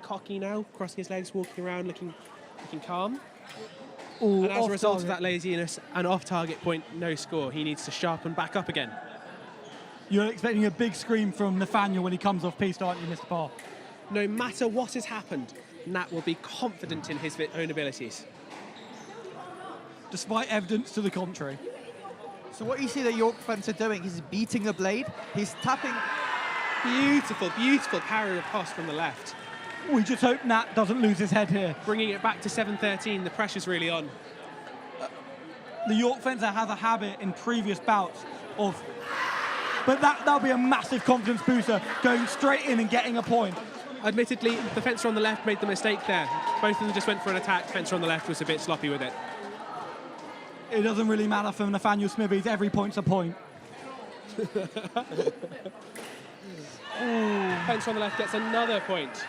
cocky now, crossing his legs, walking around, looking calm. Ooh, And as a result of target. that laziness and off-target point, no score. He needs to sharpen back up again. You're expecting a big scream from Nathaniel when he comes off piste, aren't you, Mr. Parr? No matter what has happened, Nat will be confident in his own abilities. Despite evidence to the contrary. So what you see the York fencer doing, he's beating the blade, he's tapping. Beautiful, beautiful parry riposte from the left. We just hope Nat doesn't lose his head here. Bringing it back to 7-13, the pressure's really on. The York fencer has a habit in previous bouts of... But that'll be a massive confidence booster, going straight in and getting a point. Admittedly, the fencer on the left made the mistake there. Both of them just went for an attack. Fencer on the left was a bit sloppy with it. It doesn't really matter for Nathaniel Smithies. Every point's a point. Fencer on the left gets another point.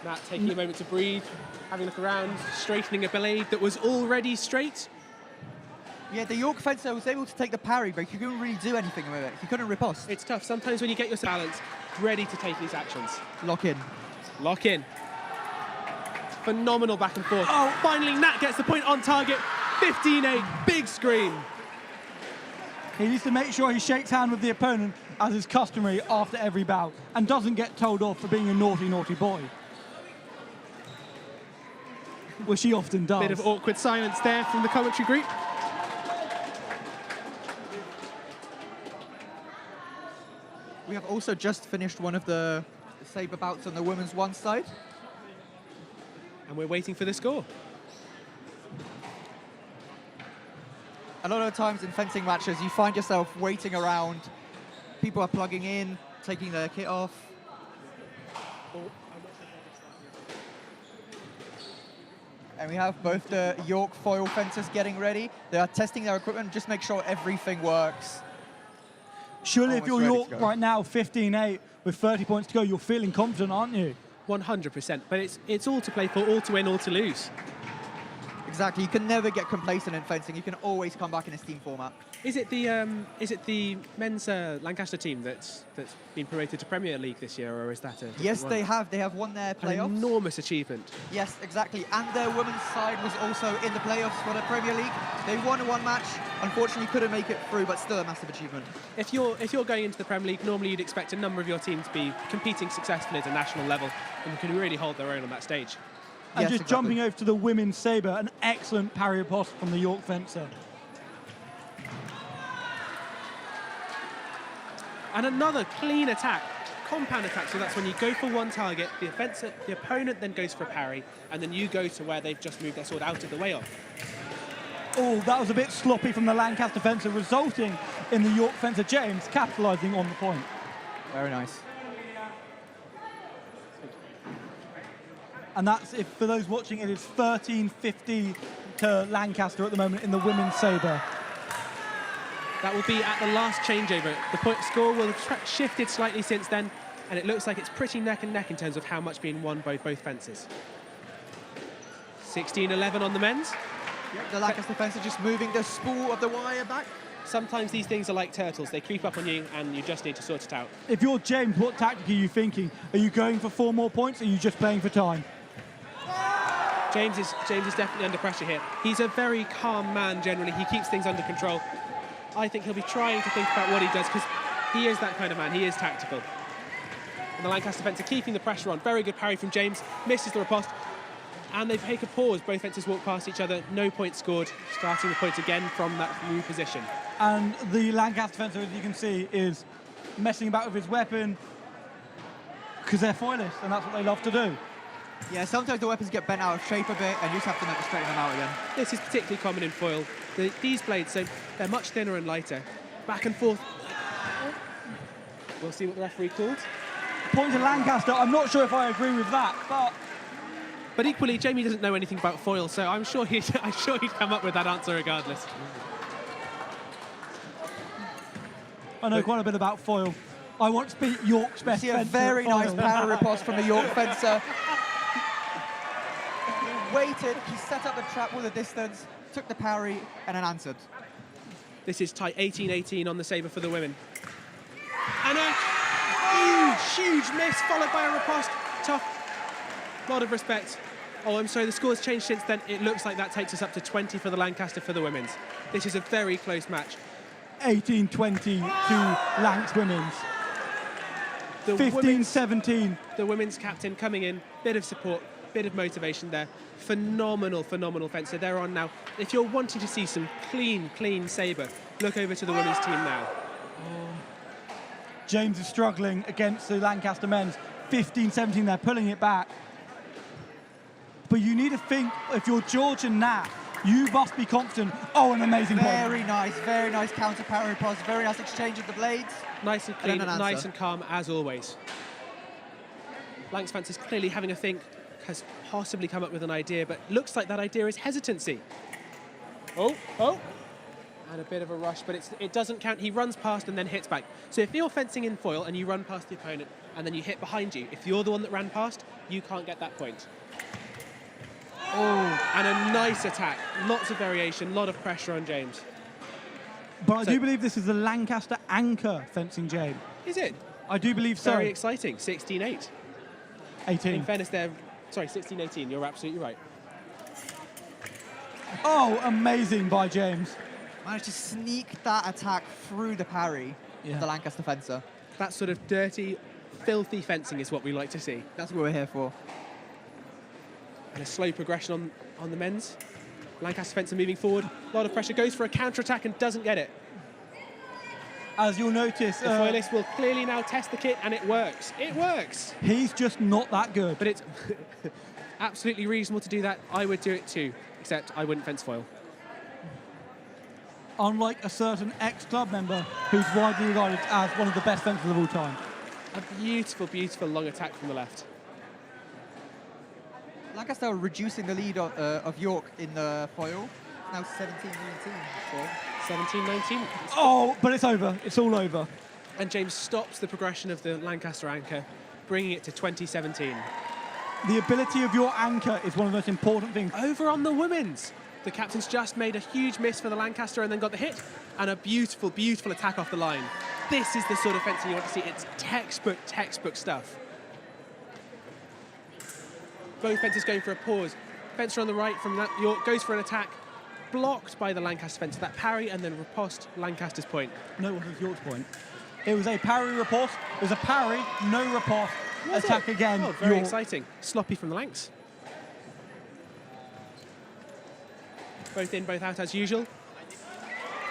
Nat taking a moment to breathe, having a look around, straightening a blade that was already straight. Yeah, the York fencer was able to take the parry, but he couldn't really do anything with it. He couldn't riposte. It's tough. Sometimes when you get your balance, ready to take these actions. Lock in. Lock in. Phenomenal back and forth. Oh, finally Nat gets the point on target. 15-8, big scream. He needs to make sure he shakes hands with the opponent, as is customary after every bout, and doesn't get told off for being a naughty, naughty boy. Which he often does. Bit of awkward silence there from the commentary group. We have also just finished one of the saber bouts on the women's one side. And we're waiting for the score. A lot of times in fencing matches, you find yourself waiting around. People are plugging in, taking their kit off. And we have both the York foil fencers getting ready. They are testing their equipment, just make sure everything works. Surely if you're Almost ready York to go. right now, 15-8, with 30 points to go, you're feeling confident, aren't you? 100%, but it's all to play for, all to win, all to lose. Exactly, you can never get complacent in fencing. You can always come back in a team format. Is it the men's Lancaster team that's been promoted to Premier League this year, or is that a Yes, one? they have. They have won their An playoffs. enormous achievement. Yes, exactly. And their women's side was also in the playoffs for the Premier League. They won one match. Unfortunately, couldn't make it through, but still a massive achievement. If you're going into the Premier League, normally you'd expect a number of your teams to be competing successfully at a national level and can really hold their own on that stage. And Yes, just exactly. jumping over to the women's saber, an excellent parry riposte from the York fencer. And another clean attack, compound attack. So that's when you go for one target, the opponent then goes for a parry, and then you go to where they've just moved their sword out of the way of. Oh, that was a bit sloppy from the Lancaster fencer, resulting in the York fencer James capitalising on the point. Very nice. And that's, if for those watching, it is 13-50 to Lancaster at the moment in the women's saber. That will be at the last changeover. The point score will have shifted slightly since then, and it looks like it's pretty neck and neck in terms of how much being won by both fences. 16-11 on the men's. Yep, the Lancaster fencer just moving the spool of the wire back. Sometimes these things are like turtles. They creep up on you, and you just need to sort it out. If you're James, what tactic are you thinking? Are you going for 4 more points, or are you just playing for time? James is definitely under pressure here. He's a very calm man generally. He keeps things under control. I think he'll be trying to think about what he does because he is that kind of man. He is tactical. And the Lancaster fencer keeping the pressure on. Very good parry from James. Misses the riposte. And they take a pause. Both fencers walk past each other. No point scored. Starting the point again from that new position. And the Lancaster fencer, as you can see, is messing about with his weapon because they're foilists, and that's what they love to do. Yeah, sometimes the weapons get bent out of shape a bit, and you just have to never straighten them out again. This is particularly common in foil. These blades, so they're much thinner and lighter. Back and forth. We'll see what the referee called. Point to Lancaster. I'm not sure if I agree with that, But equally, Jamie doesn't know anything about foil, so I'm sure he'd come up with that answer regardless. I know quite a bit about foil. I once beat York's best See a fencer very at nice foil. parry riposte from the York fencer. He waited, he set up the trap with a distance, took the parry, and then answered. This is tight, 18-18 on the saber for the women. And a huge, huge miss, followed by a riposte. Tough. A lot of respect. Oh, I'm sorry, the score's changed since then. It looks like that takes us up to 20 for the Lancaster for the women's. This is a very close match. 18-20 to Lancs women's. 15-17. The women's captain coming in, bit of support, bit of motivation there. Phenomenal, phenomenal fencer. They're on now. If you're wanting to see some clean saber, look over to the women's team now. James is struggling against the Lancaster men's. 15-17, they're pulling it back. But you need to think, if you're George and Nat, you must be confident. Oh, an amazing point. Very nice counter parry pass. Very nice exchange of the blades. Nice and clean, nice and calm as always. Lancs fencer's clearly having a think, has possibly come up with an idea, but looks like that idea is hesitancy. Oh. And a bit of a rush, but it doesn't count. He runs past and then hits back. So if you're fencing in foil and you run past the opponent and then you hit behind you, if you're the one that ran past, you can't get that point. Oh, and a nice attack. Lots of variation, a lot of pressure on James. But I do believe this is the Lancaster anchor fencing, James. Is it? I do believe so. Very exciting. 16-8. 18. In fairness, sorry, 16-18. You're absolutely right. Oh, amazing by James. Managed to sneak that attack through the parry of the Lancaster fencer. That sort of dirty, filthy fencing is what we like to see. That's what we're here for. And a slow progression on the men's. Lancaster fencer moving forward. A lot of pressure. Goes for a counter-attack and doesn't get it. As you'll notice... The foilist will clearly now test the kit, and it works. It works! He's just not that good. But it's absolutely reasonable to do that. I would do it too, except I wouldn't fence foil. Unlike a certain ex-club member who's widely regarded as one of the best fencers of all time. A beautiful, beautiful long attack from the left. Lancaster are reducing the lead of York in the foil. Now 17-19. 17-19. Oh, but it's over. It's all over. And James stops the progression of the Lancaster anchor, bringing it to 2017. The ability of your anchor is one of the most important things. Over on the women's. The captain's just made a huge miss for the Lancaster and then got the hit. And a beautiful, beautiful attack off the line. This is the sort of fencing you want to see. It's textbook stuff. Both fencers going for a pause. Fencer on the right from that York goes for an attack. Blocked by the Lancaster fencer. That parry and then riposte Lancaster's point. No, it was York's point. It was a parry riposte. It was a parry, no riposte. Attack again. Oh, very York. exciting. Sloppy from the Lancs. Both in, both out as usual.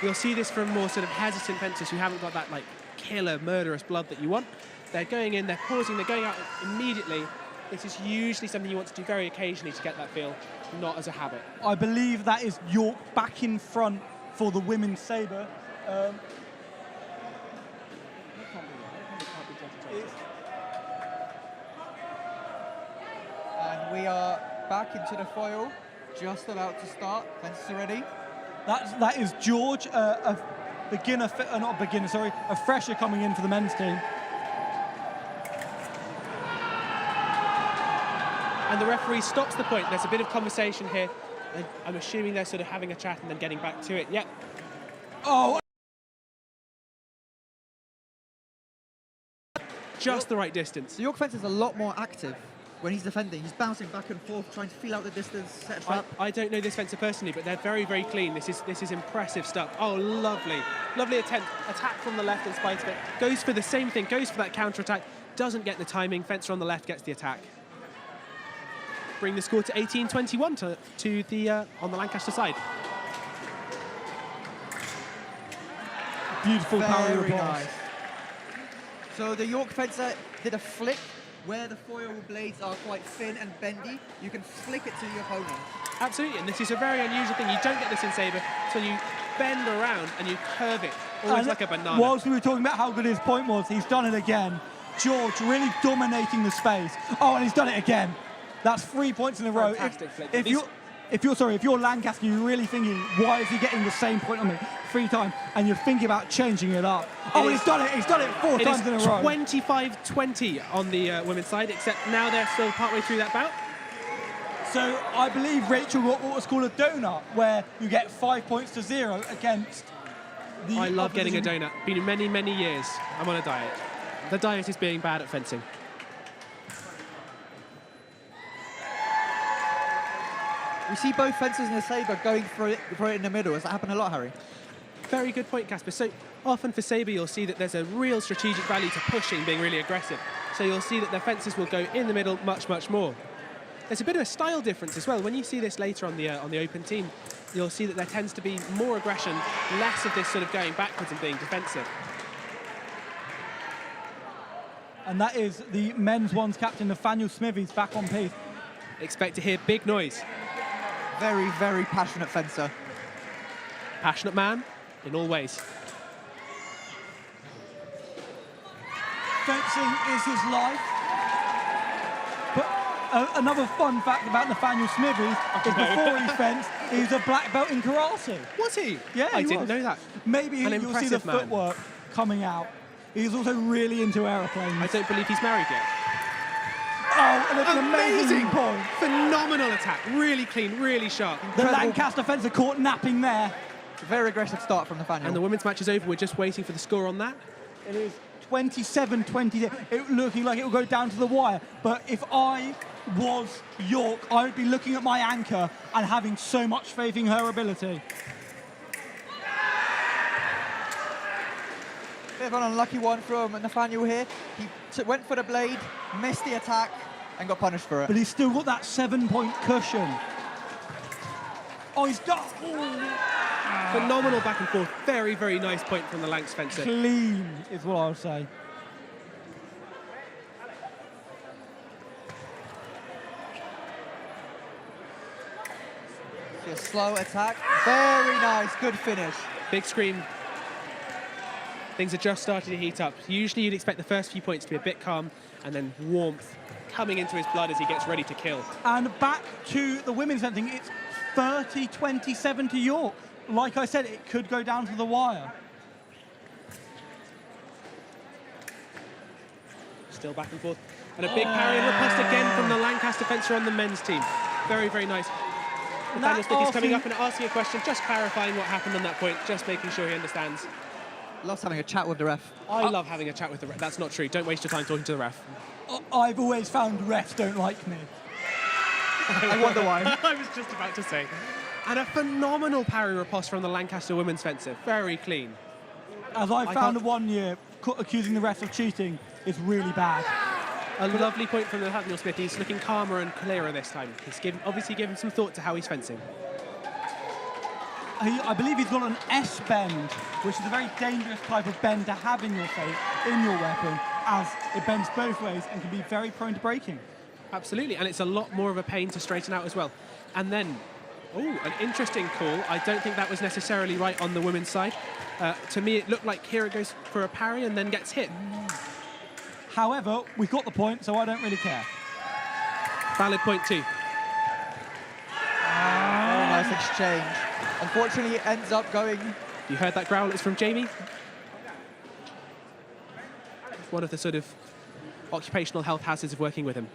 You'll see this from more sort of hesitant fencers who haven't got that like killer, murderous blood that you want. They're going in, they're pausing, they're going out immediately. This is usually something you want to do very occasionally to get that feel, not as a habit. I believe that is York back in front for the women's saber. And we are back into the foil, just about to start. Fences are ready. That is George, a beginner, not a beginner, sorry, a fresher coming in for the men's team. And the referee stops the point. There's a bit of conversation here. I'm assuming they're sort of having a chat and then getting back to it. Yep. Oh! Just the right distance. The York fencer is a lot more active when he's defending. He's bouncing back and forth, trying to feel out the distance, set a trap. I don't know this fencer personally, but they're very, very clean. This is impressive stuff. Oh, lovely. Lovely attempt. Attack from the left in spite of it. Goes for the same thing. Goes for that counter-attack. Doesn't get the timing. Fencer on the left gets the attack. Bring the score to 18-21 to the on the Lancaster side. Beautiful power Very riposte. nice. So the York fencer did a flick where the foil blades are quite thin and bendy. You can flick it to your opponent. Absolutely, and this is a very unusual thing. You don't get this in saber, so you bend around and you curve it, almost like a banana. Whilst we were talking about how good his point was, he's done it again. George really dominating the space. Oh, and he's done it again. That's 3 points in a row. Fantastic flick. If you're Lancaster, you're really thinking, why is he getting the same point on me 3 times? And you're thinking about changing it up. Oh, he's done it. He's done it 4 times in a row. 25-20 on the women's side, except now they're still partway through that bout. So I believe Rachel got what was called a donut, where you get 5 points to 0 against the I love opposition. getting a donut. Been many, many years. I'm on a diet. The diet is being bad at fencing. We see both fencers in the saber going for it in the middle. Does that happen a lot, Harry? Very good point, Casper. So often for saber, you'll see that there's a real strategic value to pushing, being really aggressive. So you'll see that the fencers will go in the middle much, much more. There's a bit of a style difference as well. When you see this later on the open team, you'll see that there tends to be more aggression, less of this sort of going backwards and being defensive. And that is the men's ones captain, Nathaniel Smithies, back on piece. Expect to hear big noise. Very, very passionate fencer. Passionate man in all ways. Fencing is his life. But another fun fact about Nathaniel Smithies is before he fenced, he was a black belt in karate. Was he? Yeah, I he didn't was. know that. Maybe An you'll see the impressive man. footwork coming out. He's also really into aeroplanes. I don't believe he's married yet. Oh, and an amazing point. Phenomenal attack. Really clean, really sharp. The Incredible. Lancaster fencer caught napping there. Very aggressive start from Nathaniel. And the women's match is over. We're just waiting for the score on that. It is 27-20. It looking like it will go down to the wire. But if I was York, I would be looking at my anchor and having so much faith in her ability. Bit of an unlucky one from Nathaniel here. He went for the blade, missed the attack, and got punished for it. But he's still got that 7-point cushion. Oh, he's done. Phenomenal back and forth. Very, very nice point from the Lancs fencer. Clean is what I would say. See a slow attack. Very nice, good finish. Big scream. Things are just starting to heat up. Usually you'd expect the first few points to be a bit calm and then warmth coming into his blood as he gets ready to kill. And back to the women's fencing, it's 30-27 to York. Like I said, it could go down to the wire. Still back and forth. And a big parry and riposte again from the Lancaster fencer on the men's team. Very, very nice. Nathaniel Smithies coming up and asking a question, just clarifying what happened on that point, just making sure he understands. Loves having a chat with the ref. I love having a chat with the ref. That's not true. Don't waste your time talking to the ref. I've always found refs don't like me. I wonder why. I was just about to say. And a phenomenal parry riposte from the Lancaster women's fencer. Very clean. As I found can't- 1 year, accusing the refs of cheating is really bad. A lovely point from Nathaniel Smith. He's looking calmer and clearer this time. He's obviously given some thought to how he's fencing. I believe he's got an S bend, which is a very dangerous type of bend to have in your weapon, as it bends both ways and can be very prone to breaking. Absolutely, and it's a lot more of a pain to straighten out as well. And then, an interesting call. I don't think that was necessarily right on the women's side. To me, it looked like Kira goes for a parry and then gets hit. However, we got the point, so I don't really care. Valid point too. Very nice exchange. Unfortunately, it ends up going. You heard that growl? It's from Jamie. One of the sort of occupational health hazards of working with him.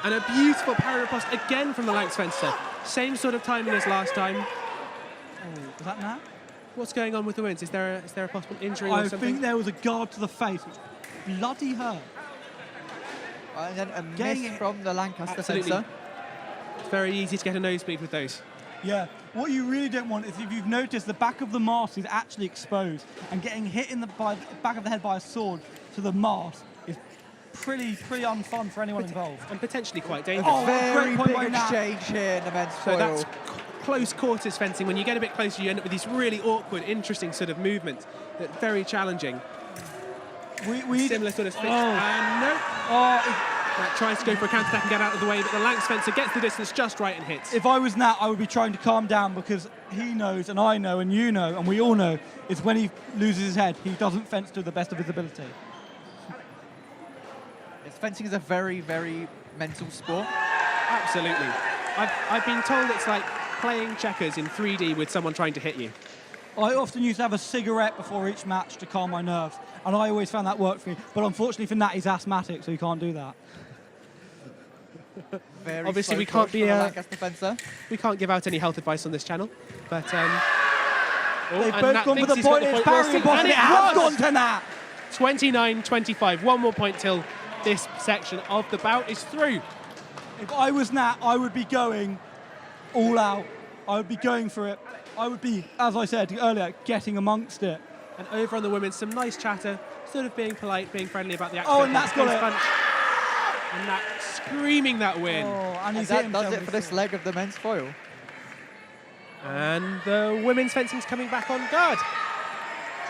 And a beautiful parry riposte again from the Lancs fencer. Same sort of timing as last time. Oh, was that Nat? What's going on with the women's? Is there a possible injury or I something? think there was a guard to the face, which bloody hurt. And then a Getting miss it. from the Lancaster Absolutely. fencer. It's very easy to get a nosebleed with those. Yeah, what you really don't want is, if you've noticed, the back of the mask is actually exposed, and getting hit in the back of the head by a sword to the mask is pretty unfun for anyone involved. And potentially quite dangerous. Oh, Very great point big by Nat. exchange here in the men's So foil. that's close quarters fencing. When you get a bit closer, you end up with these really awkward, interesting sort of movements that are very challenging. We Similar sort of switch. Oh. And no. Oh, That tries to go for a counter-attack and get out of the way, but the Lancs fencer gets the distance just right and hits. if I was Nat, I would be trying to calm down, because he knows, and I know, and you know, and we all know, is when he loses his head, he doesn't fence to the best of his ability. Yes, fencing is a very, very mental sport. Absolutely. I've been told it's like playing checkers in 3D with someone trying to hit you. I often used to have a cigarette before each match to calm my nerves, and I always found that worked for me. But unfortunately for Nat, he's asthmatic, so he can't do that. Very Obviously, slow we can't push be, from the Lancaster fencer. We can't give out any health advice on this channel, but They've and both Nat gone for thinks the he's got point. It's parry Wilson, riposte, and and it has was. gone to Nat. 29-25. One more point till this section of the bout is through. If I was Nat, I would be going all out. I would be going for it. I would be, as I said earlier, getting amongst it. And over on the women's, some nice chatter, sort of being polite, being friendly about the action. Oh, and that's got it. Punch. And that screaming that win. Oh, and he's that hit does himself it for with this the- leg of the men's foil. And the women's fencing's coming back on guard.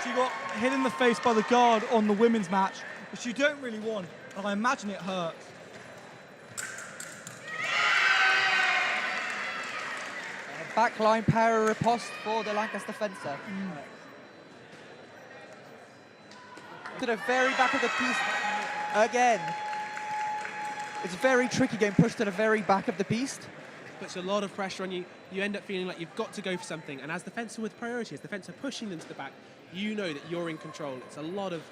She got hit in the face by the guard on the women's match, which you don't really want, and I imagine it hurts. Backline power riposte for the Lancaster fencer. To the very back of the piece again. It's very tricky getting pushed to the very back of the piece. Puts a lot of pressure on you. You end up feeling like you've got to go for something. And as the fencer with priority, as the fencer pushing them to the back, you know that you're in control. It's a lot of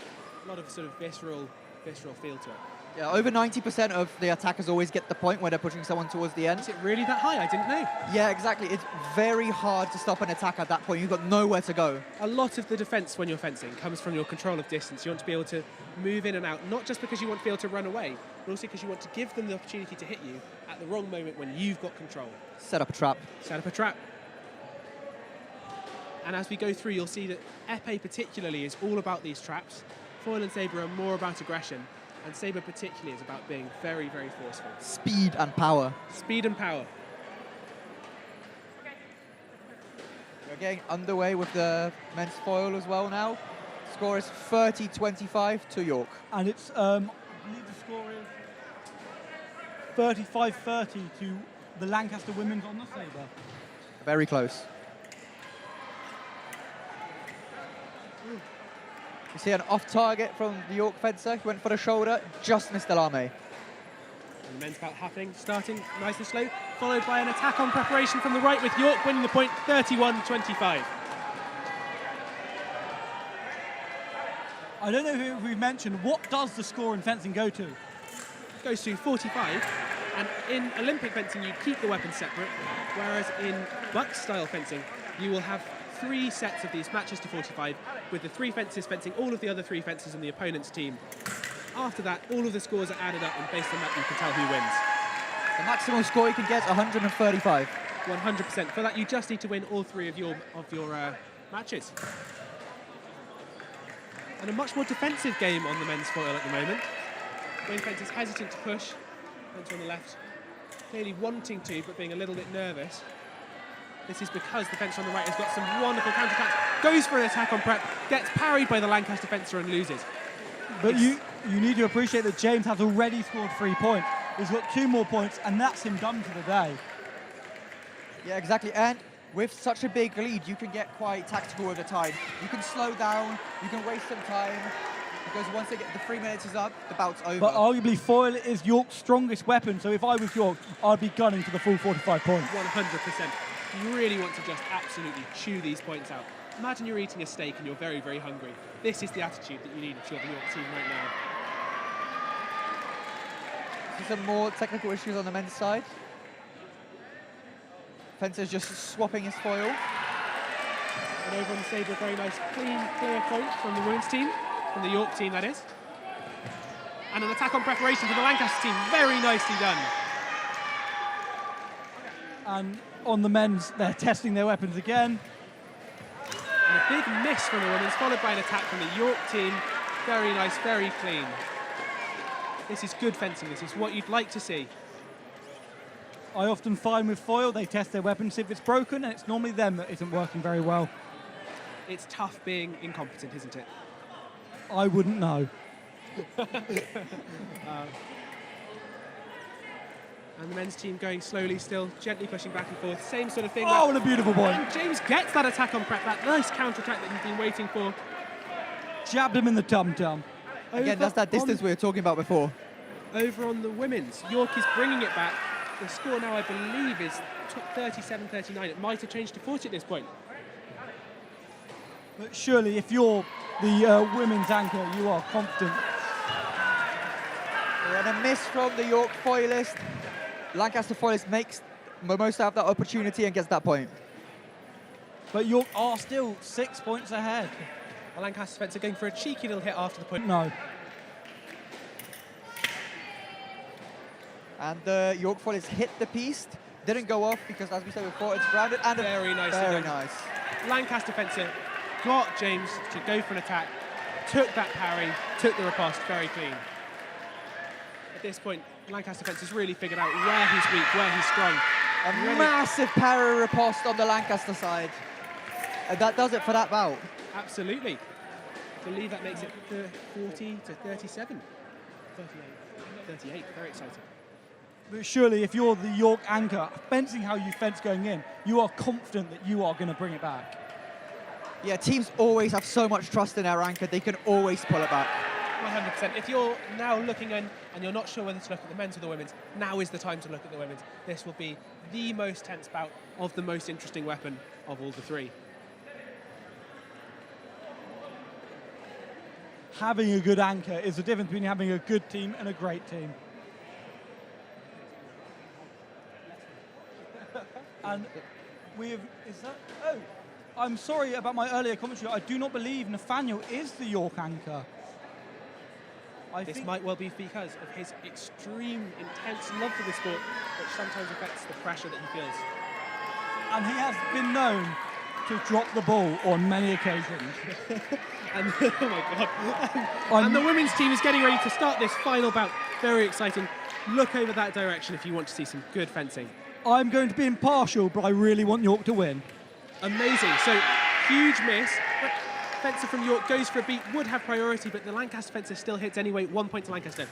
sort of visceral feel to it. Yeah, over 90% of the attackers always get the point where they're pushing someone towards the end. Is it really that high? I didn't know. Yeah, exactly. It's very hard to stop an attack at that point. You've got nowhere to go. A lot of the defense when you're fencing comes from your control of distance. You want to be able to move in and out, not just because you want to be able to run away, but also because you want to give them the opportunity to hit you at the wrong moment when you've got control. Set up a trap. Set up a trap. And as we go through, you'll see that Épée particularly is all about these traps. Foil and saber are more about aggression, and saber particularly is about being very, very forceful. Speed and power. Speed and power. We're getting underway with the men's foil as well now. Score is 30-25 to York. And it's, I believe the score is 35-30 to the Lancaster women's on the saber. Very close. You see an off target from the York fencer. He went for the shoulder, just missed the lame. And the men's bout happening, starting nice and slow, followed by an attack on preparation from the right with York winning the point 31-25. I don't know if we've mentioned, what does the score in fencing go to? Goes to 45, and in Olympic fencing you keep the weapons separate, whereas in buck style fencing you will have 3 sets of these matches to 45, with the 3 fencers fencing all of the other 3 fencers on the opponent's team. After that, all of the scores are added up, and based on that you can tell who wins. The maximum score you can get is 135. 100%. For that you just need to win all 3 of your matches. And a much more defensive game on the men's foil at the moment. Wayne Fencer's hesitant to push. Fencer on the left, clearly wanting to, but being a little bit nervous. This is because the fencer on the right has got some wonderful counter-attacks. Goes for an attack on prep, gets parried by the Lancaster fencer and loses. But you need to appreciate that James has already scored 3 points. He's got 2 more points, and that's him done for the day. Yeah, exactly. And with such a big lead, you can get quite tactical with the time. You can slow down, you can waste some time, because once they get the 3 minutes is up, the bout's over. But arguably, foil is York's strongest weapon, so if I was York, I'd be gunning for the full 45 points. 100%. You really want to just absolutely chew these points out. Imagine you're eating a steak and you're very, very hungry. This is the attitude that you need if you're the York team right now. See some more technical issues on the men's side. Fencer's just swapping his foil. And over on the saber, very nice, clean, clear point from the women's team, from the York team, that is. And an attack on preparation from the Lancaster team, very nicely done. And on the men's, they're testing their weapons again. And a big miss from the women's, followed by an attack from the York team. Very nice, very clean. This is good fencing. This is what you'd like to see. I often find with foil, they test their weapons if it's broken, and it's normally them that isn't working very well. It's tough being incompetent, isn't it? I wouldn't know. And the men's team going slowly still, gently pushing back and forth. Same sort of thing. Oh, what a beautiful point. And James gets that attack on prep, that nice counter-attack that he's been waiting for. Jabbed him in the tum-tum. Again, that's that distance we were talking about before. Over on the women's, York is bringing it back. The score now, I believe, is 37-39. It might have changed to 40 at this point. But surely, if you're the women's anchor, you are confident. And a miss from the York foilist. Lancaster foilist makes the most out of that opportunity and gets that point. But York are still 6 points ahead. The Lancaster fencer going for a cheeky little hit after the point. No. And the York foilist hit the piece, Didn't go off because, as we said before, it's grounded and Very nicely very done. nice. Lancaster fencer got James to go for an attack, took that parry, took the riposte, very clean. At this point, Lancaster fencer's really figured out where he's weak, where he's strong. A massive parry riposte on the Lancaster side. And that does it for that bout. Absolutely. I believe that makes it 40 to 37. 38, very exciting. But surely, if you're the York anchor, fencing how you fence going in, you are confident that you are going to bring it back. Yeah, teams always have so much trust in their anchor, they can always pull it back. 100%. If you're now looking in and you're not sure whether to look at the men's or the women's, now is the time to look at the women's. This will be the most tense bout of the most interesting weapon of all the three. Having a good anchor is the difference between having a good team and a great team. And I'm sorry about my earlier commentary. I do not believe Nathaniel is the York anchor. This might well be because of his extreme, intense love for the sport, which sometimes affects the pressure that he feels. And he has been known to drop the ball on many occasions. And oh my God! And the women's team is getting ready to start this final bout. Very exciting. Look over that direction if you want to see some good fencing. I'm going to be impartial, but I really want York to win. Amazing. So huge miss. Fencer from York goes for a beat, would have priority, but the Lancaster fencer still hits anyway. 1 point to Lancaster.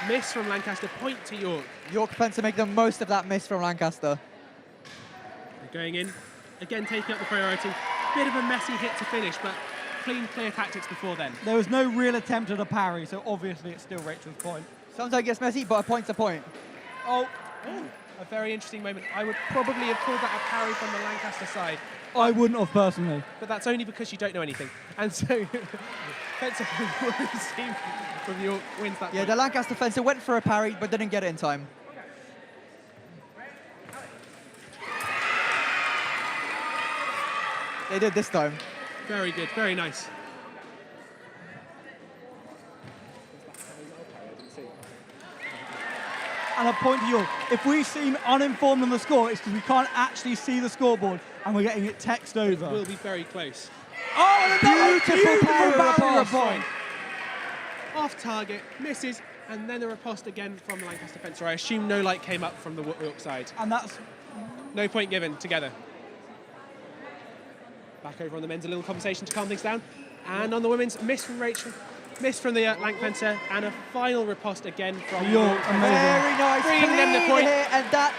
Miss from Lancaster, point to York. York fencer make the most of that miss from Lancaster. They're going in, again taking up the priority. Bit of a messy hit to finish, but clean, clear tactics before then. There was no real attempt at a parry, so obviously it's still Rachel's point. Sometimes it gets messy, but a point's a point. Oh, a very interesting moment. I would probably have called that a parry from the Lancaster side. I wouldn't have personally. But that's only because you don't know anything. And so, Fencer from York wins that Yeah, point. the Lancaster fencer went for a parry, but didn't get it in time. They did this time. Very good, very nice. And a point to York. If we seem uninformed on the score, it's because we can't actually see the scoreboard and we're getting it text over. It will be very close. Oh, Beautiful parry parry riposte. Off target, misses, and then a riposte again from the Lancaster fencer. I assume no light came up from the York side. And that's... No point given, together. Back over on the men's, a little conversation to calm things down. And on the women's, miss from Rachel, miss from the Lanc fencer, and a final riposte again from York. Very nice. Bringing them the point. Hit, and that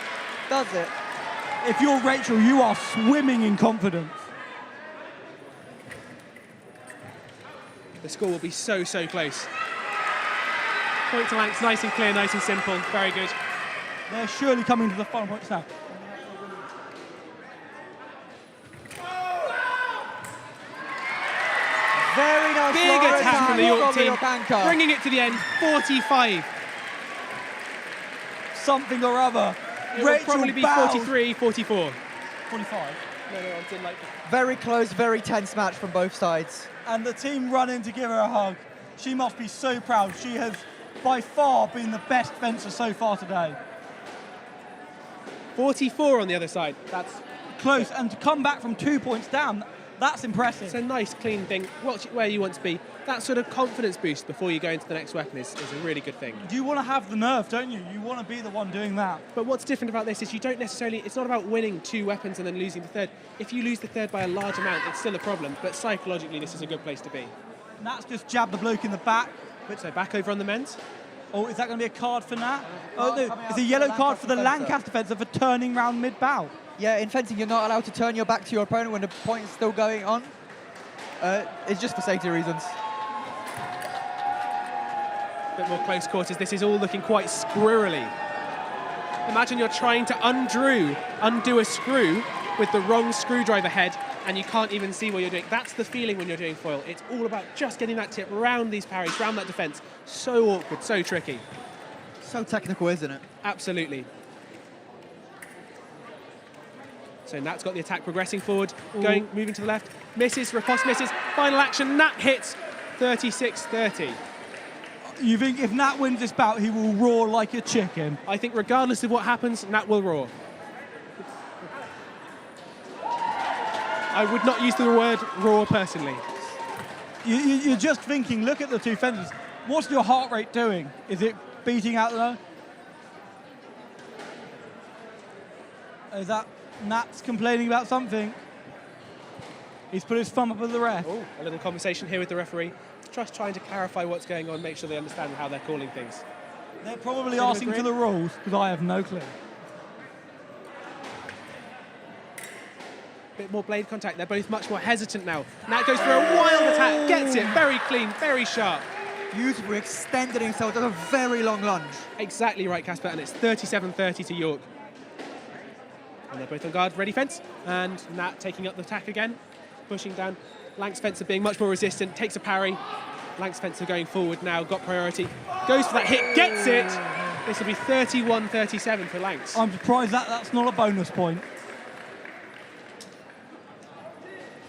does it. If you're Rachel, you are swimming in confidence. The score will be so, so close. Point to Lancs, nice and clear, nice and simple. Very good. They're surely coming to the final points now. Very nice. Big attack from the York team, anchor. bringing it to the end, 45. Something or other. It will Rachel probably be bows. 43, 44. 45. No, I didn't like that. Very close, very tense match from both sides. And the team run in to give her a hug. She must be so proud. She has by far been the best fencer so far today. 44 on the other side. That's Close, and to come back from 2 points down, that's impressive. it's a nice, clean thing. Watch it where you want to be. That sort of confidence boost before you go into the next weapon is a really good thing. You want to have the nerve, don't you? You want to be the one doing that. But what's different about this is you don't necessarily, it's not about winning 2 weapons and then losing the third. If you lose the third by a large amount, it's still a problem. But psychologically, this is a good place to be. And that's just jab the bloke in the back. So back over on the men's. Oh, is that going to be a card for Nat? Oh, coming no. out It's for a the yellow card for the Lancaster Lancaster fencer for turning round mid-bout. Yeah, in fencing, you're not allowed to turn your back to your opponent when the point is still going on. It's just for safety reasons. Bit more close quarters. This is all looking quite squirrely. Imagine you're trying to undo a screw with the wrong screwdriver head and you can't even see what you're doing. That's the feeling when you're doing foil. It's all about just getting that tip round these parries, round that defense. So awkward, so tricky. So technical, isn't it? Absolutely. So Nat's got the attack progressing forward, moving to the left. Misses, riposte misses. Final action, Nat hits 36-30. You think if Nat wins this bout, he will roar like a chicken? I think regardless of what happens, Nat will roar. I would not use the word roar personally. You're just thinking, look at the two fences. What's your heart rate doing? Is it beating out there? Is that Nat's complaining about something? He's put his thumb up at the ref. Oh, a little conversation here with the referee. Just trying to clarify what's going on, make sure they understand how they're calling things. They're probably asking for the rules, because I have no clue. Bit more blade contact. They're both much more hesitant now. Nat goes for a wild attack, gets it, very clean, very sharp. Beautifully extended himself, does a very long lunge. Exactly right, Casper, and it's 37-30 to York. And they're both on guard, ready fence, and Nat taking up the attack again, pushing down. Lanks Fencer being much more resistant, takes a parry. Lanks Fencer going forward now, got priority. Goes for that hit, gets it! This will be 31-37 for Lanks. I'm surprised that's not a bonus point.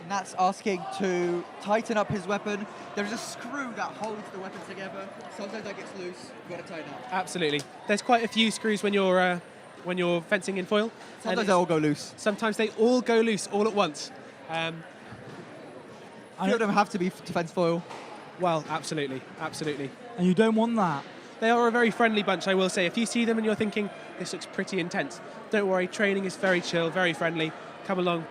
Nat's asking to tighten up his weapon. There's a screw that holds the weapon together. Sometimes that gets loose, you've got to tighten up. Absolutely. There's quite a few screws when you're fencing in foil. Sometimes they all go loose. Sometimes they all go loose all at once. A few of them have to be defense foil. Well, absolutely, absolutely. And you don't want that. They are a very friendly bunch, I will say. If you see them and you're thinking, this looks pretty intense, don't worry, training is very chill, very friendly. Come along.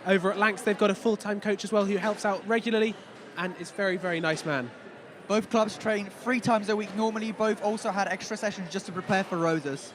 Over at Lanks, they've got a full-time coach as well who helps out regularly and is very, very nice man. Both clubs train 3 times a week normally. Both also had extra sessions just to prepare for Roses.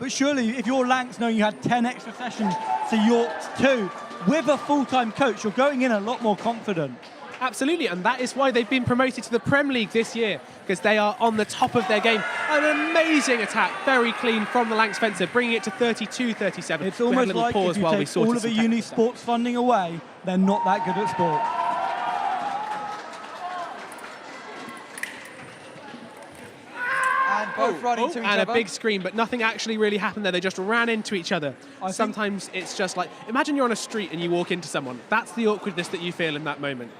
But surely, if you're Lanks knowing you had 10 extra sessions to York's 2, with a full-time coach, you're going in a lot more confident. Absolutely, and that is why they've been promoted to the Prem League this year, because they are on the top of their game. An amazing attack, very clean from the Lanks Fencer, bringing it to 32-37. It's almost like if you take all of the uni sports funding away, they're not that good at sport. And both run into each and other. a big scream, but nothing actually really happened there. They just ran into each other. Sometimes it's just like, imagine you're on a street and you walk into someone. That's the awkwardness that you feel in that moment.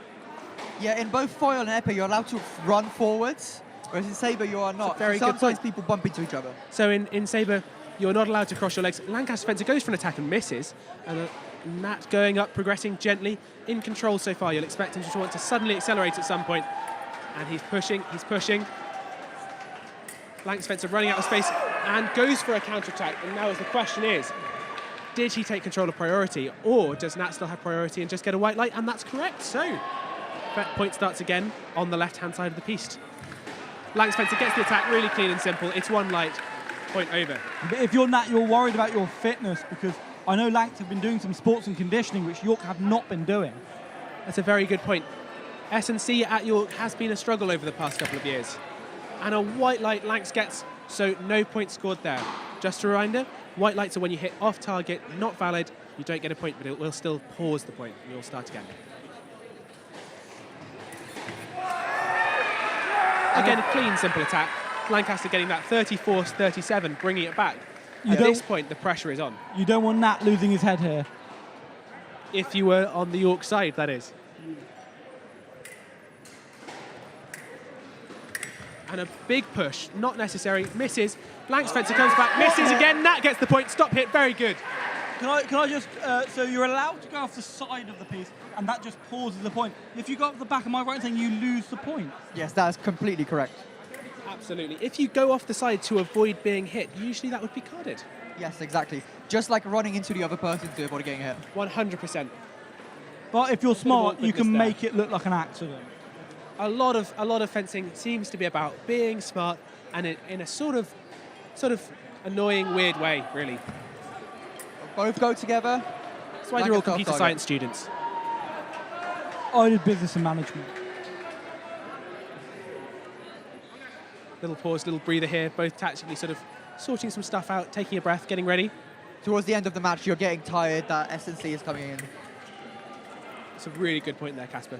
Yeah, in both foil and épée, you're allowed to run forwards, whereas in saber you are not. Very good Sometimes point. people bump into each other. So in saber, you're not allowed to cross your legs. Lancaster Fencer goes for an attack and misses, and Nat going up, progressing gently, in control so far. You'll expect him to want to suddenly accelerate at some point, and he's pushing. Lanks Fencer running out of space and goes for a counter-attack. And now the question is, did he take control of priority, or does Nat still have priority and just get a white light? And that's correct. So that point starts again on the left-hand side of the piste. Lanks Fencer gets the attack really clean and simple. It's 1 light, point over. But if you're Nat, you're worried about your fitness, because I know Lanks have been doing some sports and conditioning, which York have not been doing. That's a very good point. S&C at York has been a struggle over the past couple of years. And a white light Lanks gets, so no point scored there. Just a reminder, white lights are when you hit off target, not valid. You don't get a point, but it will still pause the point, and you'll start again. Again, a clean, simple attack. Lancaster getting that 34-37, bringing it back. At this point, the pressure is on. You don't want Nat losing his head here. If you were on the York side, that is. And a big push, not necessary, misses. Lanks Fencer comes back, misses again. Nat gets the point, stop hit, very good. Can I just, so you're allowed to go off the side of the piece, and that just pauses the point. If you go off the back, am I right in saying you lose the point? Yes, that is completely correct. Absolutely. If you go off the side to avoid being hit, usually that would be carded. Yes, exactly. Just like running into the other person to avoid getting hit. 100%. But if you're smart, you can there. make it look like an accident. A lot of fencing seems to be about being smart, and in a sort of annoying, weird way, really. Both go together. That's why they're all computer science students. I did business and management. Little pause, little breather here, both tactically sort of sorting some stuff out, taking a breath, getting ready. Towards the end of the match, you're getting tired that S&C is coming in. It's a really good point there, Casper.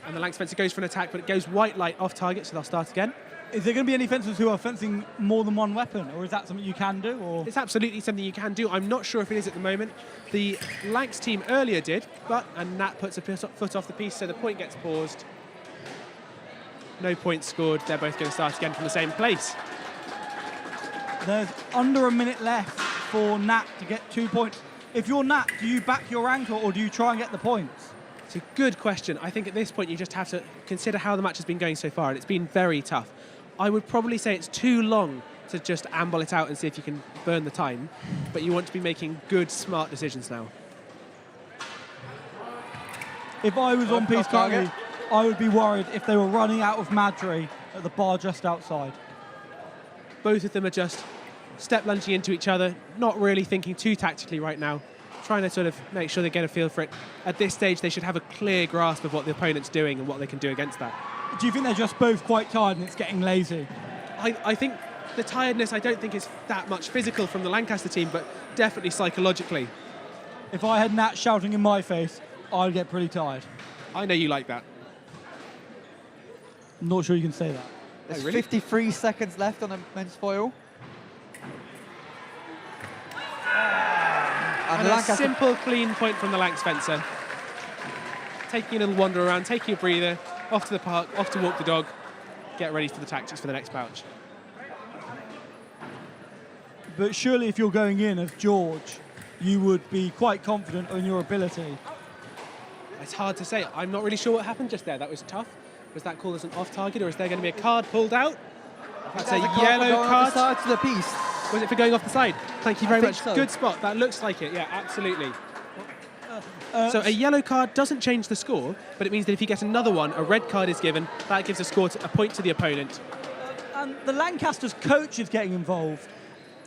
And the Lanks Fencer goes for an attack, but it goes white light off target, so they'll start again. Is there going to be any fencers who are fencing more than one weapon, or is that something you can do? Or It's absolutely something you can do. I'm not sure if it is at the moment. The Lanks team earlier did, and Nat puts a foot off the piece, so the point gets paused. no points scored. They're both going to start again from the same place. There's under a minute left for Nat to get 2 points. If you're Nat, do you back your rank or do you try and get the points? It's a good question. I think at this point you just have to consider how the match has been going so far, and it's been very tough. I would probably say it's too long to just amble it out and see if you can burn the time, but you want to be making good, smart decisions now. If I was on Peace target. currently, I would be worried if they were running out of Madry at the bar just outside. Both of them are just step lunging into each other, not really thinking too tactically right now, trying to sort of make sure they get a feel for it. At this stage, they should have a clear grasp of what the opponent's doing and what they can do against that. Do you think they're just both quite tired and it's getting lazy? I think the tiredness, I don't think is that much physical from the Lancaster team, but definitely psychologically. If I had Nat shouting in my face, I'd get pretty tired. I know you like that. I'm not sure you can say that. There's really? 53 seconds left on the men's foil. And a simple, clean point from the Lancs fencer. Taking a little wander around, taking a breather, off to the park, off to walk the dog, get ready for the tactics for the next pouch. But surely if you're going in as George, you would be quite confident in your ability. It's hard to say. I'm not really sure what happened just there. That was tough. Was that called as an off target, or is there going to be a card pulled out? That's a yellow card. Side to the piece. Was it for going off the side? Thank you very much. So. Good spot. That looks like it. Yeah, absolutely. So a yellow card doesn't change the score, but it means that if you get another one, a red card is given. That gives a point to the opponent. And the Lancaster's coach is getting involved.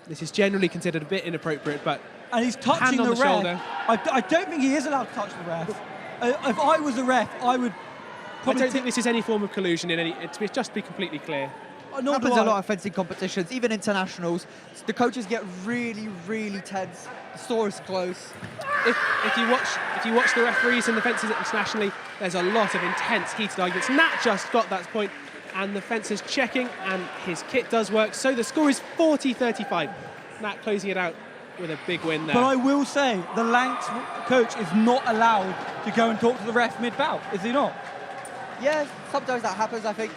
This is generally considered a bit inappropriate, but And he's touching hand on the the ref. shoulder. I don't think he is allowed to touch the ref. If I was a ref, I would I probably don't think this is any form of collusion in any. Just to be completely clear. nor Happens do a I. lot of fencing competitions, even internationals. The coaches get really, really tense. The score is close. If you watch the referees in the fences internationally, there's a lot of intense, heated arguments. Nat just got that point, and the fencer's checking, and his kit does work. So the score is 40-35. Nat closing it out with a big win there. But I will say, the Lancs coach is not allowed to go and talk to the ref mid-bout, is he not? Yeah, sometimes that happens, I think.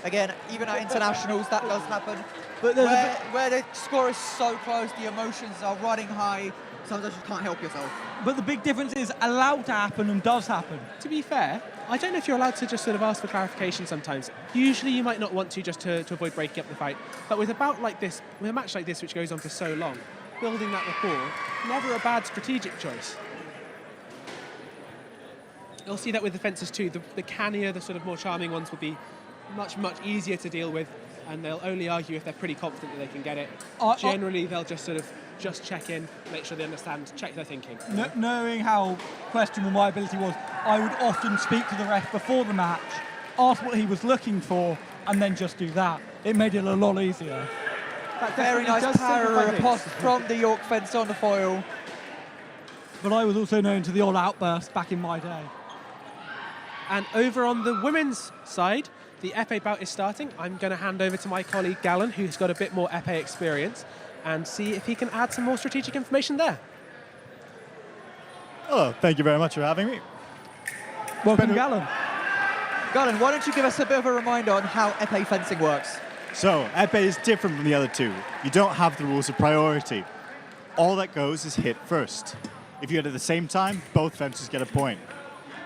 Again, even at internationals, that does happen. But there's Where the score is so close, the emotions are running high, sometimes you can't help yourself. But the big difference is allowed to happen and does happen. To be fair, I don't know if you're allowed to just sort of ask for clarification sometimes. Usually you might not want to just to avoid breaking up the fight. But with a match like this which goes on for so long, building that rapport, never a bad strategic choice. You'll see that with the fencers too. The cannier, the sort of more charming ones will be much, much easier to deal with, and they'll only argue if they're pretty confident that they can get it. Generally, they'll just sort of check in, make sure they understand, check their thinking. Knowing how questionable my ability was, I would often speak to the ref before the match, ask what he was looking for, and then just do that. It made it a lot easier. Very nice power riposte from the York fence on the foil. But I was also known to the old outburst back in my day. And over on the women's side, the épée bout is starting. I'm going to hand over to my colleague Gallon, who's got a bit more épée experience, and see if he can add some more strategic information there. Oh, thank you very much for having me. Welcome, Gallon. Galen, why don't you give us a bit of a reminder on how épée fencing works? So, épée is different from the other two. You don't have the rules of priority. All that goes is hit first. If you hit at the same time, both fencers get a point.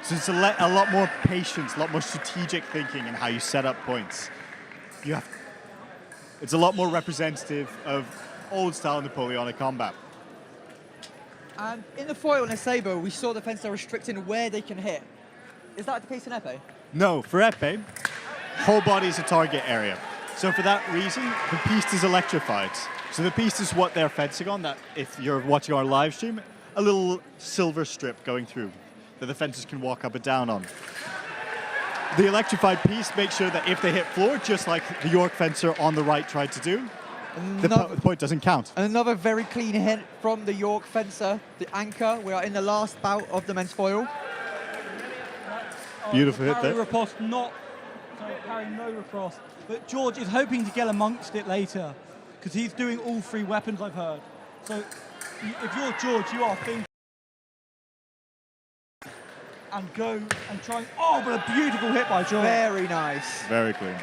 So it's a lot more patience, a lot more strategic thinking in how you set up points. It's a lot more representative of old-style Napoleonic combat. And in the foil and the saber, we saw the fencer restricting where they can hit. Is that the case in épée? No, for épée, whole body is a target area. So for that reason, the piste is electrified. So the piste is what they're fencing on, that if you're watching our live stream, a little silver strip going through that the fencers can walk up and down on. The electrified piece makes sure that if they hit floor, just like the York fencer on the right tried to do, the point doesn't count. Another very clean hit from the York fencer, the anchor. We are in the last bout of the men's foil. Beautiful hit there. Parry no riposte. But George is hoping to get amongst it later, because he's doing all three weapons, I've heard. So if you're George, you are thinking. and go and try. Oh, but a beautiful hit by George. Very nice. Very clean.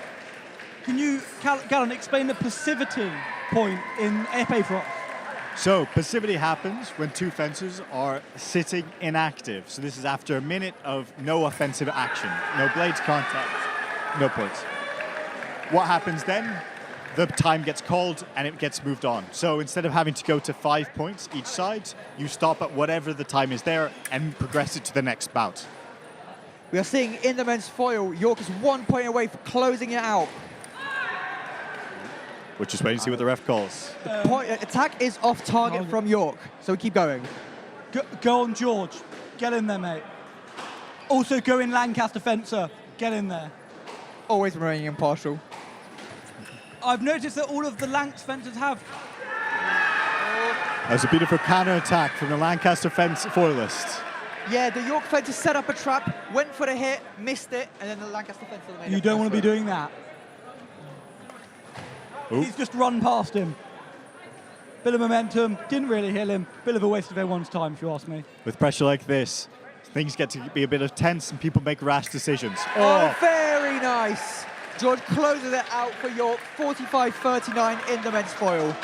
Can you, Gallon, explain the passivity point in épée for us? So passivity happens when two fencers are sitting inactive. So this is after a minute of no offensive action, no blades contact, no points. What happens then? The time gets called and it gets moved on. So instead of having to go to 5 points each side, you stop at whatever the time is there and progress it to the next bout. We are seeing in the men's foil, York is 1 point away from closing it out. We're just waiting to see what the ref calls. Attack is off target from York, so keep going. Go on, George. Get in there, mate. Also go in Lancaster fencer. Get in there. Always remaining impartial. I've noticed that all of the Lancs fencers have. That was a beautiful counter-attack from the Lancaster fence foilist. Yeah, the York fencer set up a trap, went for the hit, missed it, and then the Lancaster fencer made You it. don't want to be doing that. Ooh. He's just run past him. Bit of momentum, didn't really hit him. Bit of a waste of everyone's time, if you ask me. With pressure like this, things get to be a bit of tense and people make rash decisions. Oh, very nice. George closes it out for York, 45-39 in the men's foil.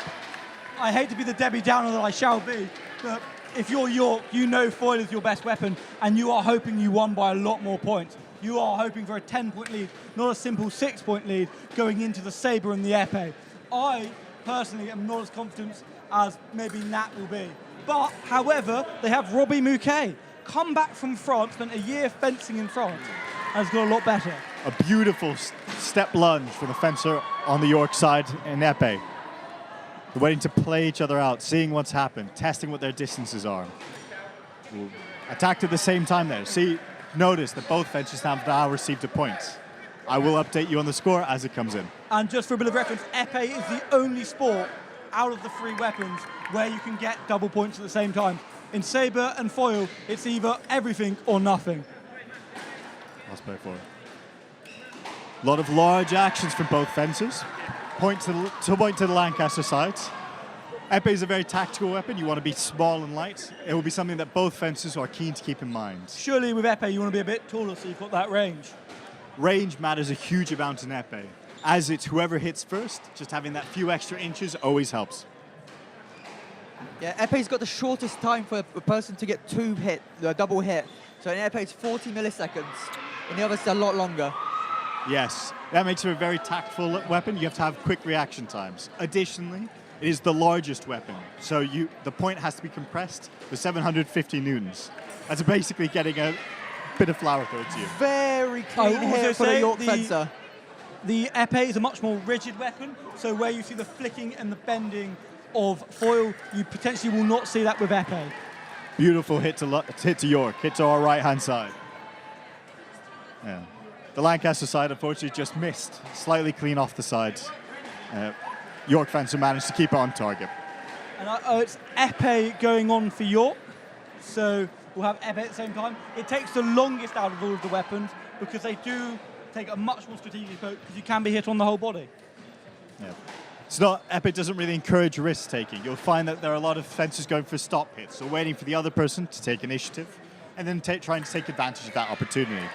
I hate to be the Debbie Downer that I shall be, but if you're York, you know foil is your best weapon, and you are hoping you won by a lot more points. You are hoping for a 10-point lead, not a simple 6-point lead going into the saber and the épée. I personally am not as confident as maybe Nat will be. But, however, they have Robbie Mouquet. Come back from France, spent a year fencing in France, and has got a lot better. A beautiful step lunge from the fencer on the York side in épée. They're waiting to play each other out, seeing what's happened, testing what their distances are. Ooh. Attacked at the same time there. See, notice that both fencers have now received a point. I will update you on the score as it comes in. And just for a bit of reference, épée is the only sport out of the 3 weapons where you can get double points at the same time. In saber and foil, it's either everything or nothing. Let's play for it. A lot of large actions from both fencers. Point to the Lancaster side. Épée is a very tactical weapon. You want to be small and light. It will be something that both fencers are keen to keep in mind. Surely with épée, you want to be a bit taller so you've got that range. Range matters a huge amount in épée. As it's whoever hits first, just having that few extra inches always helps. Yeah, épée's got the shortest time for a person to get a double hit. So in épée, it's 40 milliseconds. In the others, it's a lot longer. Yes, that makes it a very tactful weapon. You have to have quick reaction times. Additionally, it is the largest weapon, so the point has to be compressed to 750 newtons. That's basically getting a bit of flour thrown to you. Very clean hit for the York fencer. The épée is a much more rigid weapon, so where you see the flicking and the bending of foil, you potentially will not see that with épée. Beautiful hit to York, hit to our right-hand side. Yeah. The Lancaster side, unfortunately, just missed. Slightly clean off the side. York fencer managed to keep it on target. And it's épée going on for York, so we'll have épée at the same time. It takes the longest out of all of the weapons because they do take a much more strategic approach because you can be hit on the whole body. Yeah. Épée doesn't really encourage risk-taking. You'll find that there are a lot of fencers going for stop hits, so waiting for the other person to take initiative and then trying to take advantage of that opportunity.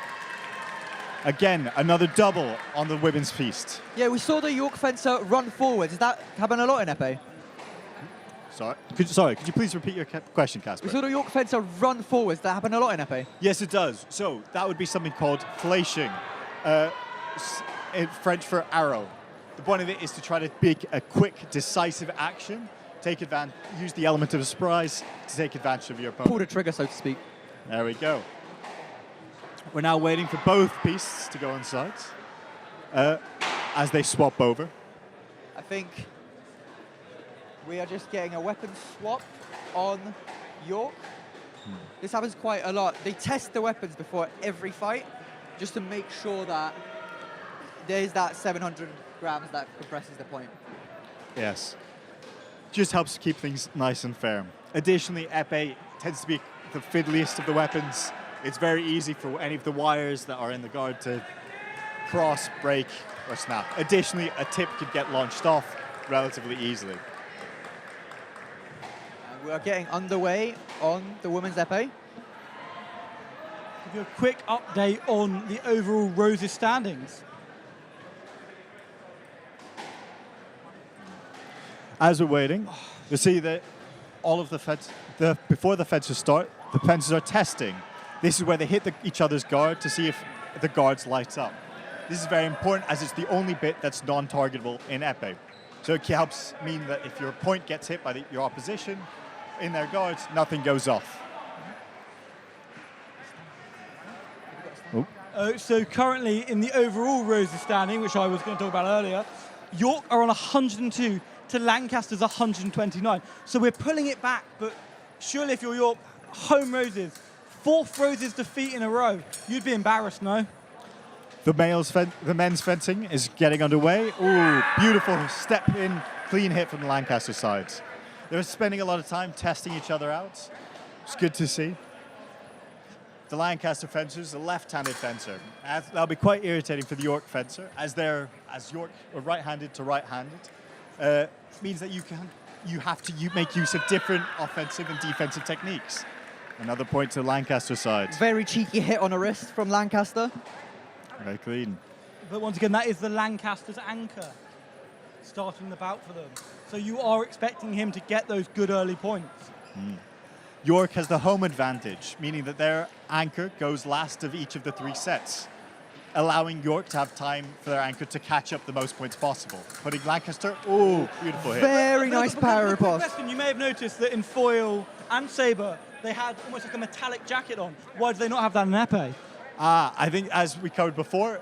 Again, another double on the women's feast. Yeah, we saw the York fencer run forwards. Does that happen a lot in épée? Sorry, could you please repeat your question, Casper? We saw the York fencer run forwards. Does that happen a lot in épée? Yes, it does. So that would be something called flashing, in French for arrow. The point of it is to try to make a quick, decisive action, use the element of surprise to take advantage of your opponent. Pull the trigger, so to speak. There we go. We're now waiting for both pieces to go on sides as they swap over. I think we are just getting a weapon swap on York. This happens quite a lot. They test the weapons before every fight just to make sure that there's that 700 grams that compresses the point. Yes. Just helps to keep things nice and fair. Additionally, épée tends to be the fiddliest of the weapons. It's very easy for any of the wires that are in the guard to cross, break, or snap. Additionally, a tip could get launched off relatively easily. We are getting underway on the women's épée. you a quick update on the overall Roses standings. As we're waiting, you see that all of the before the fencers start, the fencers are testing. This is where they hit each other's guard to see if the guards light up. This is very important as it's the only bit that's non-targetable in Épée. So it helps mean that if your point gets hit by your opposition in their guards, nothing goes off. So currently in the overall Roses standing, which I was going to talk about earlier, York are on 102 to Lancaster's 129. So we're pulling it back, but surely if you're York, home Roses, 4th Roses defeat in a row, you'd be embarrassed, no? The men's fencing is getting underway. Ooh, beautiful step in, clean hit from the Lancaster side. They're spending a lot of time testing each other out. It's good to see. The Lancaster fencer is a left-handed fencer. That'll be quite irritating for the York fencer, as York are right-handed to right-handed. Means that you have to make use of different offensive and defensive techniques. Another point to the Lancaster side. Very cheeky hit on a wrist from Lancaster. Very clean. But once again, that is the Lancaster's anchor, starting the bout for them. So you are expecting him to get those good early points. York has the home advantage, meaning that their anchor goes last of each of the 3 sets, allowing York to have time for their anchor to catch up the most points possible. Putting Lancaster, ooh, beautiful hit. Very nice power riposte. You may have noticed that in foil and saber, they had almost like a metallic jacket on. Why do they not have that in Épée? I think, as we covered before,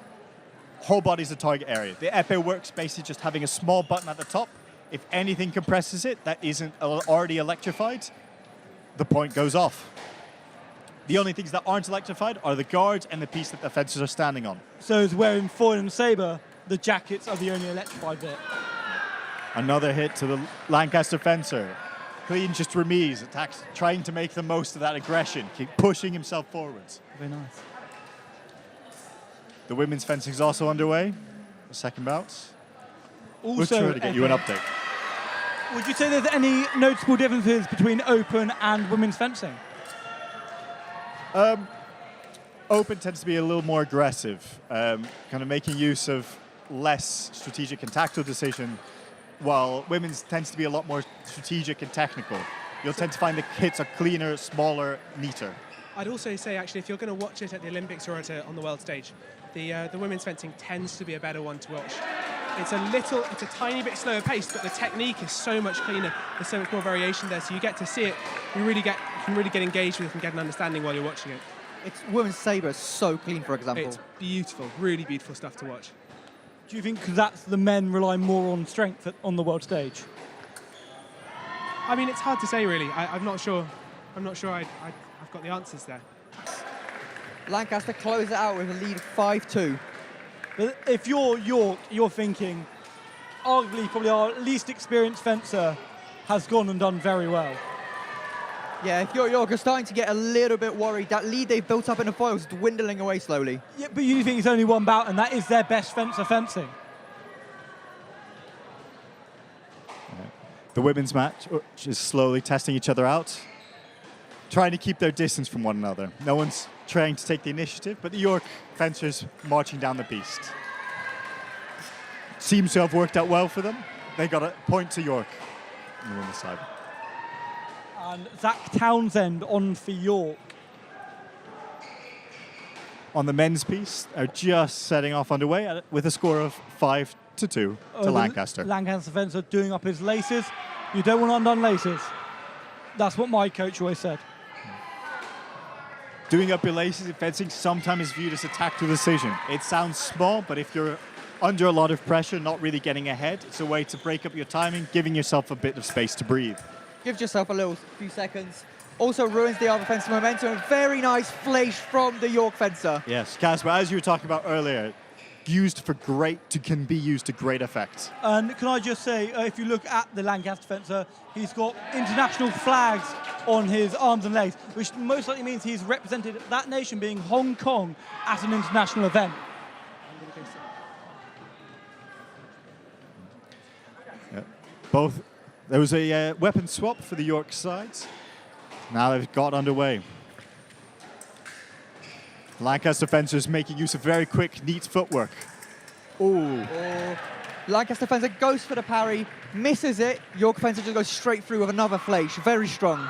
whole body's the target area. The Épée works basically just having a small button at the top. If anything compresses it that isn't already electrified, the point goes off. The only things that aren't electrified are the guards and the piece that the fencers are standing on. So as where in foil and saber, the jackets are the only electrified bit. Another hit to the Lancaster fencer. Clean just remise, attacks, trying to make the most of that aggression, keep pushing himself forwards. Very nice. The women's fencing is also underway. The second bout. We'll Also, try to get you an update. would you say there's any noticeable differences between open and women's fencing? Open tends to be a little more aggressive, kind of making use of less strategic and tactical decision, while women's tends to be a lot more strategic and technical. You'll tend to find the hits are cleaner, smaller, neater. I'd also say, actually, if you're going to watch it at the Olympics or on the world stage, the women's fencing tends to be a better one to watch. It's a tiny bit slower paced, but the technique is so much cleaner. There's so much more variation there, so you get to see it. You can really get engaged with it and get an understanding while you're watching it. It's women's saber is so clean, for example. It's beautiful, really beautiful stuff to watch. Do you think that's the men rely more on strength on the world stage? I mean, it's hard to say, really. I'm not sure. I've got the answers there. Lancaster closes it out with a lead of 5-2. But if you're York, you're thinking, arguably probably our least experienced fencer has gone and done very well. Yeah, if you're York, you're starting to get a little bit worried. That lead they've built up in the foil is dwindling away slowly. Yeah, but you think it's only one bout, and that is their best fencer fencing. The women's match is slowly testing each other out, trying to keep their distance from one another. No one's trying to take the initiative, but the York fencers marching down the piste. Seems to have worked out well for them. They got a point to York on the women's side. And Zach Townsend on for York. On the men's piece, are just setting off underway with a score of 5-2 to Lancaster. Lancaster fencer doing up his laces. You don't want undone laces. That's what my coach always said. Doing up your laces in fencing sometimes is viewed as a tactical decision. It sounds small, but if you're under a lot of pressure, not really getting ahead, it's a way to break up your timing, giving yourself a bit of space to breathe. Gives yourself a few seconds. Also ruins the other fencer momentum. Very nice flash from the York fencer. Yes, Casper, as you were talking about earlier, can be used to great effect. And can I just say, if you look at the Lancaster fencer, he's got international flags on his arms and legs, which most likely means he's represented that nation being Hong Kong at an international event. Yeah. There was a weapon swap for the York sides. Now they've got underway. Lancaster fencers making use of very quick, neat footwork. Ooh. Lancaster fencer goes for the parry, misses it. York fencer just goes straight through with another fleisch. Very strong.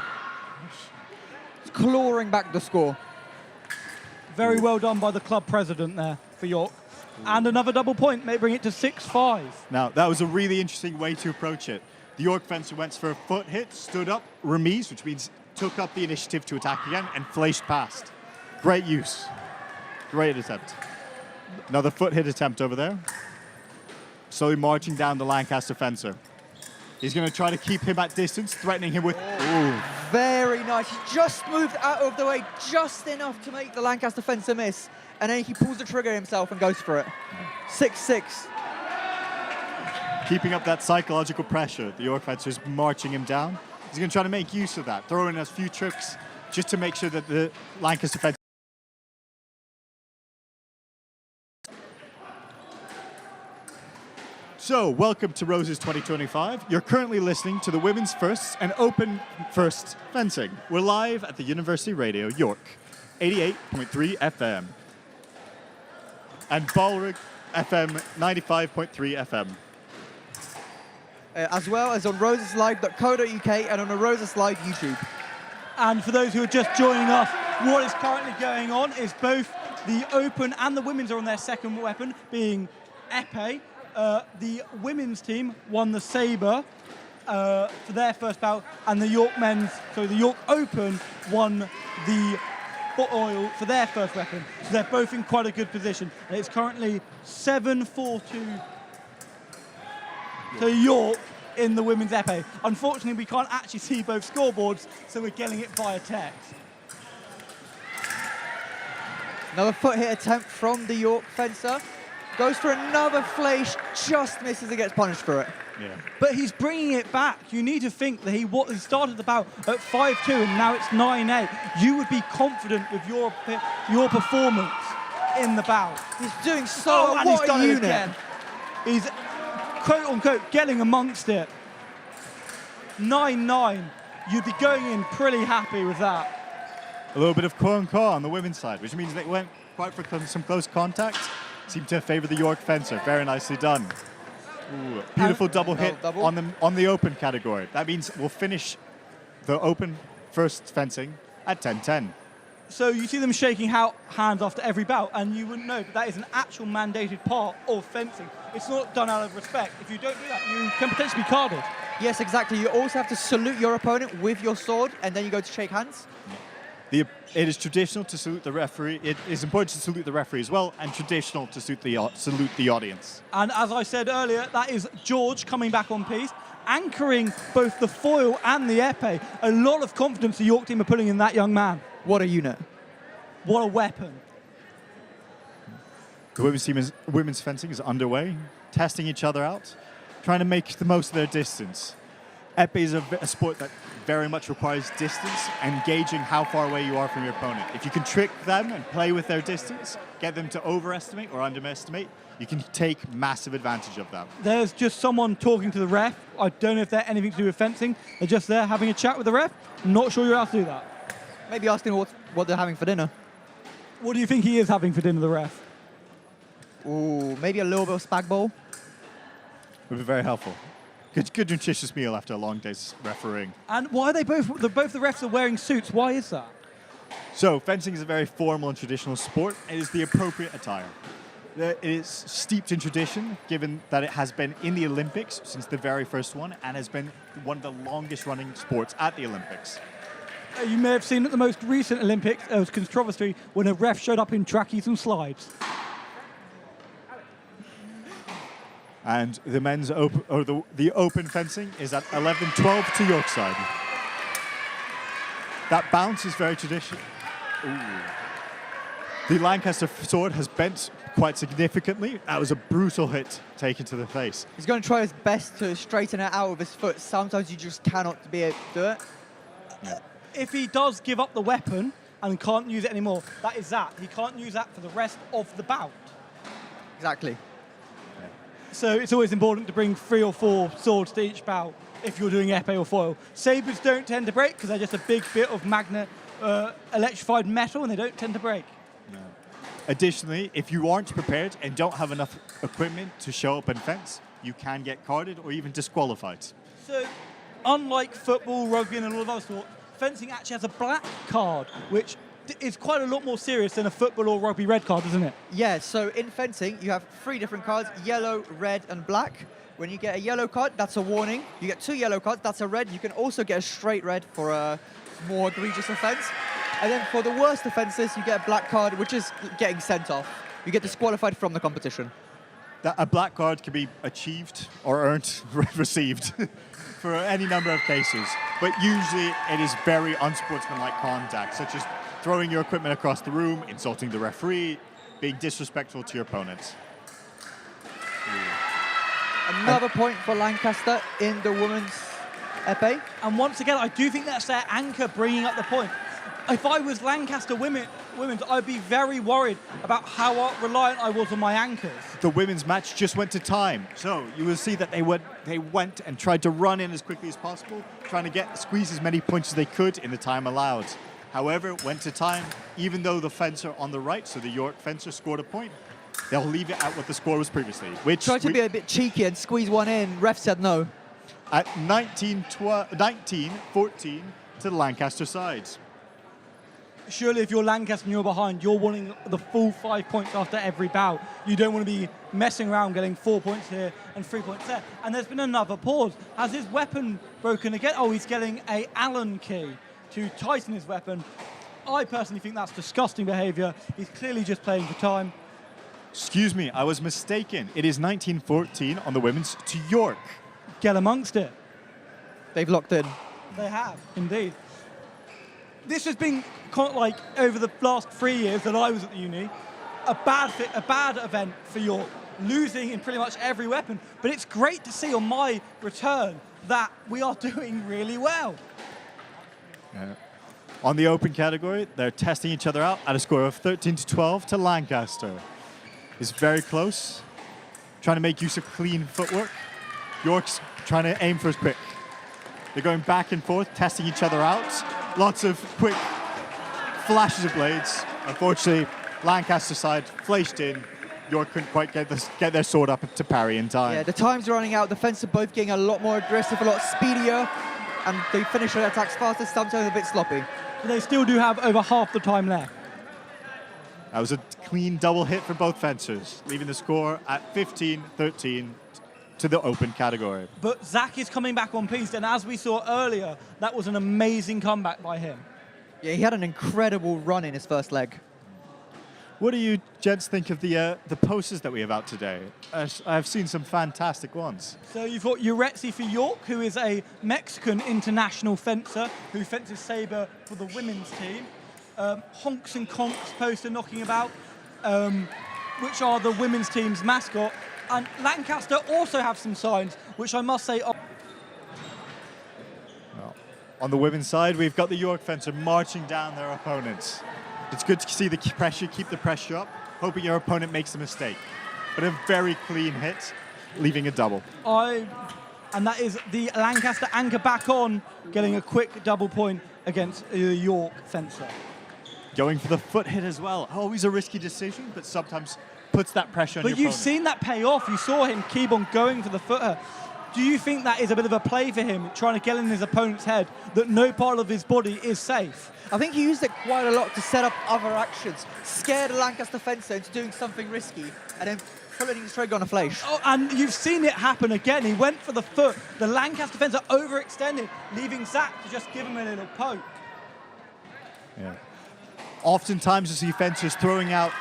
It's clawing back the score. Very well done by the club president there for York. And another double point may bring it to 6-5. Now, that was a really interesting way to approach it. The York fencer went for a foot hit, stood up, remise, which means took up the initiative to attack again, and fleished past. Great use. Great attempt. Another foot hit attempt over there. Slowly marching down the Lancaster fencer. He's going to try to keep him at distance, threatening him with... Ooh. Very nice. He just moved out of the way just enough to make the Lancaster fencer miss. And then he pulls the trigger himself and goes for it. 6-6. Keeping up that psychological pressure, the York fencer is marching him down. He's going to try to make use of that, throw in a few tricks just to make sure that the Lancaster fencer... So, welcome to Roses 2025. You're currently listening to the Women's First and Open First Fencing. We're live at the University Radio York, 88.3 FM. And Balrog FM, 95.3 FM. As well as on roseslive.co.uk and on the Roses Live YouTube. And for those who are just joining us, what is currently going on is both the Open and the Women's are on their second weapon, being Épée. The women's team won the saber for their first bout, and the York Open won the foil for their first weapon. So they're both in quite a good position. And it's currently 7-4-2 to York in the women's épée. Unfortunately, we can't actually see both scoreboards, so we're getting it via text. Another foot hit attempt from the York fencer. Goes for another fleisch, just misses and gets punished for it. Yeah. But he's bringing it back. You need to think that he started the bout at 5-2 and now it's 9-8. You would be confident with your performance in the bout. He's doing so well. And he's done it again. He's quote-unquote getting amongst it. 9-9. You'd be going in pretty happy with that. A little bit of quote-unquote on the women's side, which means they went quite for some close contact. Seemed to favour the York fencer. Very nicely done. Ooh, beautiful double hit on the open category. That means we'll finish the open first fencing at 10-10. So you see them shaking hands after every bout, and you wouldn't know, but that is an actual mandated part of fencing. It's not done out of respect. If you don't do that, you can potentially be carded. Yes, exactly. You also have to salute your opponent with your sword, and then you go to shake hands. It is traditional to salute the referee. It is important to salute the referee as well, and traditional to salute the audience. And as I said earlier, that is George coming back on piece, anchoring both the foil and the épée. A lot of confidence the York team are putting in that young man. What a unit. What a weapon. The women's fencing is underway, testing each other out, trying to make the most of their distance. Épée is a sport that very much requires distance and gauging how far away you are from your opponent. If you can trick them and play with their distance, get them to overestimate or underestimate, you can take massive advantage of that. There's just someone talking to the ref. I don't know if they're anything to do with fencing. They're just there having a chat with the ref. I'm not sure you're allowed to do that. Maybe asking what they're having for dinner. What do you think he is having for dinner, the ref? Ooh, maybe a little bit of spag bowl. Would be very helpful. Good nutritious meal after a long day's refereeing. And why are they both the refs are wearing suits? Why is that? So, fencing is a very formal and traditional sport. It is the appropriate attire. It is steeped in tradition, given that it has been in the Olympics since the very first one, and has been one of the longest running sports at the Olympics. You may have seen at the most recent Olympics, there was controversy when a ref showed up in trackies and slides. And the men's open, or the open fencing is at 11-12 to York side. That bounce is very traditional. The Lancaster sword has bent quite significantly. That was a brutal hit taken to the face. He's going to try his best to straighten it out with his foot. Sometimes you just cannot be able to do it. Yeah. If he does give up the weapon and can't use it anymore, that is that. He can't use that for the rest of the bout. Exactly. So it's always important to bring 3 or 4 swords to each bout if you're doing épée or foil. Sabers don't tend to break because they're just a big bit of electrified metal, and they don't tend to break. Yeah. Additionally, if you aren't prepared and don't have enough equipment to show up and fence, you can get carded or even disqualified. So, unlike football, rugby, and a lot of other sports, fencing actually has a black card, which is quite a lot more serious than a football or rugby red card, isn't it? Yeah, so in fencing, you have 3 different cards, yellow, red, and black. When you get a yellow card, that's a warning. You get 2 yellow cards, that's a red. You can also get a straight red for a more egregious offence. And then for the worst offences, you get a black card, which is getting sent off. You get disqualified from the competition. A black card can be achieved or earned, received for any number of cases. But usually it is very unsportsmanlike conduct, such as throwing your equipment across the room, insulting the referee, being disrespectful to your opponents. Another point for Lancaster in the women's épée. And once again, I do think that's their anchor bringing up the point. If I was Lancaster women's, I'd be very worried about how reliant I was on my anchors. The women's match just went to time, so you will see that they went and tried to run in as quickly as possible, trying to squeeze as many points as they could in the time allowed. However, it went to time, even though the fencer on the right, so the York fencer, scored a point. They'll leave it at what the score was previously, which Tried to be a bit cheeky and squeeze one in. Ref said no. At 19-14 to the Lancaster side. Surely if you're Lancaster and you're behind, you're wanting the full 5 points after every bout. You don't want to be messing around getting 4 points here and 3 points there. And there's been another pause. Has his weapon broken again? Oh, he's getting a Allen key to tighten his weapon. I personally think that's disgusting behaviour. He's clearly just playing for time. Excuse me, I was mistaken. It is 19-14 on the women's to York. Get amongst it. They've locked in. They have, indeed. This has been like over the last 3 years that I was at the uni, a bad event for York, losing in pretty much every weapon. But it's great to see on my return that we are doing really well. Yeah. On the open category, they're testing each other out at a score of 13-12 to Lancaster. It's very close, trying to make use of clean footwork. York's trying to aim for his pick. They're going back and forth, testing each other out. Lots of quick flashes of blades. Unfortunately, Lancaster side flashed in. York couldn't quite get their sword up to parry in time. Yeah, the time's running out. The fence are both getting a lot more aggressive, a lot speedier, and they finish their attacks faster, sometimes a bit sloppy. But they still do have over half the time left. That was a clean double hit for both fencers, leaving the score at 15-13 to the open category. But Zach is coming back on piste, and as we saw earlier, that was an amazing comeback by him. Yeah, he had an incredible run in his first leg. What do you gents think of the posters that we have out today? I've seen some fantastic ones. So you've got Uretzi for York, who is a Mexican international fencer who fences saber for the women's team. Honks and Conks poster knocking about, which are the women's team's mascot. And Lancaster also have some signs, which I must say are... Well, on the women's side, we've got the York fencer marching down their opponents. It's good to see the pressure, keep the pressure up, hoping your opponent makes a mistake. But a very clean hit, leaving a double. And that is the Lancaster anchor back on, getting a quick double point against the York fencer. Going for the foot hit as well. Always a risky decision, but sometimes puts that pressure on your opponent. But you've opponent. seen that pay off. You saw him keep on going for the footer. Do you think that is a bit of a play for him, trying to get in his opponent's head that no part of his body is safe? I think he used it quite a lot to set up other actions, scare the Lancaster fencer into doing something risky, and then pulling his trigger on a flash. Oh, and you've seen it happen again. He went for the foot. The Lancaster fencer overextended, leaving Zach to just give him a little poke. Yeah. Oftentimes you see fencers throwing out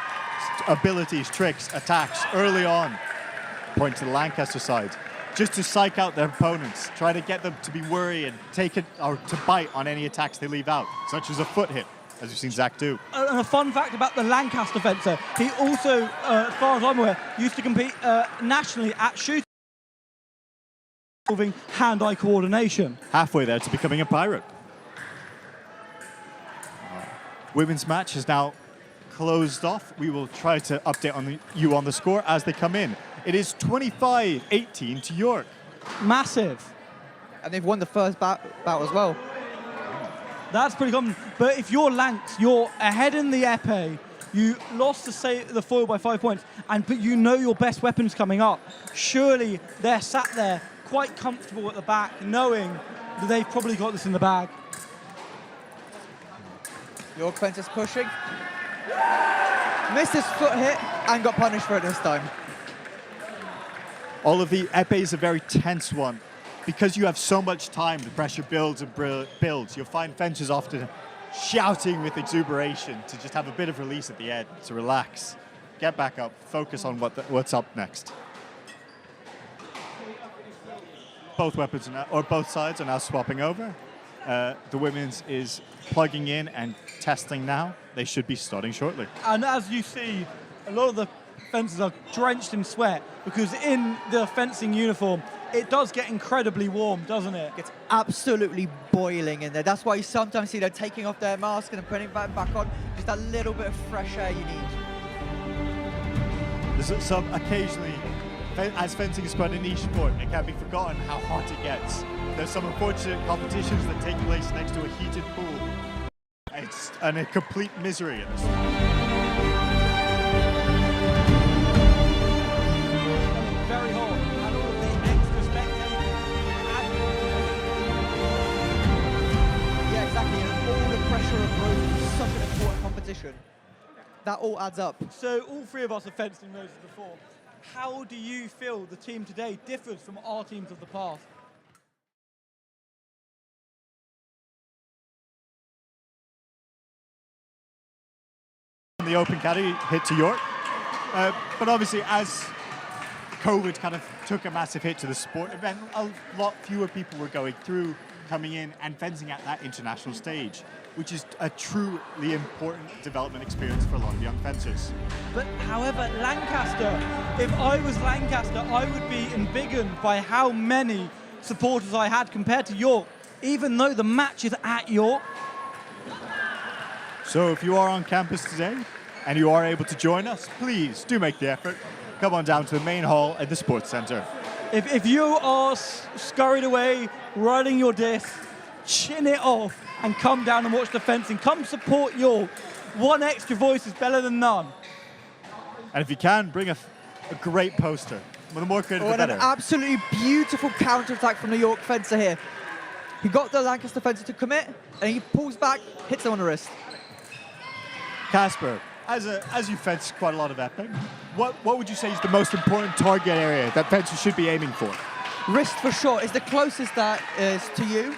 abilities, tricks, attacks early on. Point to the Lancaster side. Just to psych out their opponents, try to get them to be worried and take it or to bite on any attacks they leave out, such as a foot hit, as we've seen Zach do. And a fun fact about the Lancaster fencer, he also, as far as I'm aware, used to compete nationally at shooting, involving hand-eye coordination. Halfway there to becoming a pirate. Women's match is now closed off. We will try to update you on the score as they come in. It is 25-18 to York. Massive. And they've won the first bout as well. That's pretty common. But if you're Lancs, you're ahead in the épée You lost the foil by 5 points, but you know your best weapon's coming up. Surely they're sat there quite comfortable at the back, knowing that they've probably got this in the bag. York Fencers pushing. Missed his foot hit and got punished for it this time. All of the Épée is a very tense one. Because you have so much time, the pressure builds and builds. You'll find fencers often shouting with exuberation to just have a bit of release at the end, to relax, get back up, focus on what's up next. Both weapons both sides are now swapping over. The women's is plugging in and testing now. They should be starting shortly. And as you see, a lot of the fencers are drenched in sweat because in the fencing uniform, it does get incredibly warm, doesn't it? It's absolutely boiling in there. That's why you sometimes see them taking off their mask and putting it back on. Just a little bit of fresh air you need. There's some occasionally, as fencing is quite a niche sport, it can't be forgotten how hot it gets. There's some unfortunate competitions that take place next to a heated pool. It's a complete misery in this. Very hot, and all of the extra spectators. Yeah, exactly. And all the pressure of Rose is such an important competition. That all adds up. So all three of us have fenced in Roses before. How do you feel the team today differs from our teams of the past? The open category hit to York. But obviously, as COVID kind of took a massive hit to the sport event, a lot fewer people were going through, coming in and fencing at that international stage, which is a truly important development experience for a lot of young fencers. But however, Lancaster, if I was Lancaster, I would be embiggened by how many supporters I had compared to York, even though the match is at York. So if you are on campus today and you are able to join us, please do make the effort. Come on down to the main hall at the Sports Centre. If you are scurried away, riding your disc, chin it off and come down and watch the fencing. Come support York. One extra voice is better than none. And if you can, bring a great poster. Well, the more creative, the better. An absolutely beautiful counter-attack from the York fencer here. He got the Lancaster fencer to commit, and he pulls back, hits him on the wrist. Casper, as you fence quite a lot of Épée, what would you say is the most important target area that fencers should be aiming for? Wrist for sure is the closest that is to you.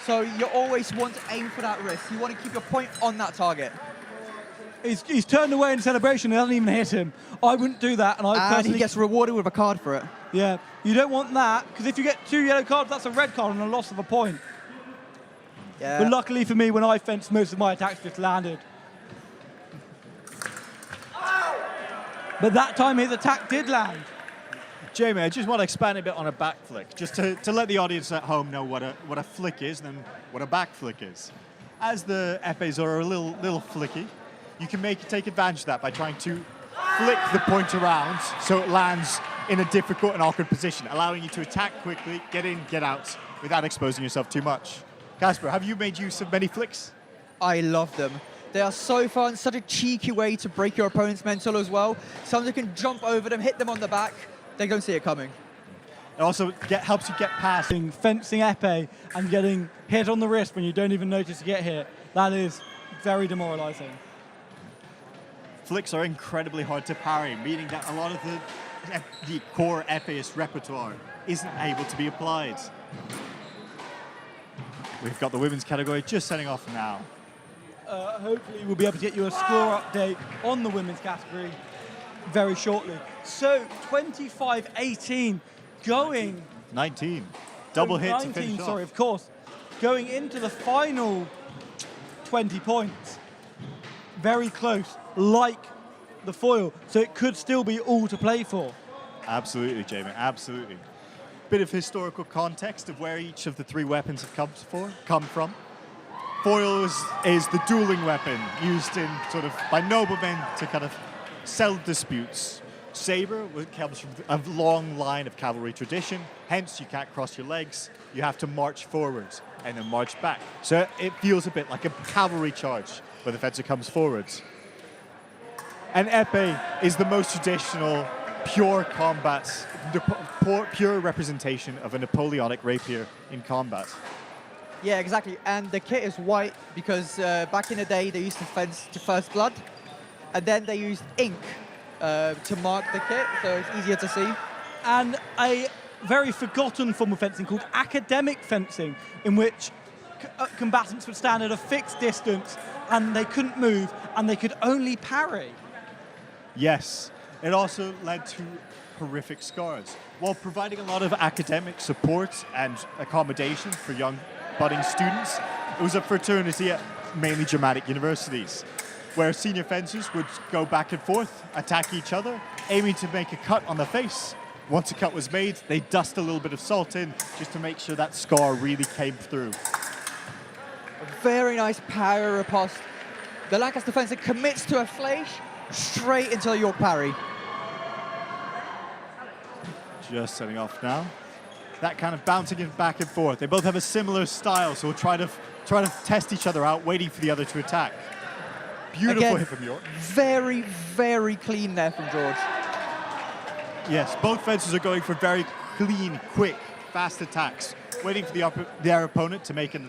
So you always want to aim for that wrist. You want to keep your point on that target. He's turned away in celebration. It doesn't even hit him. I wouldn't do that. And he gets rewarded with a card for it. Yeah, you don't want that, because if you get 2 yellow cards, that's a red card and a loss of a point. Yeah. But luckily for me, when I fenced, most of my attacks just landed. But that time his attack did land. Jamie, I just want to expand a bit on a back flick, just to let the audience at home know what a flick is and then what a back flick is. As the Épées are a little flicky, you can take advantage of that by trying to flick the point around so it lands in a difficult and awkward position, allowing you to attack quickly, get in, get out, without exposing yourself too much. Casper, have you made use of many flicks? I love them. They are so fun, such a cheeky way to break your opponent's mental as well. Someone can jump over them, hit them on the back, they don't see it coming. It also helps you get past. Fencing Épée and getting hit on the wrist when you don't even notice you get hit, that is very demoralizing. Flicks are incredibly hard to parry, meaning that a lot of the core Épéist repertoire isn't able to be applied. We've got the women's category just setting off now. Hopefully we'll be able to get you a score update on the women's category very shortly. So 25-18 going... 19. Double hit 19, to finish sorry, off. of course. Going into the final 20 points. Very close, like the foil. So it could still be all to play for. Absolutely, Jamie, absolutely. Bit of historical context of where each of the three weapons have come from. Foil is the dueling weapon used by noblemen to kind of settle disputes. Saber comes from a long line of cavalry tradition, hence you can't cross your legs, you have to march forwards and then march back. So it feels a bit like a cavalry charge where the fencer comes forwards. And épée is the most traditional, pure combat, pure representation of a Napoleonic rapier in combat. Yeah, exactly. And the kit is white because back in the day they used to fence to first blood, and then they used ink to mark the kit, so it's easier to see. And a very forgotten form of fencing called academic fencing, in which combatants would stand at a fixed distance and they couldn't move and they could only parry. Yes, it also led to horrific scars. While providing a lot of academic support and accommodation for young budding students, it was a fraternity at mainly dramatic universities, where senior fencers would go back and forth, attack each other, aiming to make a cut on the face. Once a cut was made, they'd dust a little bit of salt in just to make sure that scar really came through. A very nice power riposte. The Lancaster fencer commits to a flash straight into the York parry. Just setting off now. That kind of bouncing it back and forth. They both have a similar style, so we'll try to test each other out, waiting for the other to attack. Beautiful Again, hit from York. Very, very clean there from George. Yes, both fencers are going for very clean, quick, fast attacks, waiting for their opponent to make a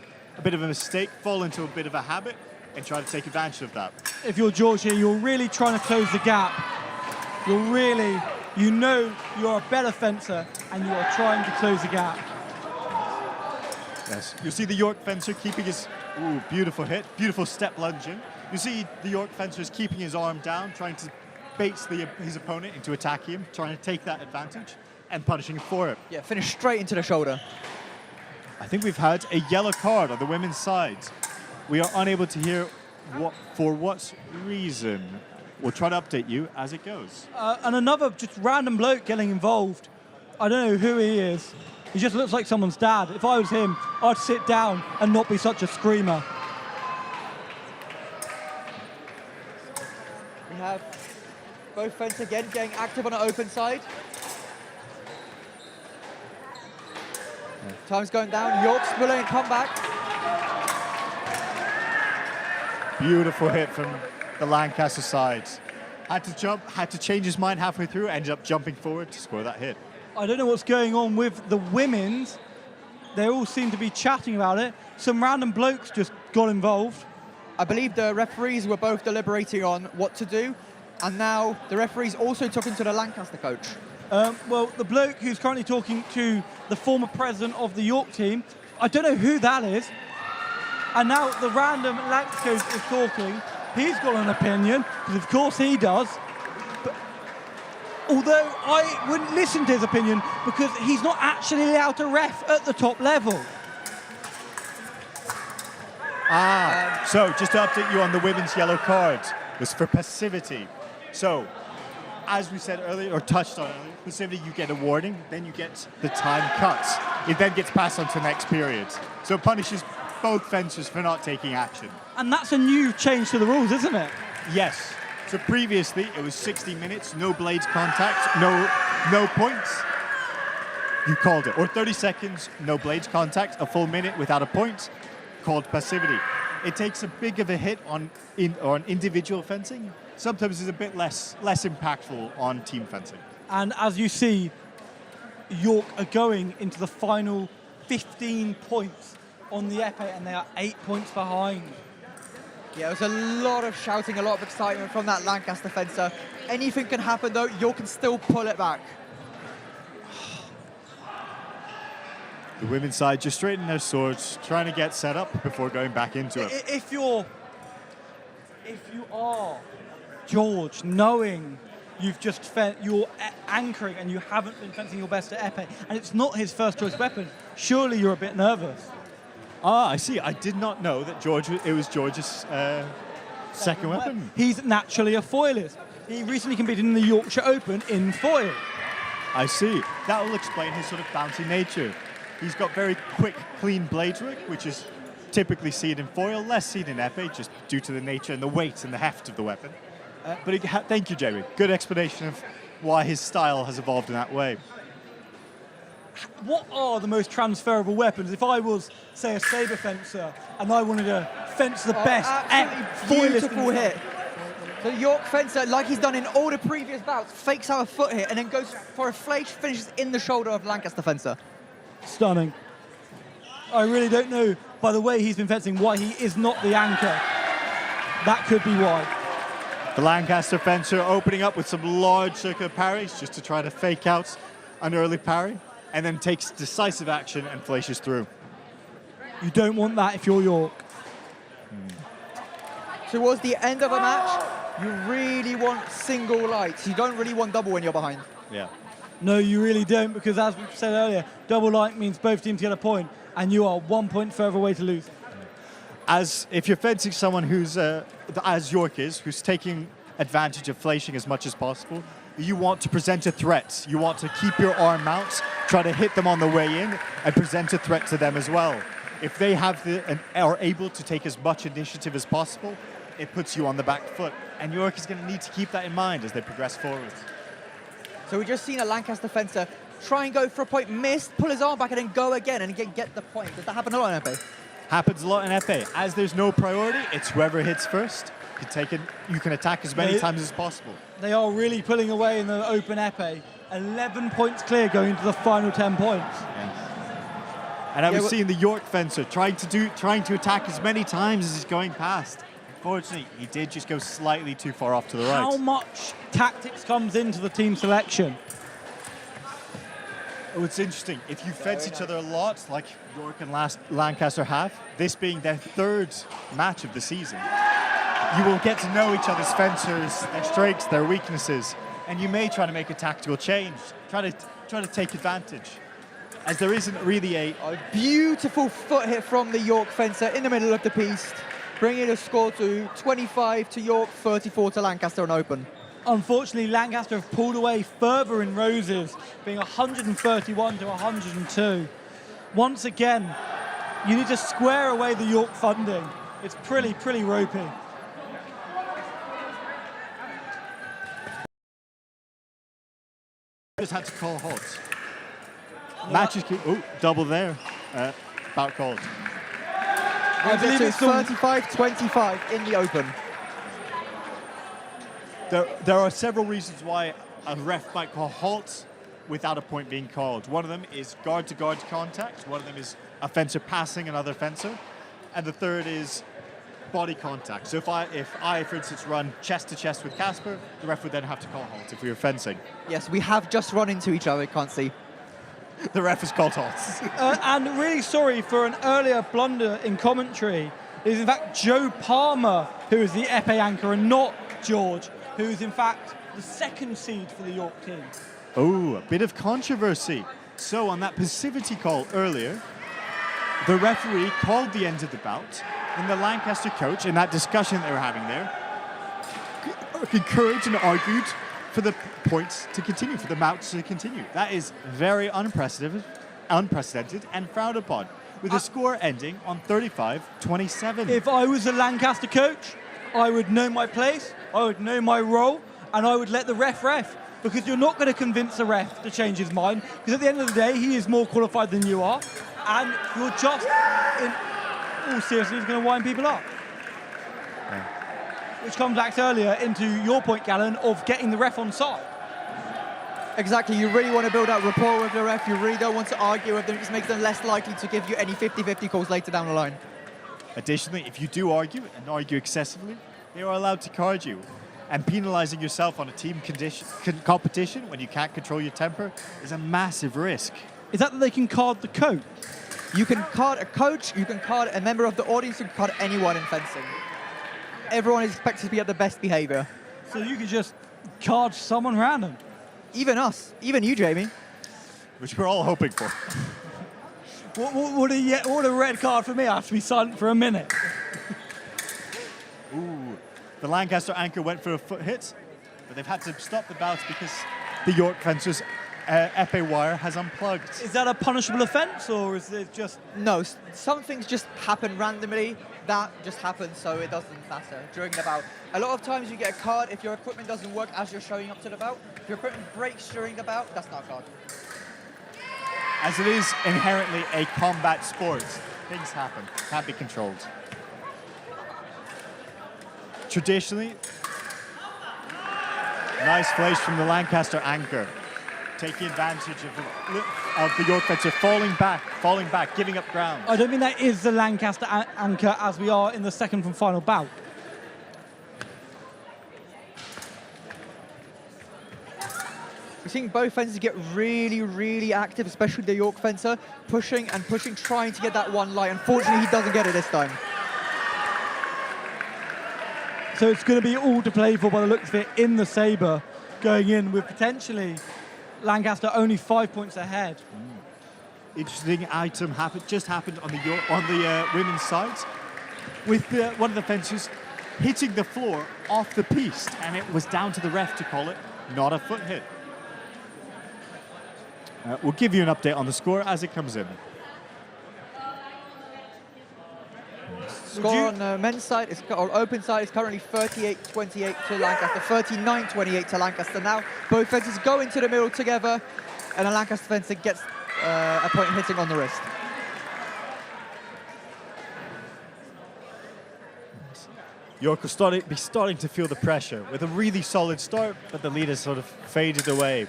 bit of a mistake, fall into a bit of a habit, and try to take advantage of that. If you're George here, you're really trying to close the gap. You know you're a better fencer and you are trying to close the gap. Yes, you'll see the York fencer keeping his, beautiful hit, beautiful step lunge in. You see the York fencer is keeping his arm down, trying to bait his opponent into attacking him, trying to take that advantage and punishing him for it. Yeah, finish straight into the shoulder. I think we've had a yellow card on the women's side. We are unable to hear for what reason. We'll try to update you as it goes. And another just random bloke getting involved. I don't know who he is. He just looks like someone's dad. If I was him, I'd sit down and not be such a screamer. We have both fencers again getting active on the open side. Time's going down. York's willing to come back. Beautiful hit from the Lancaster side. Had to jump, had to change his mind halfway through, ended up jumping forward to score that hit. I don't know what's going on with the women's. They all seem to be chatting about it. Some random blokes just got involved. I believe the referees were both deliberating on what to do, and now the referees also talking to the Lancaster coach. Well, the bloke who's currently talking to the former president of the York team, I don't know who that is. And now the random Lancaster coach is talking. He's got an opinion, because of course he does. But although I wouldn't listen to his opinion, because he's not actually allowed to ref at the top level. So just to update you on the women's yellow card, was for passivity. So, as we said earlier, or touched on earlier, passivity, you get a warning, then you get the time cut. It then gets passed on to the next period. So it punishes both fencers for not taking action. And that's a new change to the rules, isn't it? Yes. So previously, it was 60 minutes, no blades contact, no points. You called it. Or 30 seconds, no blades contact, a full minute without a point, called passivity. It takes a big of a hit on individual fencing. Sometimes it's a bit less impactful on team fencing. And as you see, York are going into the final 15 points on the Épée, and they are 8 points behind. Yeah, there was a lot of shouting, a lot of excitement from that Lancaster fencer. Anything can happen though, York can still pull it back. The women's side just straightening their swords, trying to get set up before going back into it. If you are George, knowing you've just you're anchoring and you haven't been fencing your best at Épée, and it's not his first choice weapon, surely you're a bit nervous. I see. I did not know that it was George's second weapon. He's naturally a foilist. He recently competed in the Yorkshire Open in foil. I see. That will explain his sort of bouncy nature. He's got very quick, clean blade work, which is typically seen in foil, less seen in épée, just due to the nature and the weight and the heft of the weapon. Thank you, Jerry. Good explanation of why his style has evolved in that way. What are the most transferable weapons? If I was, say, a saber fencer and I wanted to fence the best Beautiful hit. The York fencer, like he's done in all the previous bouts, fakes out a foot hit and then goes for a flash, finishes in the shoulder of Lancaster fencer. Stunning. I really don't know, by the way he's been fencing, why he is not the anchor. That could be why. The Lancaster fencer opening up with some large circular parries just to try to fake out an early parry, and then takes decisive action and flashes through. You don't want that if you're York. Towards the end of a match, you really want single lights. You don't really want double when you're behind. Yeah. No, you really don't, because as we said earlier, double light means both teams get a point, and you are 1 point further away to lose. As if you're fencing someone who's, as York is, who's taking advantage of flashing as much as possible, you want to present a threat. You want to keep your arm out, try to hit them on the way in, and present a threat to them as well. If they have and are able to take as much initiative as possible, it puts you on the back foot. And York is going to need to keep that in mind as they progress forward. So we've just seen a Lancaster fencer try and go for a point, miss, pull his arm back, and then go again and get the point. Does that happen a lot in Épée? Happens a lot in Épée. As there's no priority, it's whoever hits first. You can attack as many times as possible. They are really pulling away in the open Épée. 11 points clear going into the final 10 points. Yes. And I was seeing the York fencer trying to attack as many times as he's going past. Unfortunately, he did just go slightly too far off to the right. How much tactics comes into the team selection? Oh, it's interesting. If you fence each other a lot, like York and Lancaster have, this being their third match of the season, you will get to know each other's fencers, their strengths, their weaknesses, and you may try to make a tactical change, try to take advantage. As there isn't really a beautiful foot hit from the York fencer in the middle of the piece, bringing the score to 25 to York, 34 to Lancaster on open. Unfortunately, Lancaster have pulled away further in roses, being 131 to 102. Once again, you need to square away the York funding. It's pretty ropey. just had to call halt. Matches keep, double there. Bout called. I believe it's 35-25 in the open. There are several reasons why a ref might call halt without a point being called. One of them is guard-to-guard contact. One of them is a fencer passing another fencer. And the third is body contact. So if I, for instance, run chest-to-chest with Casper, the ref would then have to call halt if we were fencing. Yes, we have just run into each other, can't see. The ref has called halt. And really sorry for an earlier blunder in commentary. It is in fact Joe Palmer who is the Épée anchor and not George, who is in fact the second seed for the York team. Oh, a bit of controversy. So on that passivity call earlier, the referee called the end of the bout, and the Lancaster coach, in that discussion they were having there, encouraged and argued for the points to continue, for the bout to continue. That is very unprecedented and frowned upon, with the score ending on 35-27. If I was a Lancaster coach, I would know my place, I would know my role, and I would let the ref, because you're not going to convince the ref to change his mind, because at the end of the day, he is more qualified than you are, and you're just, in all seriousness, going to wind people up. Yeah. Which comes back earlier into your point, Gallon, of getting the ref on side. Exactly, you really want to build up rapport with the ref, you really don't want to argue with them, it just makes them less likely to give you any 50-50 calls later down the line. Additionally, if you do argue, and argue excessively, they are allowed to card you. And penalizing yourself on a team competition when you can't control your temper is a massive risk. Is that they can card the coach? You can card a coach, you can card a member of the audience, you can card anyone in fencing. Everyone is expected to be at the best behavior. So you could just card someone random? Even us, even you, Jamie. Which we're all hoping for. What a red card for me. I have to be silent for a minute. Ooh. The Lancaster anchor went for a foot hit, but they've had to stop the bout because the York fencer's Épée wire has unplugged. Is that a punishable offence, or is it just... No, some things just happen randomly. That just happens, so it doesn't matter during the bout. A lot of times you get a card if your equipment doesn't work as you're showing up to the bout. If your equipment breaks during the bout, that's not a card. As it is inherently a combat sport, things happen, can't be controlled. Traditionally, Nice place from the Lancaster anchor, taking advantage of the York fencer falling back, giving up ground. I don't think that is the Lancaster anchor as we are in the second and final bout. We're seeing both fencers get really, really active, especially the York fencer, pushing and pushing, trying to get that one light. Unfortunately, he doesn't get it this time. So it's going to be all to play for by the looks of it in the saber, going in with potentially Lancaster only 5 points ahead. Interesting item just happened on the women's sides, with one of the fencers hitting the floor off the piste, and it was down to the ref to call it not a foot hit. We'll give you an update on the score as it comes in. Score on the men's side, or open side, is currently 38-28 to Lancaster, 39-28 to Lancaster now. Both fences go into the middle together, and a Lancaster fencer gets a point hitting on the wrist. York will starting to feel the pressure with a really solid start, but the lead has sort of faded away.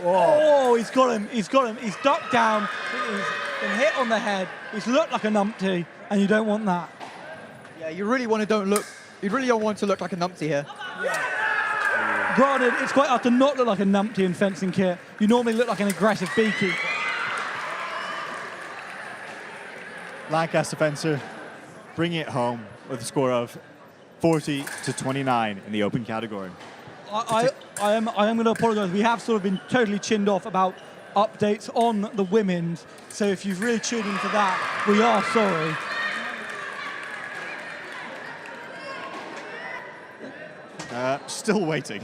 Oh, he's got him. He's ducked down. He's been hit on the head. He's looked like a numpty, and you don't want that. Yeah, you really don't want to look like a numpty here. Granted, it's quite hard to not look like a numpty in fencing kit. You normally look like an aggressive beekeeper. Lancaster fencer bringing it home with a score of 40-29 in the open category. I am going to apologise. We have sort of been totally chinned off about updates on the women's. So if you've really tuned into that, we are sorry. Still waiting.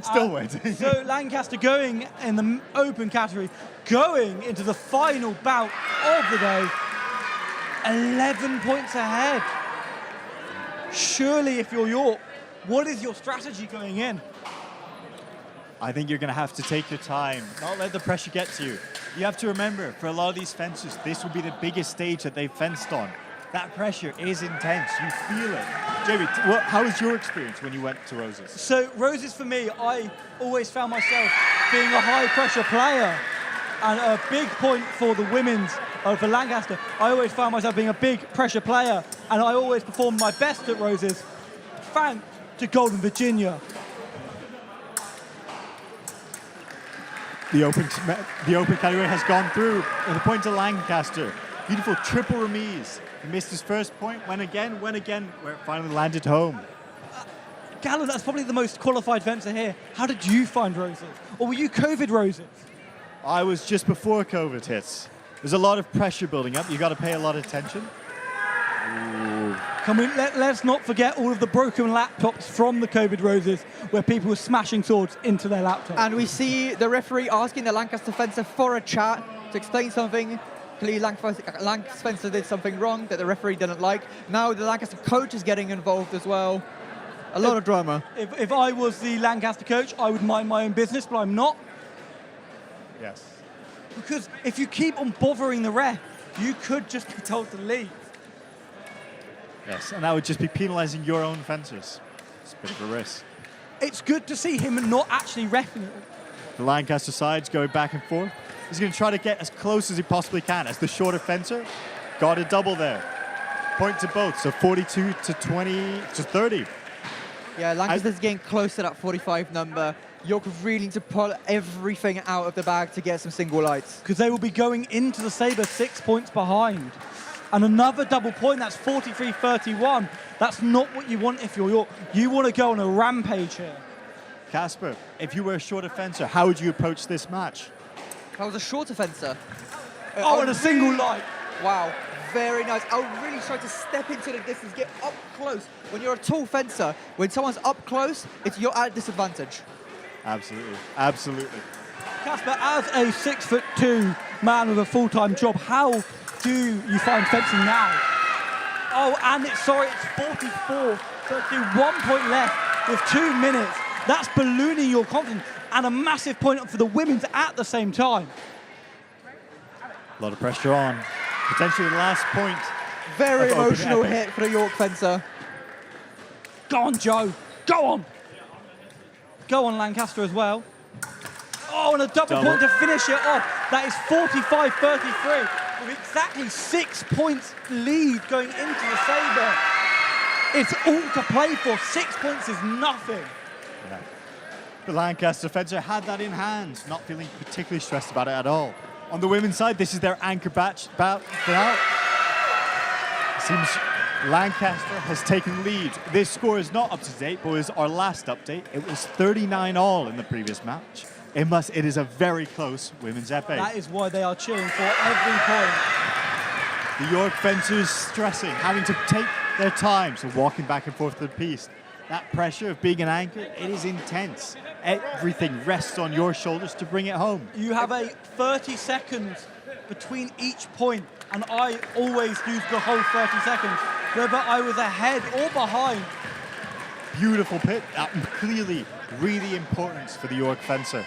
Still waiting. So Lancaster going in the open category, going into the final bout of the day, 11 points ahead. Surely, if you're York, what is your strategy going in? I think you're going to have to take your time, not let the pressure get to you. You have to remember, for a lot of these fencers, this will be the biggest stage that they've fenced on. That pressure is intense. You feel it. Jamie, how was your experience when you went to Roses? So Roses, for me, I always found myself being a high-pressure player. And a big point for the women's, for Lancaster, I always found myself being a big pressure player. And I always performed my best at Roses, thanks to Golden Virginia. The open category has gone through with a point to Lancaster. Beautiful triple remise. He missed his first point, went again, where it finally landed home. Gallo, that's probably the most qualified fencer here. How did you find Roses? Or were you COVID Roses? I was just before COVID hits. There's a lot of pressure building up. You got to pay a lot of attention. Let's not forget all of the broken laptops from the COVID Roses where people were smashing swords into their laptops. And we see the referee asking the Lancaster fencer for a chat to explain something. Clearly, Lancaster fencer did something wrong that the referee didn't like. Now the Lancaster coach is getting involved as well. A lot of drama. If I was the Lancaster coach, I would mind my own business, but I'm not. Yes. Because if you keep on bothering the ref, you could just be told to leave. Yes, and that would just be penalising your own fencers. It's a bit of a risk. It's good to see him not actually reffing it. The Lancaster side's going back and forth. He's going to try to get as close as he possibly can as the shorter fencer. Got a double there. Point to both, so 42-30. Yeah, Lancaster's getting close to that 45 number. York really need to pull everything out of the bag to get some single lights. Because they will be going into the saber 6 points behind. And another double point, that's 43-31. That's not what you want if you're York. You want to go on a rampage here. Casper, if you were a shorter fencer, how would you approach this match? If I was a shorter fencer. And a single light. Wow, very nice. I would really try to step into the distance, get up close. When you're a tall fencer, when someone's up close, you're at a disadvantage. Absolutely, absolutely. Casper, as a 6'2" man with a full-time job, how do you find fencing now? Oh, and it's 44. So do 1 point left with 2 minutes. That's ballooning your confidence and a massive point up for the women's at the same time. A lot of pressure on. Potentially the last point. Very emotional hit for the York fencer. Go on, Joe. Go on. go on Lancaster as well. Oh, and a double Double. point to finish it off. That is 45-33 with exactly 6 points lead going into the saber. It's all to play for. 6 points is nothing. Yeah. The Lancaster fencer had that in hand, not feeling particularly stressed about it at all. On the women's side, this is their anchor bout now. Seems Lancaster has taken lead. This score is not up to date, but was our last update. It was 39-all in the previous match. It is a very close women's épée. That is why they are cheering for every point. The York fencers stressing, having to take their time, so walking back and forth to the piece. That pressure of being an anchor, it is intense. Everything rests on your shoulders to bring it home. You have a 30 seconds between each point, and I always use the whole 30 seconds, whether I was ahead or behind. Beautiful pit, clearly really important for the York fencer.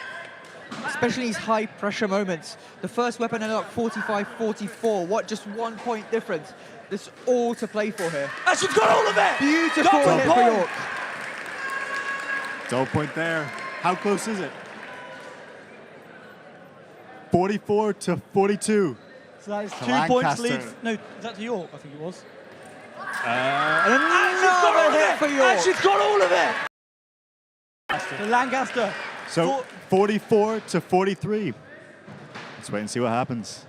Especially these high pressure moments. The first weapon ended up 45-44. What, just 1 point difference? This all to play for here. And she's got all of it! Beautiful Double hit for point. York. Double point there. How close is it? 44-42. So that is To 2 points Lancaster. lead. No, is that to York? I think it was. And And she's got all another of hit it! for And York. she's got all of it! To Lancaster. So 44-43. Let's wait and see what happens.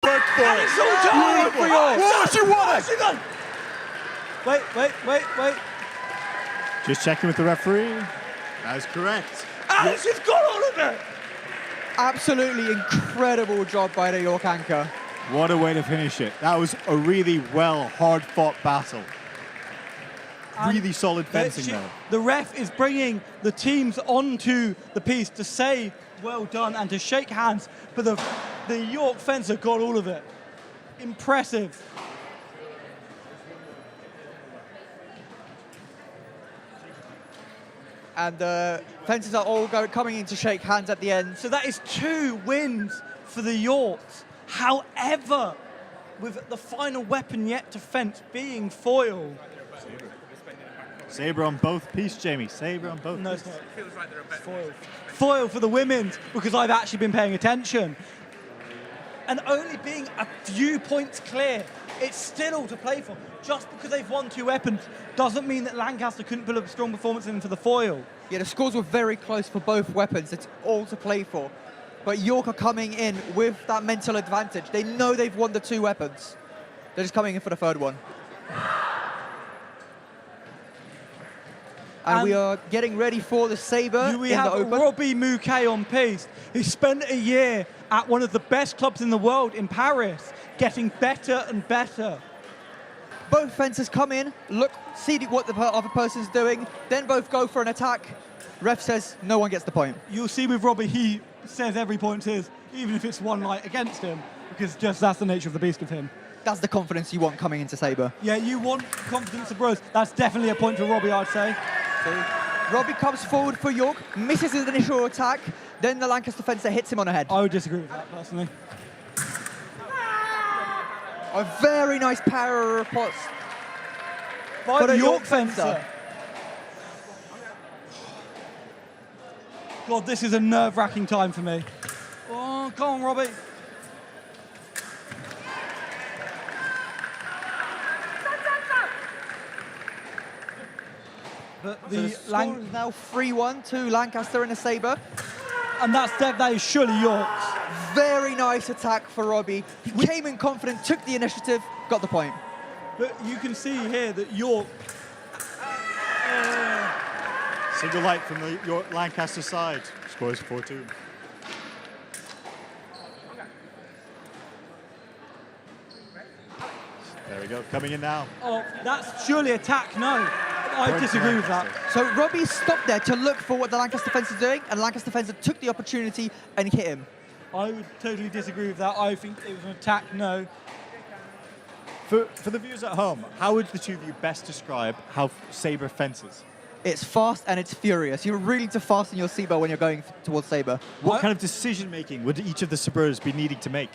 And it's all time! for York. Whoa, she won it! She done. Wait. Just checking with the referee. That is correct. And she's got all of it! Absolutely incredible job by the York anchor. What a way to finish it. That was a really hard-fought battle. Really solid fencing there. The ref is bringing the teams onto the piece to say well done and to shake hands, but the York fencer got all of it. Impressive. And the fencers are all coming in to shake hands at the end. So that is 2 wins for the Yorks. However, with the final weapon yet to fence being foil. Saber on both pieces, Jamie. Saber on both No, pieces. it's not. Feels like they're a better foil. Foil for the women's, because I've actually been paying attention. And only being a few points clear, it's still all to play for. Just because they've won 2 weapons doesn't mean that Lancaster couldn't put up a strong performance in for the foil. Yeah, the scores were very close for both weapons. It's all to play for. But York are coming in with that mental advantage. They know they've won the 2 weapons. They're just coming in for the 3rd one. And we are getting ready for the saber We in have the open. Robbie Mouquet on piece. He spent a year at one of the best clubs in the world in Paris, getting better and better. Both fencers come in, look, see what the other person's doing, then both go for an attack. Ref says no one gets the point. You'll see with Robbie, he says every point's his, even if it's one light against him, because just that's the nature of the beast of him. That's the confidence you want coming into saber. Yeah, you want confidence of Rose. That's definitely a point for Robbie, I'd say. So Robbie comes forward for York, misses his initial attack, then the Lancaster fencer hits him on the head. I would disagree with that, personally. A very nice power riposte By for the the York York fencer. fencer. God, this is a nerve-wracking time for me. Oh, come on, Robbie. But So the score is now 3-1 to Lancaster in a saber. and that is surely York's. Very nice attack for Robbie. He came in confident, took the initiative, got the point. But you can see here that York. Single light from the York Lancaster side. Scores 4-2. There we go, coming in now. Oh, that's surely attack, no. I disagree with that. So Robbie stopped there to look for what the Lancaster fencer is doing, and Lancaster fencer took the opportunity and hit him. I would totally disagree with that. I think it was an attack, no. For the viewers at home, how would the two of you best describe how Saber fences? It's fast and it's furious. You really need to fasten your seatbelt when you're going towards saber. What kind of decision making would each of the Sabers be needing to make?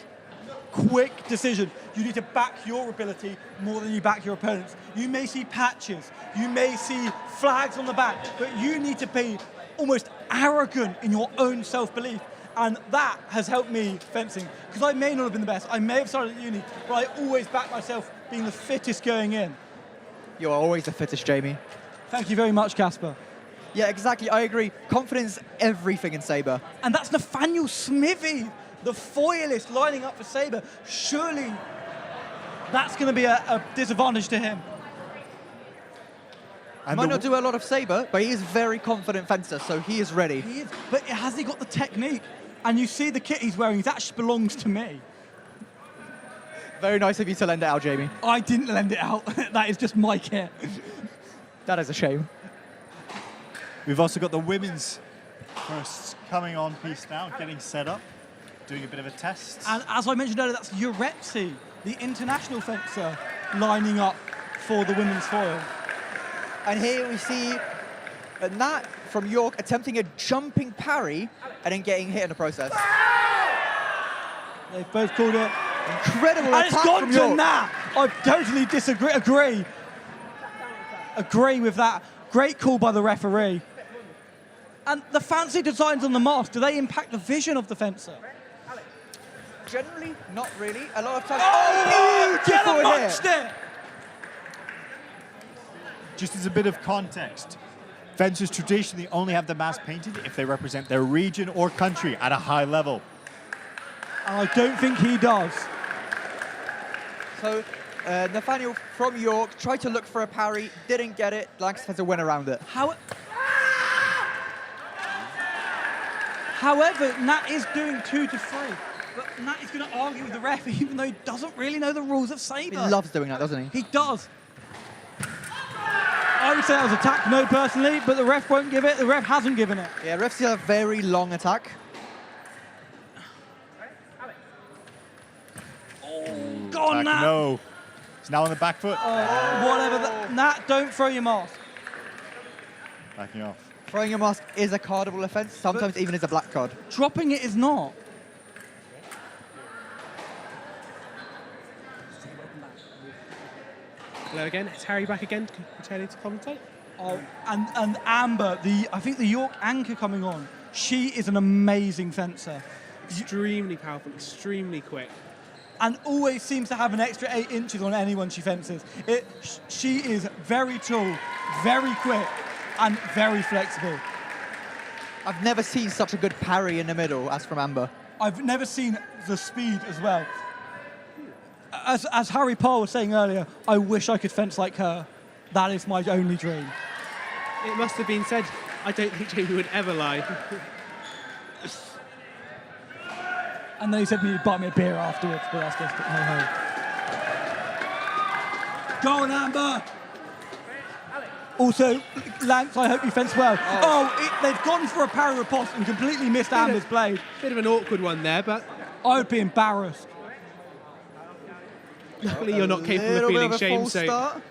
quick decision. You need to back your ability more than you back your opponent's. You may see patches, you may see flags on the back, but you need to be almost arrogant in your own self-belief. And that has helped me fencing, because I may not have been the best. I may have started at uni, but I always back myself being the fittest going in. You are always the fittest, Jamie. Thank you very much, Casper. Yeah, exactly. I agree. Confidence, everything in Saber. And that's Nathaniel Smithy, the foilist lining up for Saber. Surely that's going to be a disadvantage to him. He might not do a lot of Saber, but he is a very confident fencer, so he is ready. He is, but has he got the technique? And you see the kit he's wearing, it actually belongs to me. Very nice of you to lend it out, Jamie. I didn't lend it out. That is just my kit. That is a shame. We've also got the women's first coming on piece now, getting set up, doing a bit of a test. And as I mentioned earlier, that's Uretzi, the international fencer, lining up for the women's foil. And here we see Nat from York attempting a jumping parry and then getting hit in the process. They've both called it. Incredible And attack it's gone from to York. Nat. I totally agree with that. Great call by the referee. And the fancy designs on the mask, do they impact the vision of the fencer? Generally, not really. A lot of times. Oh, beautiful Jenna hit. munched it! Just as a bit of context, fencers traditionally only have the mask painted if they represent their region or country at a high level. And I don't think he does. So Nathaniel from York tried to look for a parry, didn't get it. Lancaster fencer went around it. However, Nat is doing 2 to 3. But Nat is going to argue with the ref, even though he doesn't really know the rules of Saber. He loves doing that, doesn't he? He does. I would say that was attack no personally, but the ref won't give it. The ref hasn't given it. Yeah, refs still have a very long attack. Go on, Nat. No. He's now on the back foot. Whatever. Nat, don't throw your mask. Backing off. Throwing a mask is a cardable offence, sometimes even is a black card. Dropping it is not. Hello again, it's Harry back again, returning to commentate. Oh, and Amber, I think the York anchor coming on, she is an amazing fencer. Extremely powerful, extremely quick. And always seems to have an extra 8 inches on anyone she fences. She is very tall, very quick, and very flexible. I've never seen such a good parry in the middle as from Amber. I've never seen the speed as well. As Harry Paul was saying earlier, I wish I could fence like her. That is my only dream. It must have been said, I don't think Jamie would ever lie. And then he said he'd buy me a beer afterwards, but that's just hey. Go on, Amber! Also, Lance, I hope you fence well. They've gone for a parry riposte and completely missed Amber's blade. Bit of an awkward one there, but I would be embarrassed. luckily you're not capable of feeling shame, so... Start.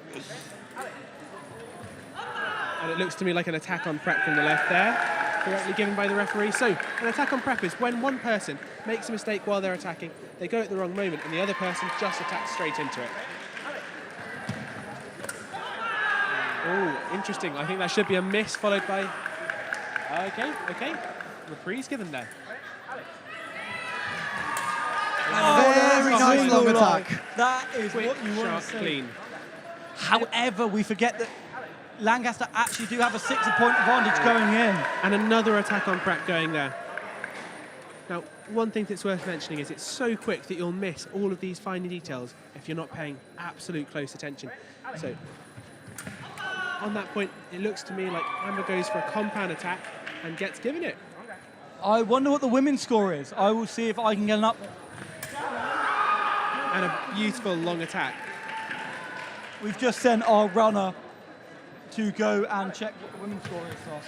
And it looks to me like an attack on prep from the left there, correctly given by the referee. So, an attack on prep is when one person makes a mistake while they're attacking, they go at the wrong moment, and the other person just attacks straight into it. Oh, interesting. I think that should be a miss, followed by... Okay. Reprise given there. Very nice long attack. That is Quick, what you want sharp, to see. clean. However, we forget that Lancaster actually do have a 6-point advantage going in. And another attack on prep going there. Now, one thing that's worth mentioning is it's so quick that you'll miss all of these fine details if you're not paying absolute close attention. So, on that point, it looks to me like Amber goes for a compound attack and gets given it. I wonder what the women's score is. I will see if I can get an up. And a beautiful long attack. We've just sent our runner to go and check what the women's score is for us.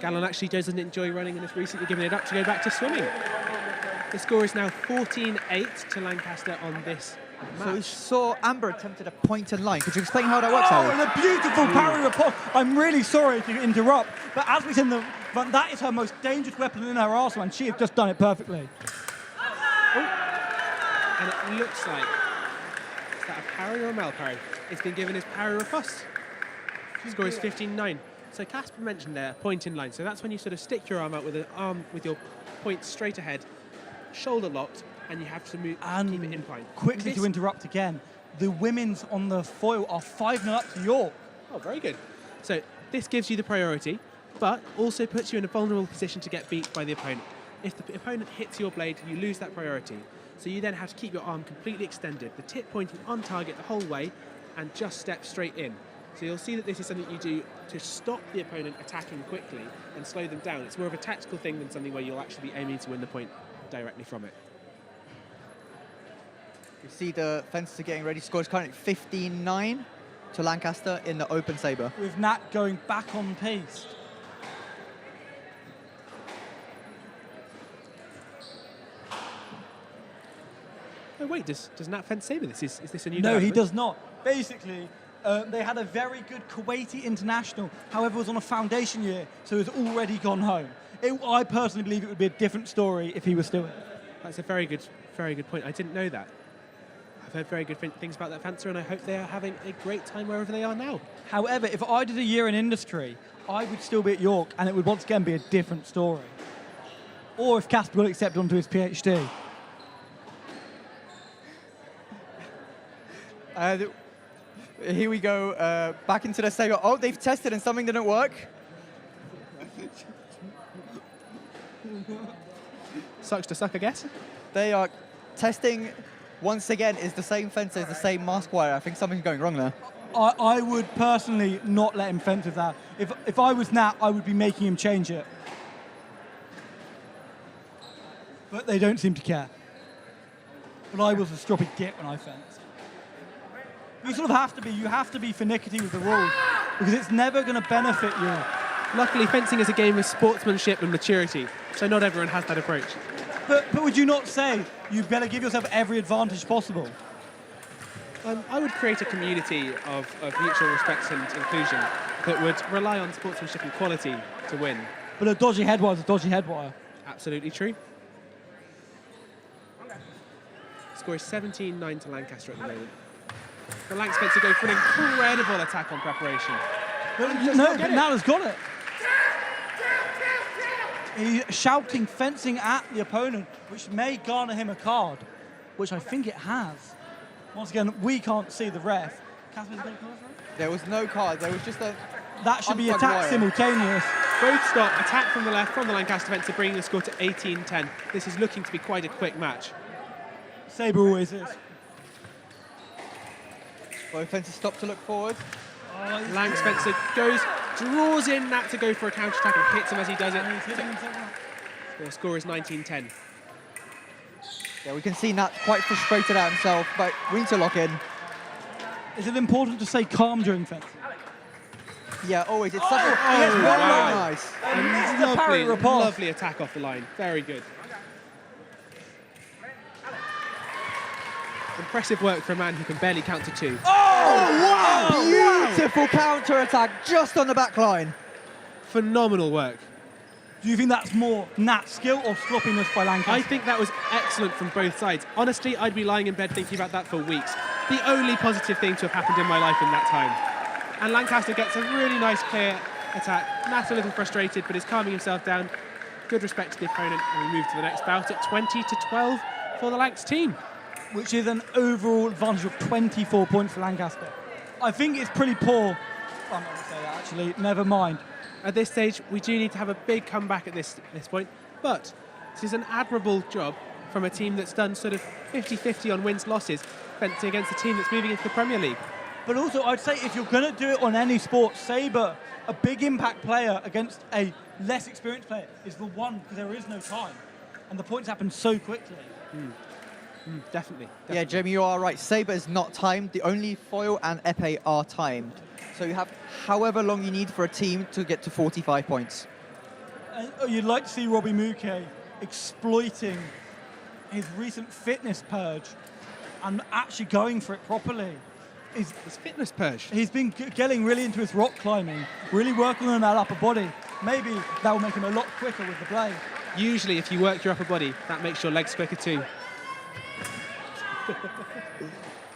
Gallon actually doesn't enjoy running and has recently given it up to go back to swimming. The score is now 14-8 to Lancaster on this So we match. saw Amber attempted a point and line. Could you explain how that works, Harry? And a beautiful parry report. I'm really sorry to interrupt, but as we said in the But that is her most dangerous weapon in her arsenal, and she has just done it perfectly. And it looks like, is that a parry or a mal parry? It's been given as parry riposte. Score is 15-9. So Casper mentioned there, point in line. So that's when you sort of stick your arm out with your point straight ahead, shoulder locked, and you have to move, And keep it in point. quickly to interrupt again, the women's on the foil are 5-0 up to York. Oh, very good. So this gives you the priority, but also puts you in a vulnerable position to get beat by the opponent. If the opponent hits your blade, you lose that priority. So you then have to keep your arm completely extended, the tip pointing on target the whole way, and just step straight in. So you'll see that this is something you do to stop the opponent attacking quickly and slow them down. It's more of a tactical thing than something where you'll actually be aiming to win the point directly from it. You see the fencers are getting ready. Score is currently 15-9 to Lancaster in the open saber. With Nat going back on pace. Oh wait, does Nat fence saber this? Is this a new No, he development? does not. Basically, they had a very good Kuwaiti international, however, it was on a foundation year, so he's already gone home. I personally believe it would be a different story if he was still here. That's a very good point. I didn't know that. I've heard very good things about that fencer, and I hope they are having a great time wherever they are now. However, if I did a year in industry, I would still be at York, and it would once again be a different story. Or if Casper got accepted onto his PhD. Here we go, back into the saber. Oh, they've tested and something didn't work. Sucks to suck, I guess. They are testing once again. Is the same fencer, is the same mask wire. I think something's going wrong there. I would personally not let him fence with that. If I was Nat, I would be making him change it. But they don't seem to care. But I was a stroppy git when I fenced. You sort of have to be finicky with the rules, because it's never going to benefit you. Luckily, fencing is a game of sportsmanship and maturity, so not everyone has that approach. But would you not say you better give yourself every advantage possible? I would create a community of mutual respect and inclusion that would rely on sportsmanship and quality to win. But a dodgy head wire is a dodgy head wire. Absolutely true. Score is 17-9 to Lancaster at the moment. The Lanc Spencer go for an incredible attack on preparation. But Nat has got it. He's shouting, fencing at the opponent, which may garner him a card, which I think it has. Once again, we can't see the ref. Casper's got a card for it? There was no card. There was just a. That should be unplugged attacked wire. simultaneous. Both stop, attack from the left from the Lancaster fencer, bringing the score to 18-10. This is looking to be quite a quick match. Saber always is. Both fencers stop to look forward. Lang Spencer draws in Nat to go for a counter-attack and hits him as he does it. The score is 19-10. Yeah, we can see Nat quite frustrated at himself, but we need to lock in. Is it important to stay calm during fencing? Yeah, always. It's such a yes, very wow. nice. And the parry riposte. Lovely attack off the line. Very good. Impressive work for a man who can barely count to two. Beautiful counter-attack just on the back line. Phenomenal work. Do you think that's more Nat skill or sloppiness by Lancaster? I think that was excellent from both sides. Honestly, I'd be lying in bed thinking about that for weeks. The only positive thing to have happened in my life in that time. And Lancaster gets a really nice, clear attack. Nat a little frustrated, but is calming himself down. Good respect to the opponent, and we move to the next bout at 20-12 for the Lancs team. Which is an overall advantage of 24 points for Lancaster. I think it's pretty poor. I'm not going to say that, actually. Never mind. At this stage, we do need to have a big comeback at this point, but this is an admirable job from a team that's done sort of 50-50 on wins-losses, fencing against a team that's moving into the Premier League. But also, I'd say if you're going to do it on any sport, Saber, a big impact player against a less experienced player, is the one, because there is no time. And the points happen so quickly. Definitely. Yeah, Jamie, you are right. Saber is not timed. The only foil and épée are timed. So you have however long you need for a team to get to 45 points. You'd like to see Robbie Muke exploiting his recent fitness purge and actually going for it properly. His fitness purge. He's been getting really into his rock climbing, really working on that upper body. maybe that will make him a lot quicker with the blade. Usually, if you work your upper body, that makes your legs quicker too.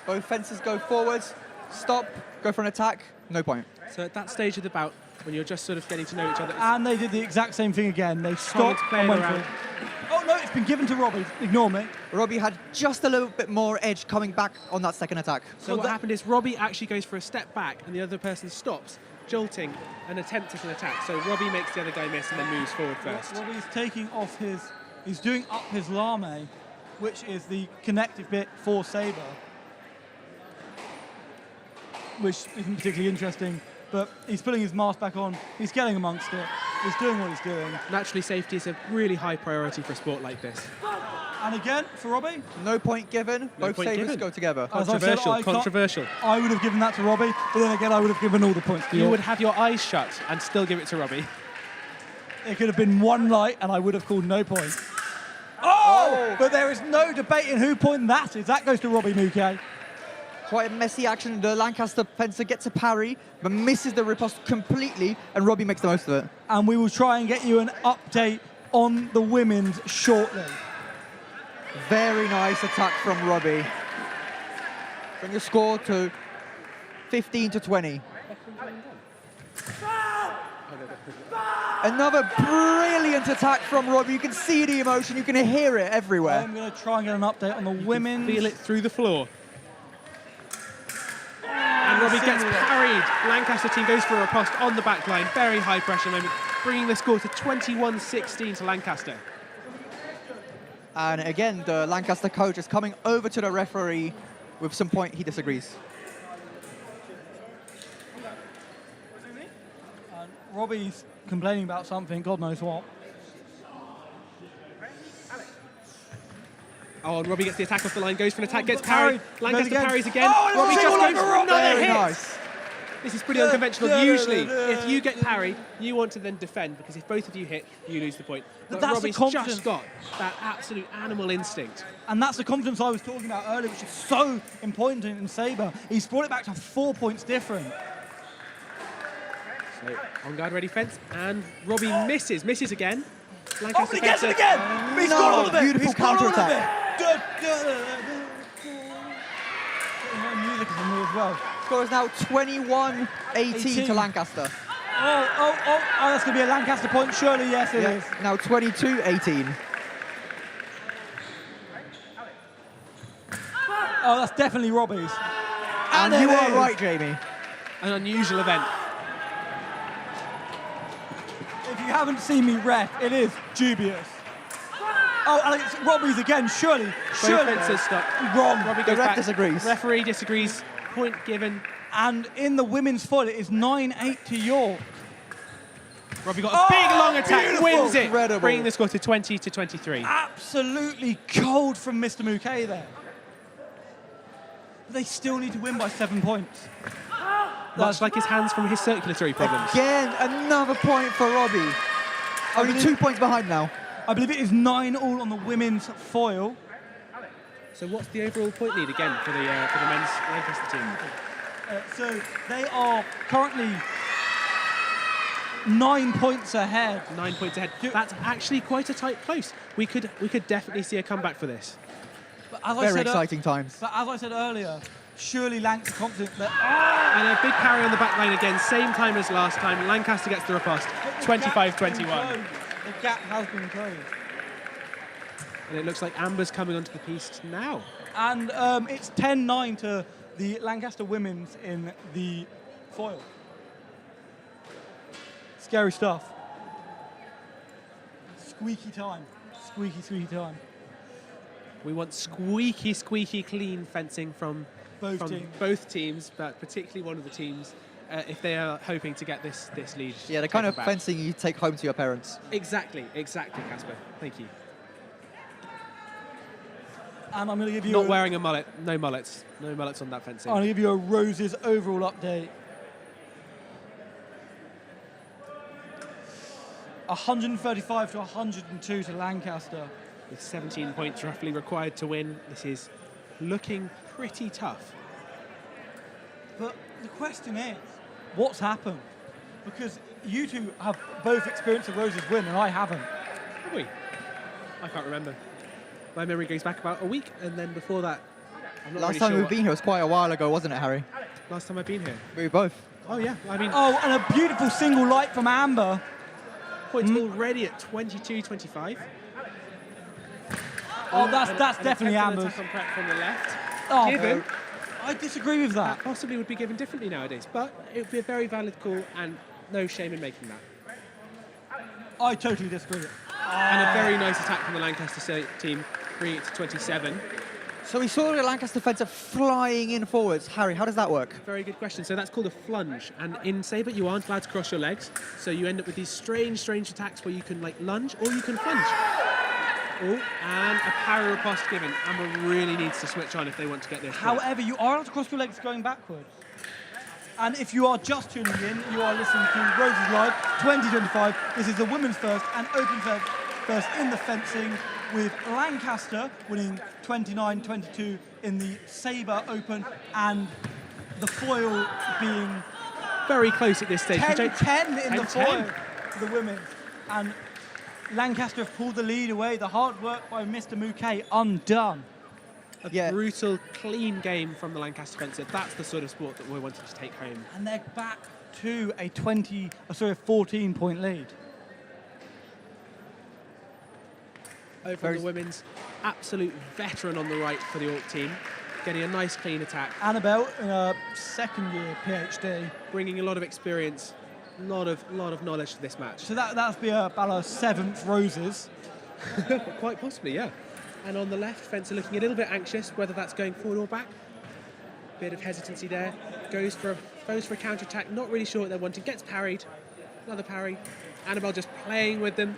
Both fencers go forwards, stop, go for an attack, no point. So at that stage of the bout, when you're just sort of getting to know each other, And they did the exact same thing again. They Common stopped playing and went around. for it. Oh no, it's been given to Robbie. Ignore me. Robbie had just a little bit more edge coming back on that second attack. So Well, what that- happened is Robbie actually goes for a step back and the other person stops, jolting, and attempts an attack. So Robbie makes the other guy miss and then moves forward first. Robbie's taking off he's doing up his lame, which is the connective bit for saber, which isn't particularly interesting, but he's putting his mask back on, he's getting amongst it, he's doing what he's doing. Naturally, safety is a really high priority for a sport like this. And again, for Robbie, No point given, both point sabers given. go together. As I said, Controversial, I can't- controversial. I would have given that to Robbie, but then again, I would have given all the points to You York. would have your eyes shut and still give it to Robbie. It could have been one light, and I would have called no point. Oh! But there is no debating who point that is. That goes to Robbie Mouquet. Quite a messy action. The Lancaster fencer gets a parry, but misses the riposte completely, and Robbie makes the most of it. And we will try and get you an update on the women's shortly. Very nice attack from Robbie. Bring the score to 15-20. Another brilliant attack from Robbie. You can see the emotion, you can hear it everywhere. I'm going to try and get an update on the women's. Feel it through the floor. And Robbie gets parried. Lancaster team goes for a riposte on the back line. Very high pressure moment, bringing the score to 21-16 to Lancaster. And again, the Lancaster coach is coming over to the referee with some point he disagrees. Robbie's complaining about something, God knows what. Oh, and Robbie gets the attack off the line, goes for an attack, gets But parried. parried. Lancaster Goes again. parries again. Oh, and Robbie it's just all goes over for Robbie. another Very hit. nice. This is pretty unconventional. Usually, if you get parried, you want to then defend, because if both of you hit, you lose the point. But that's the Robbie's confidence. just got that absolute animal instinct. And that's the confidence I was talking about earlier, which is so important in Sabre. He's brought it back to 4 points different. So, on guard, ready, fence, and Robbie misses again. Oh, Lancaster but he gets it fencer. again! He's no, got all of it! beautiful He's got all of counter-attack. it! Music is in there as well. Score is now 21-18 18. to Lancaster. Oh, that's going to be a Lancaster point, surely, yes it is. Yeah, now 22-18. Oh, that's definitely Robbie's. And it you are is. right, Jamie. An unusual event. If you haven't seen me ref, it is dubious. Oh, and it's Robbie's again, surely. Both Surely. fences stop. Wrong. Robbie The goes ref back. disagrees. Referee disagrees. Point given. And in the women's foil, it is 9-8 to York. Robbie got a big long attack, beautiful. wins it, Incredible. bringing the score to 20-23. Absolutely cold from Mr. Mouquet there. But they still need to win by 7 points. Much like his hands from his circulatory problems. Again, another point for Robbie. Only 2 points behind now. I believe it is 9-all on the women's foil. So what's the overall point lead again for the men's Lancaster team? So they are currently 9 points ahead. 9 points ahead. That's actually quite a tight close. We could definitely see a comeback for this. But as I Very said, exciting times. But as I said earlier, surely Lancs are confident that And a big parry on the back line again, same time as last time. Lancaster gets the riposte, the gap has been 25-21. closed. The gap has been closed. And it looks like Amber's coming onto the piece now. And it's 10-9 to the Lancaster women's in the foil. Scary stuff. Squeaky time. Squeaky, squeaky time. We want squeaky clean fencing from both teams, but particularly one of the teams, if they are hoping to get this lead. Yeah, the kind of taken back. fencing you take home to your parents. Exactly, Casper. Thank you. And I'm going to give you Not wearing a mullet. No mullets on that fencing. I'm going to give you a Roses overall update. 135 to 102 to Lancaster. With 17 points roughly required to win, this is looking pretty tough. But the question is, what's happened? Because you two have both experienced a Rose's win, and I haven't. Have we? I can't remember. My memory goes back about a week, and then before that, I'm not Last really time sure we've been here was quite a while ago, wasn't it, Harry? Last time I've been here. We both. Oh yeah, I mean, Oh, and a beautiful single light from Amber. points already at 22-25. Oh, that's An definitely attempt Amber's. on attack on prep from the left. Oh, Given. I disagree with that. That possibly would be given differently nowadays, but it would be a very valid call, and no shame in making that. I totally disagree. And a very nice attack from the Lancaster team, bringing it to 27. So we saw the Lancaster defender flying in forwards. Harry, how does that work? Very good question. So that's called a flunge, and in saber you aren't allowed to cross your legs, so you end up with these strange attacks where you can like lunge or you can plunge. Oh, and a parry riposte given. Amber really needs to switch on if they want to get this. However, you are allowed to cross your legs going backwards. And if you are just tuning in, you are listening to Roses Live 2025. This is the women's first and open first in the fencing, with Lancaster winning 29-22 in the Sabre Open, and the foil being Very close at this stage. 10-10 in the 10-10. foil for the women. And Lancaster have pulled the lead away. The hard work by Mr. Mouquet undone. A brutal, clean game from the Lancaster fencer. That's the sort of sport that we're wanting to take home. And they're back to a 14-point lead. Over on the women's, absolute veteran on the right for the Orc team, getting a nice clean attack, Annabelle in her second-year PhD. bringing a lot of experience, a lot of knowledge to this match. So that'll be about her 7th Roses. Quite possibly, yeah. And on the left, fencer looking a little bit anxious, whether that's going forward or back. Bit of hesitancy there. Goes for a counter attack. Not really sure what they're wanting. Gets parried. Another parry. Annabelle just playing with them.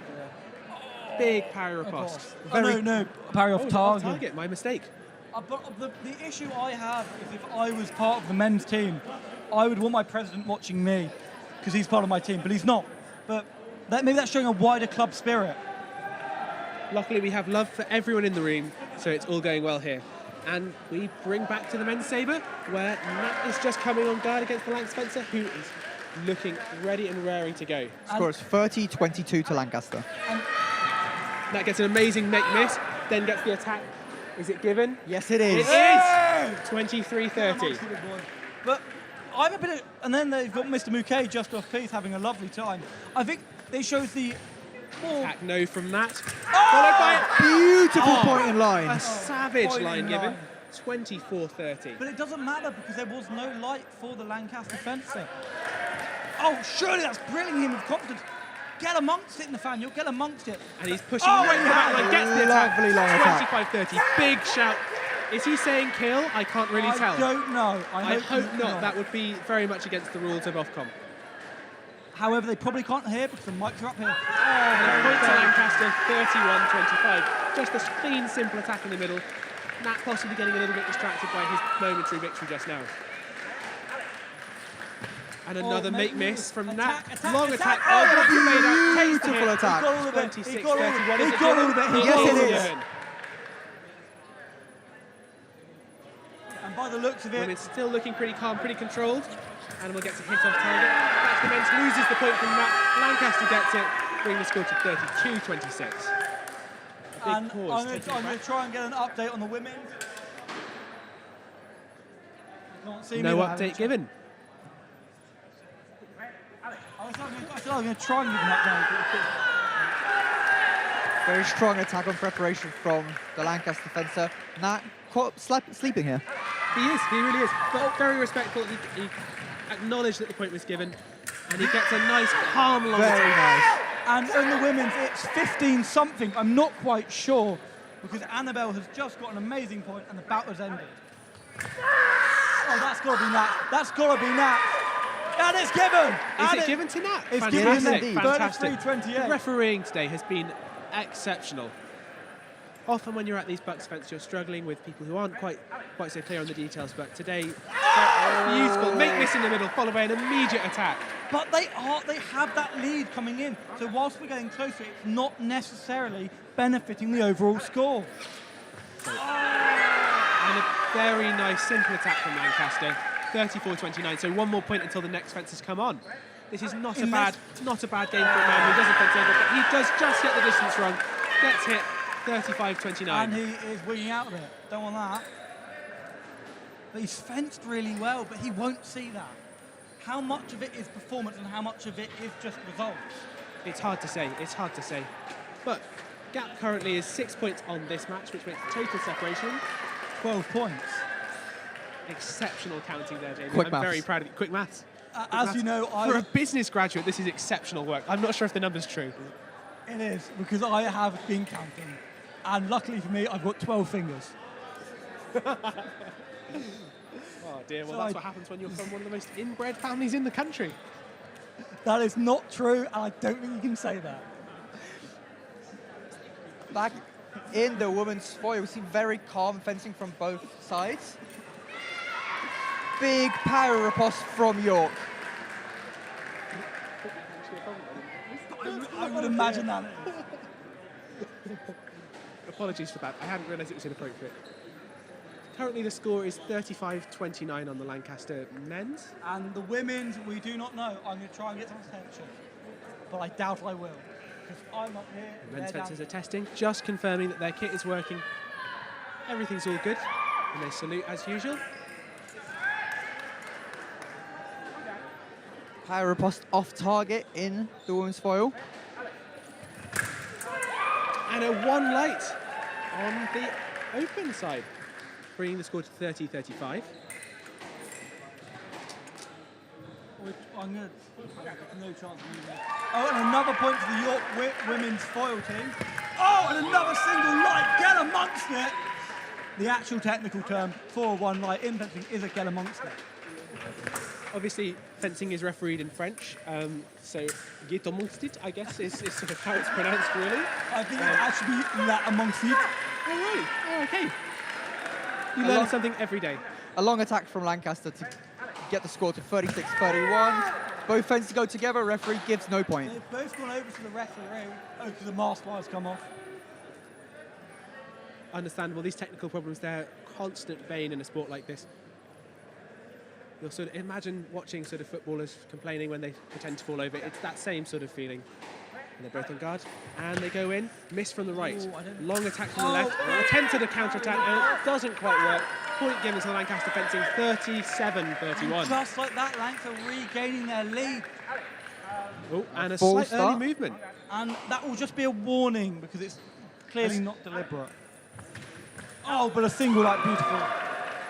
Big parry riposte. No, parry off Off target. target. My mistake. But the issue I have is if I was part of the men's team, I would want my president watching me because he's part of my team, but he's not. But maybe that's showing a wider club spirit. Luckily, we have love for everyone in the ring, so it's all going well here. And we bring back to the men's sabre, where Nat is just coming on guard against the Lanc Spencer, who is looking ready and raring to go. Scores 30-22 to Lancaster. Nat gets an amazing make-miss, then gets the attack. Is it given? Yes, it It is. is! 23-30. But I'm a bit, and then they've got Mr. Mouquet just off piece having a lovely time. I think they shows the more Attack no from Nat. Followed by Beautiful point in line. a savage point line in given. line. 24-30. But it doesn't matter because there was no light for the Lancaster fencer. Oh, surely that's brilliant him with confidence. Get amongst it, Nathaniel, get amongst it. And he's pushing Oh, right in the back line, gets the lovely long attack. attack. 25-30. Big shout. Is he saying kill? I can't really tell. I don't know. I hope not. That would be very much against the rules of Ofcom. However, they probably can't hear because the mics are up here. And point to Lancaster, 31-25. Just a clean, simple attack in the middle. Nat possibly getting a little bit distracted by his momentary victory just now. And another make-miss from Nat. Long attack. Beautiful attack. He got all of it. 26-31. He got Is it all of given? it. Yes, it is. Given. And by the looks of it, Women's still looking pretty calm, pretty controlled. And we'll get to hit off target. Back to the men's, loses the point from Nat. Lancaster gets it, bringing the score to 32-26. and Big I'm pause. going taking to breath. try and get an update on the women. Can't see No me update given. I said I was going to try and give an update. Very strong attack on preparation from the Lancaster fencer. Nat caught sleeping here. He is, he really is. But very respectful. He acknowledged that the point was given. And he gets a nice, calm long Very attack. nice. And in the women's, it's 15-something. I'm not quite sure because Annabelle has just got an amazing point and the bout has ended. Oh, that's got to be Nat. That's got to be Nat. And it's given. Is And it given to Nat? It's given Fantastic, indeed. fantastic. 33-28. The refereeing today has been exceptional. Often when you're at these Bucks events, you're struggling with people who aren't quite so clear on the details, but today, beautiful. Make miss in the middle, followed by an immediate attack. But they have that lead coming in. So whilst we're getting closer, it's not necessarily benefiting the overall score. And a very nice, simple attack from Lancaster. 34-29, so one more point until the next fences come on. This is not a Unless- bad game for a man who doesn't fence over, but he does just get the distance wrong. Gets hit 35-29. And he is wigging out of it. Don't want that. But he's fenced really well, but he won't see that. How much of it is performance and how much of it is just results? It's hard to say. It's hard to say. But gap currently is 6 points on this match, which makes the total separation 12 points. exceptional counting there, Jamie. Quick I'm maths. very proud of you. Quick maths. As you know, For a business graduate, this is exceptional work. I'm not sure if the number's true. it is, because I have been counting. And luckily for me, I've got 12 fingers. Oh dear, well So that's I- what happens when you're from one of the most inbred families in the country. That is not true, and I don't think you can say that. Back in the women's foil, we see very calm fencing from both sides. Big power riposte from York. I would imagine that. Apologies for that. I hadn't realised it was inappropriate. Currently the score is 35-29 on the Lancaster men's. And the women's, we do not know. I'm going to try and get some attention. But I doubt I will. Because I'm up here. Men's they're fencers down. are testing, just confirming that their kit is working. Everything's all good. And they salute as usual. Power riposte off target in the women's foil. And a one light on the open side, bringing the score to 30-35. I'm going to... No chance of using it. Oh, and another point for the York women's foil team. Oh, and another single light. Get amongst it. The actual technical term for one light in fencing is a get amongst it. Obviously, fencing is refereed in French, so get amongst it, I guess, is sort of how it's pronounced, really. I think it actually be la amongst it. Oh, really? Oh, okay. You A learn lot- something every day. A long attack from Lancaster to get the score to 36-31. Both fences go together, referee gives no point. They've both gone over to the referee. Oh, because the mask wire's come off. Understandable. These technical problems, they're constant bane in a sport like this. You'll sort of imagine watching sort of footballers complaining when they pretend to fall over. It's that same sort of feeling. And they're both on guard. And they go in. Miss from the right. Ooh, I don't- Long attack from the left. Attempted a counter-attack, and it doesn't quite work. Point given to the Lancaster fencing, 37-31. Just like that, Lancs are regaining their lead. Oh, and a Full slight start. early movement. And that will just be a warning because it's clearly not deliberate. Oh, but a single light, beautiful.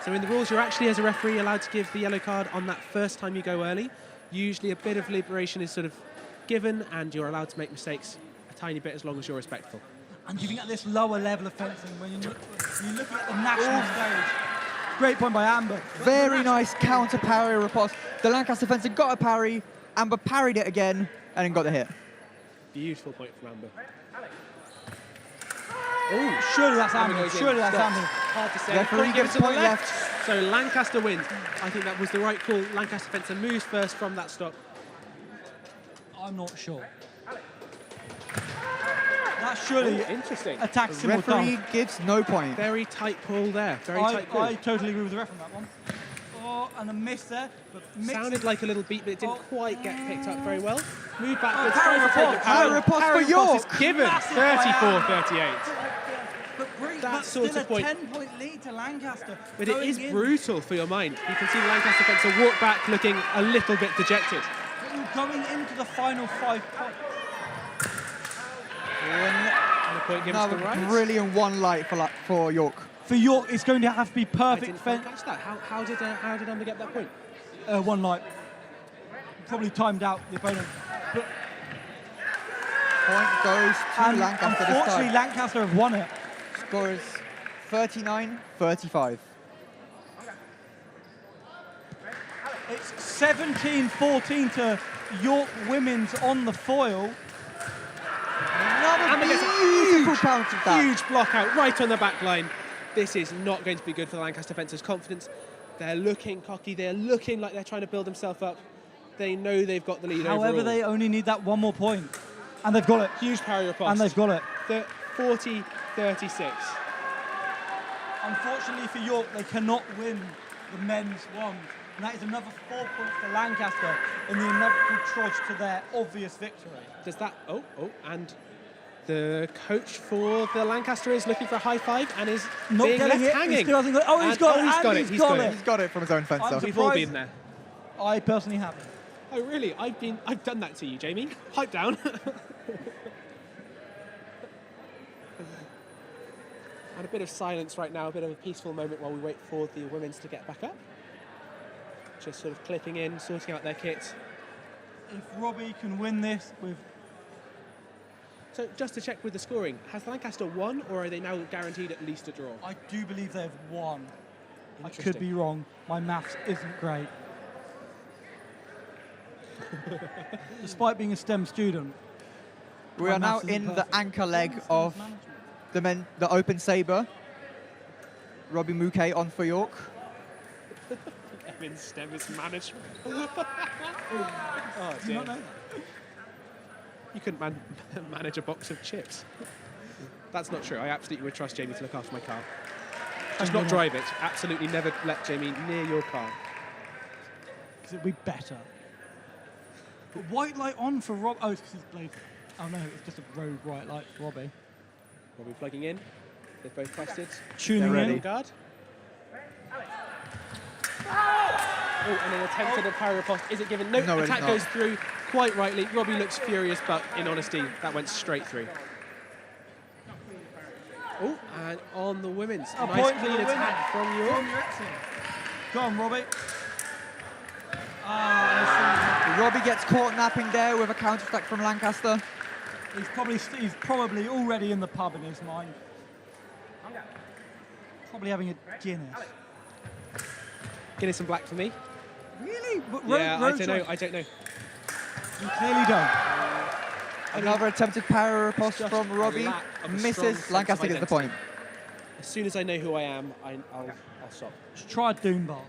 So in the rules, you're actually, as a referee, allowed to give the yellow card on that first time you go early. Usually a bit of liberation is sort of given, and you're allowed to make mistakes a tiny bit as long as you're respectful. And you think at this lower level of fencing, when you're looking at the national stage, great point by Amber. Very nice counter parry riposte. The Lancaster fencer got a parry, Amber parried it again, and then got the hit. Beautiful point from Amber. Oh, surely that's Amber. goes in. Surely that's Stop. Amber. Hard to say. Referee Point given gives to the point left. So Lancaster wins. I think that was the right call. Lancaster fencer moves first from that stop. I'm not sure. That surely Interesting. attacks The referee simultaneously. gives no point. Very tight pull there. Very tight pull. I totally agree with the ref on that one. Oh, and a miss there. But Sounded like a little beat, but it didn't Oh. quite get picked up very well. Move backwards. Parry tries to take riposte. the Parry riposte for York. is given. Massive by 34-38. But That still sort of a point. 10-point lead to Lancaster. But it Going is in. brutal for your mind. You can see the Lancaster fencer walk back looking a little bit dejected. But you're going into the final 5 points. And the point given to the Another right. brilliant one light for York. For York, it's going to have to be I perfect didn't quite fence. catch that. How did Amber get that point? One light. Probably timed out the opponent. But, Point goes to and Lancaster this unfortunately, time. Lancaster have won it. Score is 39-35. It's 17-14 to York women's on the foil. Another Amber gets a beautiful counter attack. Huge block out right on the back line. This is not going to be good for the Lancaster fencers' confidence. They're looking cocky. They're looking like they're trying to build themselves up. They know they've got the lead However, overall. they only need that one more point. And they've got it. Huge parry riposte. And they've got it. 40-36. Unfortunately for York, they cannot win the men's one. And that is another 4 points to Lancaster in the inevitable trudge to their obvious victory. Does that... and the coach for the Lancaster is looking for a high five and is Not being getting left it. hanging. He's still hasn't got it. Oh, he's got it. He's got it. He's got it. He's got it from his own fencer. We've all been there. I personally haven't. Oh, really? I've done that to you, Jamie. Pipe down. And a bit of silence right now, a bit of a peaceful moment while we wait for the women's to get back up. Just sort of clipping in, sorting out their kits. If Robbie can win this with... So just to check with the scoring, has Lancaster won or are they now guaranteed at least a draw? I do believe they've won. I Interesting. could be wrong. My maths isn't great. Despite being a STEM student. We are now in the anchor leg of the open saber. Robbie Mouquet on for York. Evan STEM is management. Oh, Do you dear. not know that? You couldn't manage a box of chips. That's not true. I absolutely would trust Jamie to look after my car. Just not drive it. Absolutely never let Jamie near your car. Because it'd be better. But white light on for Rob. Oh, it's because he's blazing. Oh no, it's just a road white light for Robbie. Robbie plugging in. They've both busted. Tuning They're in. ready. Guard. Oh, and an attempt at a parry riposte. Is it given? No, No, it's attack not. goes through quite rightly. Robbie looks furious, but in honesty, that went straight through. Oh, and on the women's. A Nice point for clean the attack from From York. Yorkshire. Go on, Robbie. Ah, Robbie gets caught napping there with a counter-attack from Lancaster. he's probably already in the pub in his mind. Probably having a Guinness. Guinness and black for me. Really? But Yeah, road I don't know. choice. I don't know. You clearly don't. Another attempted parry riposte just from a Robbie. lack of a strong Misses. sense Lancaster of gets the point. As soon as I know who I am, I'll stop. Just try Doom Bar.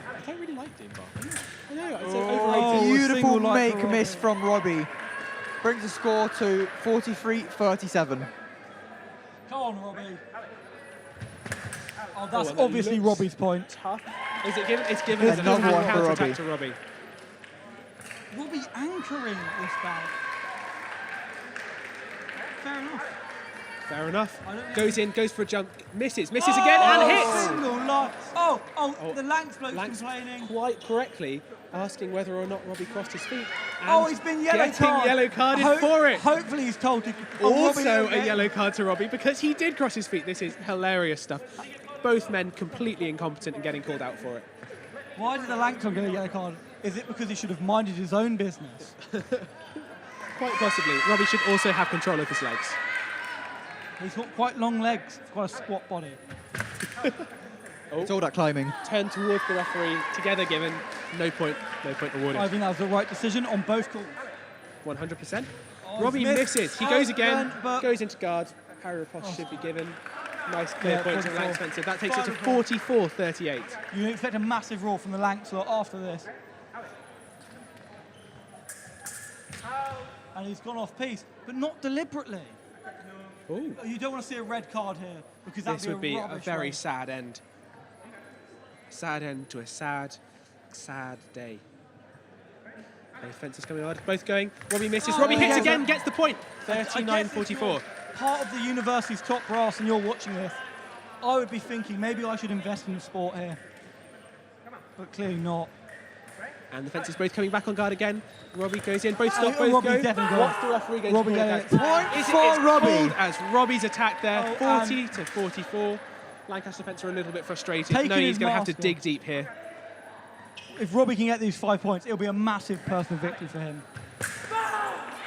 I don't really like Doombar. I know, it's Oh, overrated. Beautiful single light for make miss Robbie. from Robbie. Brings the score to 43-37. Come on, Robbie. Oh, that's and that obviously looks Robbie's point. Tough. Is it given? It's given as an Another one for counter attack Robbie. to Robbie. Robbie anchoring this bout. Fair enough. Fair enough. I don't Goes in, goes for a jump, misses again, and hits! Single light. Oh, Oh, the Lanx bloke's Lanx complaining. quite correctly asking whether or not Robbie crossed his feet. And Oh, he's been yellow getting carded. yellow carded for it. Hopefully he's told to... Also a yellow card to Robbie because he did cross his feet. This is hilarious stuff. Both men completely incompetent and getting called out for it. Why did the Langton get a yellow card? Is it because he should have minded his own business? Quite possibly. Robbie should also have control of his legs. He's got quite long legs, quite a squat body. It's all that climbing. Turn towards the referee, together given, no point awarded. I think that was the right decision on both calls. 100%. Oh, Robbie he's missed. misses. He Oh, goes again, then, but- goes into guard. Parry riposte should be given. Nice clear Yeah, point to 44. Lang Spencer. That takes it to 44. 44-38. You expect a massive roar from the Lanx lot after this. And he's gone off piece, but not deliberately. Ooh. You don't want to see a red card here because This would be a rubbish very race. sad end. Sad end to a sad, sad day. Both fences coming hard, both going. Robbie misses. Robbie hits yeah, again, but- gets the point. I guess if 39-44. you're part of the university's top brass and you're watching this, I would be thinking maybe I should invest in the sport here. But clearly not. And the fences both coming back on guard again. Robbie goes in, both Oh, stop, both Robbie go. definitely What's got it. the referee going Robbie to call got that? it. Point Is it- for it's Robbie. called as Robbie's attack there, Oh, 40-44. Lancaster fence are a little bit frustrated. Taking No, he's his going to have to mask dig off. deep here. If Robbie can get these 5 points, it'll be a massive personal victory for him.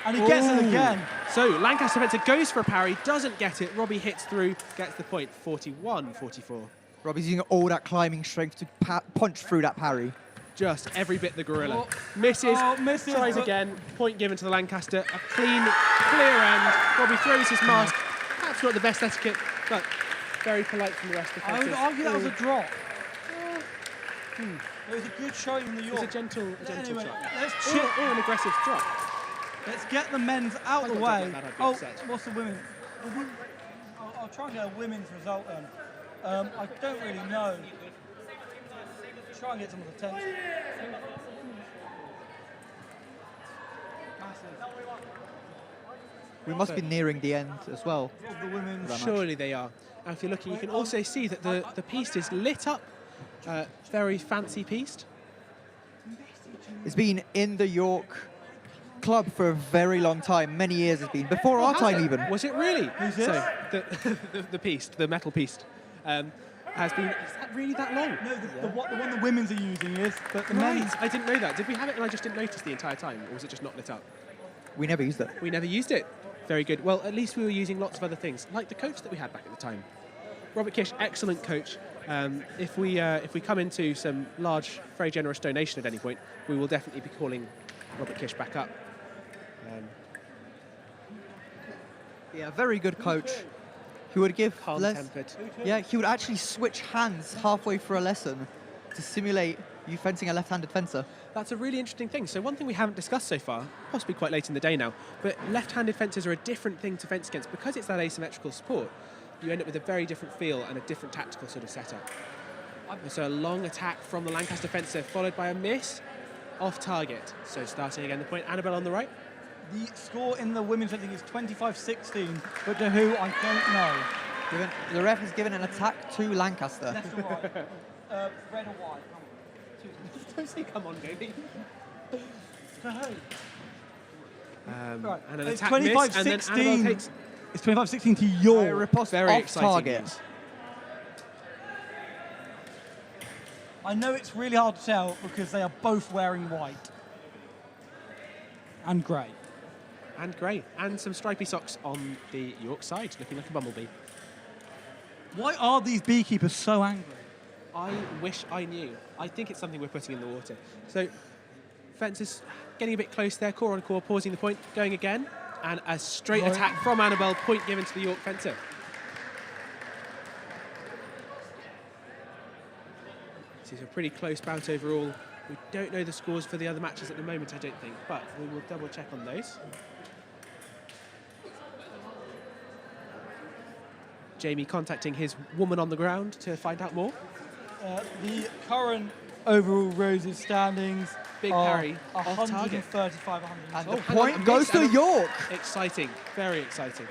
And he gets it Ooh. again. So Lancaster Fencer goes for a parry, doesn't get it. Robbie hits through, gets the point, 41-44. Robbie's using all that climbing strength to punch through that parry. Just every bit the gorilla. Oh. Misses, Oh, misses, tries but- again. Point given to the Lancaster. A clean, clear end. Robbie throws his mask. Perhaps not the best etiquette, but very polite from the rest of the I would fences. argue that was a drop. It was a good showing from the It York. was a gentle Anyway, drop. let's Or, chip. or an aggressive drop. Let's get the men's out of the don't way. get that, I'd be Oh, upset. what's the women? I'll try and get a women's result then. I don't really know. try and get some of the attention. Massive. We must be nearing the end as well. Of the women's. Surely they are. And if you're looking, you can also see that the piste is lit up. Very fancy piste. It's been in the York club for a very long time. Many years it's been. Before our time even. Was it really? Who's this? So, the piste, the metal piste, has been, is that really that long? No, the one the women's are using is, but the Right, men's. I didn't know that. Did we have it and I just didn't notice the entire time? Or was it just not lit up? We never used it. We never used it. Very good. Well, at least we were using lots of other things, like the coach that we had back at the time. Robert Kish, excellent coach. If we come into some large, very generous donation at any point, we will definitely be calling Robert Kish back up. Yeah, very good coach. He would give Calm-tempered. Yeah, he would actually switch hands halfway through a lesson to simulate you fencing a left-handed fencer. That's a really interesting thing. So one thing we haven't discussed so far, possibly quite late in the day now, but left-handed fencers are a different thing to fence against because it's that asymmetrical sport. You end up with a very different feel and a different tactical sort of setup. So a long attack from the Lancaster fencer, followed by a miss off target. So starting again the point, Annabelle on the right. The score in the women's fencing is 25-16, but to who, I don't know. The ref has given an attack to Lancaster. Left or right? Red or white? Don't say come on, baby. To who? Right. And an It's attack miss, and then 25-16. Annabelle takes It's 25-16 to your. Riposte very off exciting target. news. I know it's really hard to tell because they are both wearing white and grey. And grey, and some stripy socks on the York side, looking like a bumblebee. Why are these beekeepers so angry? I wish I knew. I think it's something we're putting in the water. So, fencers getting a bit close there, core on core, pausing the point, going again, and a straight Right. attack from Annabelle, point given to the York fencer. This is a pretty close bout overall. We don't know the scores for the other matches at the moment, I don't think, but we will double check on those. Jamie contacting his woman on the ground to find out more. The current overall Roses standings Big are parry off target. 135, And 120. the hang on, a point goes miss to and a- York. Exciting, very exciting.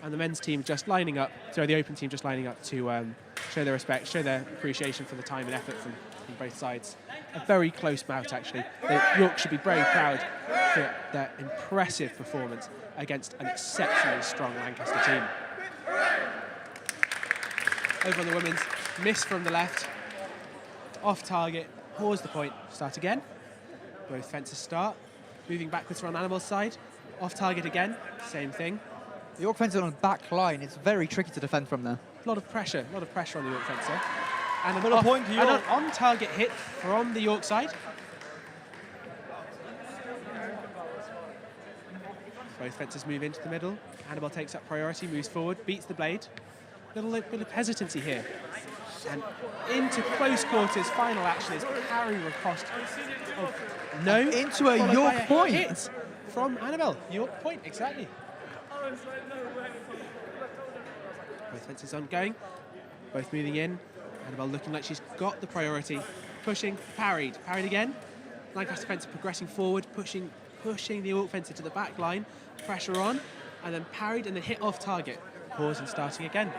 And the men's team just lining up, sorry, the open team just lining up to show their respect, show their appreciation for the time and effort from both sides. A very close bout, actually. York should be very proud for their impressive performance against an exceptionally strong Lancaster team. Over on the women's, miss from the left, off target, pause the point, start again. Both fencers start, moving backwards from Annabelle's side, off target again, same thing. The York fencer on the back line. It's very tricky to defend from there. A lot of pressure on the York fencer. And But a point to and an York. on-target hit from the York side. Both fencers move into the middle. Annabelle takes up priority, moves forward, beats the blade. Little bit of hesitancy here. And into close quarters, final action is parry riposte of no. Into a followed York by point. hit from Annabelle. York point, exactly. Both fencers ongoing, both moving in. Annabelle looking like she's got the priority. Pushing, parried again. Lancaster fencer progressing forward, pushing the York fencer to the back line. Pressure on, and then parried and then hit off target. Pause and starting again.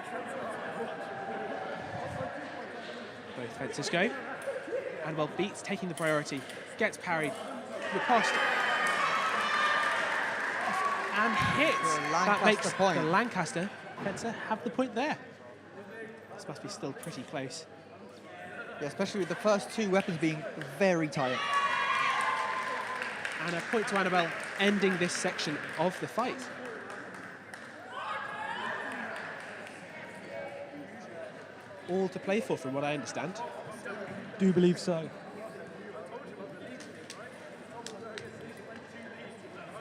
Both fencers go. Annabelle beats, taking the priority, gets parried, riposte, and hits. The That Lancaster makes point. the Lancaster fencer have the point there. This must be still pretty close. Yeah, especially with the first two weapons being very tight. And a point to Annabelle, ending this section of the fight. All to play for, from what I understand. Do believe so.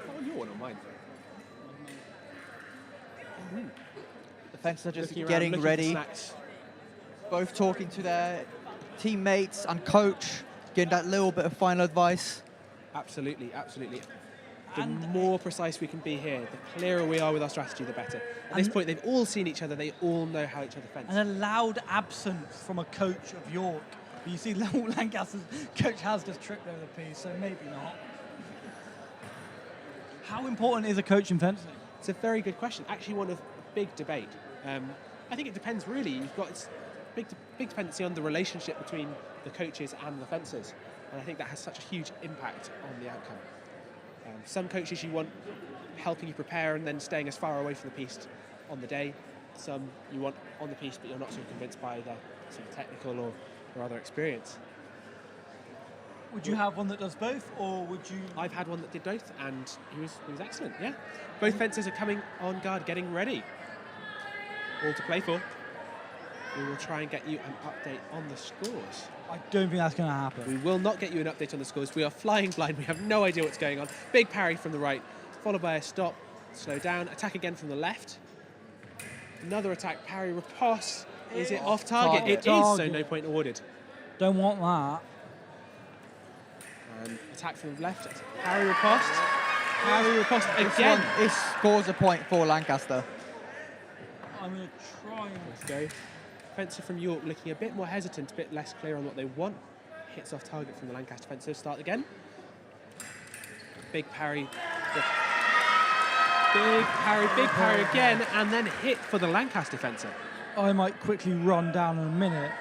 Oh, your one or mine? The fencers are just Looking around, getting looking for ready. snacks. Both talking to their teammates and coach, getting that little bit of final advice. Absolutely, absolutely. The more precise we can be here, the clearer we are with our strategy, the better. At this point, they've all seen each other. They all know how each other fence. And a loud absence from a coach of York. But you see, Lancaster's coach has just tripped over the piece, so maybe not. How important is a coach in fencing? It's a very good question. Actually, one of big debate. I think it depends really. You've got big dependency on the relationship between the coaches and the fencers, and I think that has such a huge impact on the outcome. Some coaches you want helping you prepare and then staying as far away from the piste on the day. Some you want on the piste, but you're not so convinced by the sort of technical or other experience. Would you have one that does both, or would you? I've had one that did both, and he was excellent. Yeah, both fencers are coming on guard, getting ready. All to play for. We will try and get you an update on the scores. I don't think that's going to happen. We will not get you an update on the scores. We are flying blind. We have no idea what's going on. Big parry from the right, followed by a stop, slow down, attack again from the left. Another attack, parry, riposte. Is it off target? It is, so no point awarded. Don't want that. And attack from the left, parry, riposte. Parry, riposte again. This scores a point for Lancaster. I'm going to try and... Let's go. Fencer from York looking a bit more hesitant, a bit less clear on what they want. Hits off target from the Lancaster fencer. Start again. Big parry. Big parry again, and then hit for the Lancaster fencer. I might quickly run down in a minute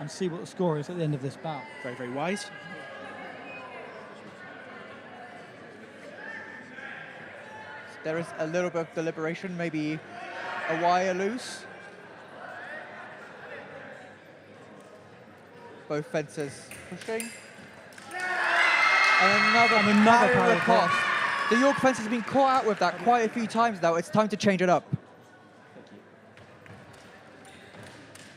and see what the score is at the end of this bout. Very, very wise. There is a little bit of deliberation, maybe a wire loose. Both fencers pushing. And another parry riposte. The York fencers have been caught out with that quite a few times now. It's time to change it up. Thank you.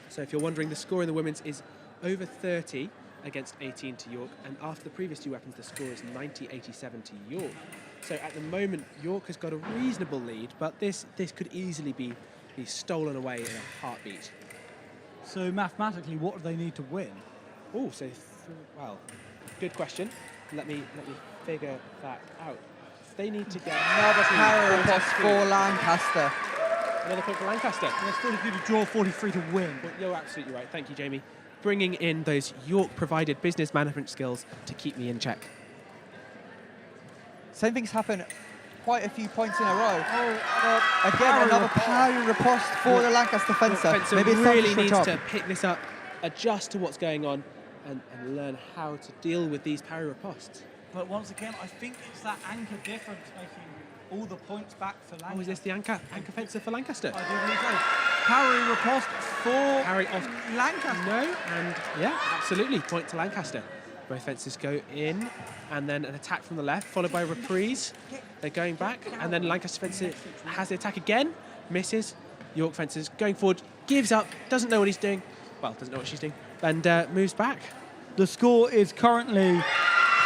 So if you're wondering, the score in the women's is over 30 against 18 to York, and after the previous two weapons, the score is 90-87 to York. So at the moment, York has got a reasonable lead, but this could easily be stolen away in a heartbeat. So mathematically, what do they need to win? Oh, so well, good question. Let me figure that out. They need to get Another parry riposte for Lancaster. Another point for Lancaster. It's 42 to draw, 43 to win. Well, you're absolutely right. Thank you, Jamie. Bringing in those York-provided business management skills to keep me in check. Same things happen quite a few points in a row. Again, another parry riposte for the Lancaster fencer. Fencer Maybe it's really time to needs switch to up. pick this up, adjust to what's going on, and learn how to deal with these parry ripostes. But once again, I think it's that anchor difference making all the points back for Lancaster. Oh, is this the anchor fencer for Lancaster? I do believe so. Parry riposte for Parry off Lancaster. No, and yeah, absolutely, point to Lancaster. Both fencers go in, and then an attack from the left, followed by a reprise. They're going back, and then Lancaster fencer has the attack again, misses. York fencer's going forward, gives up, doesn't know what he's doing. Well, doesn't know what she's doing, and moves back. The score is currently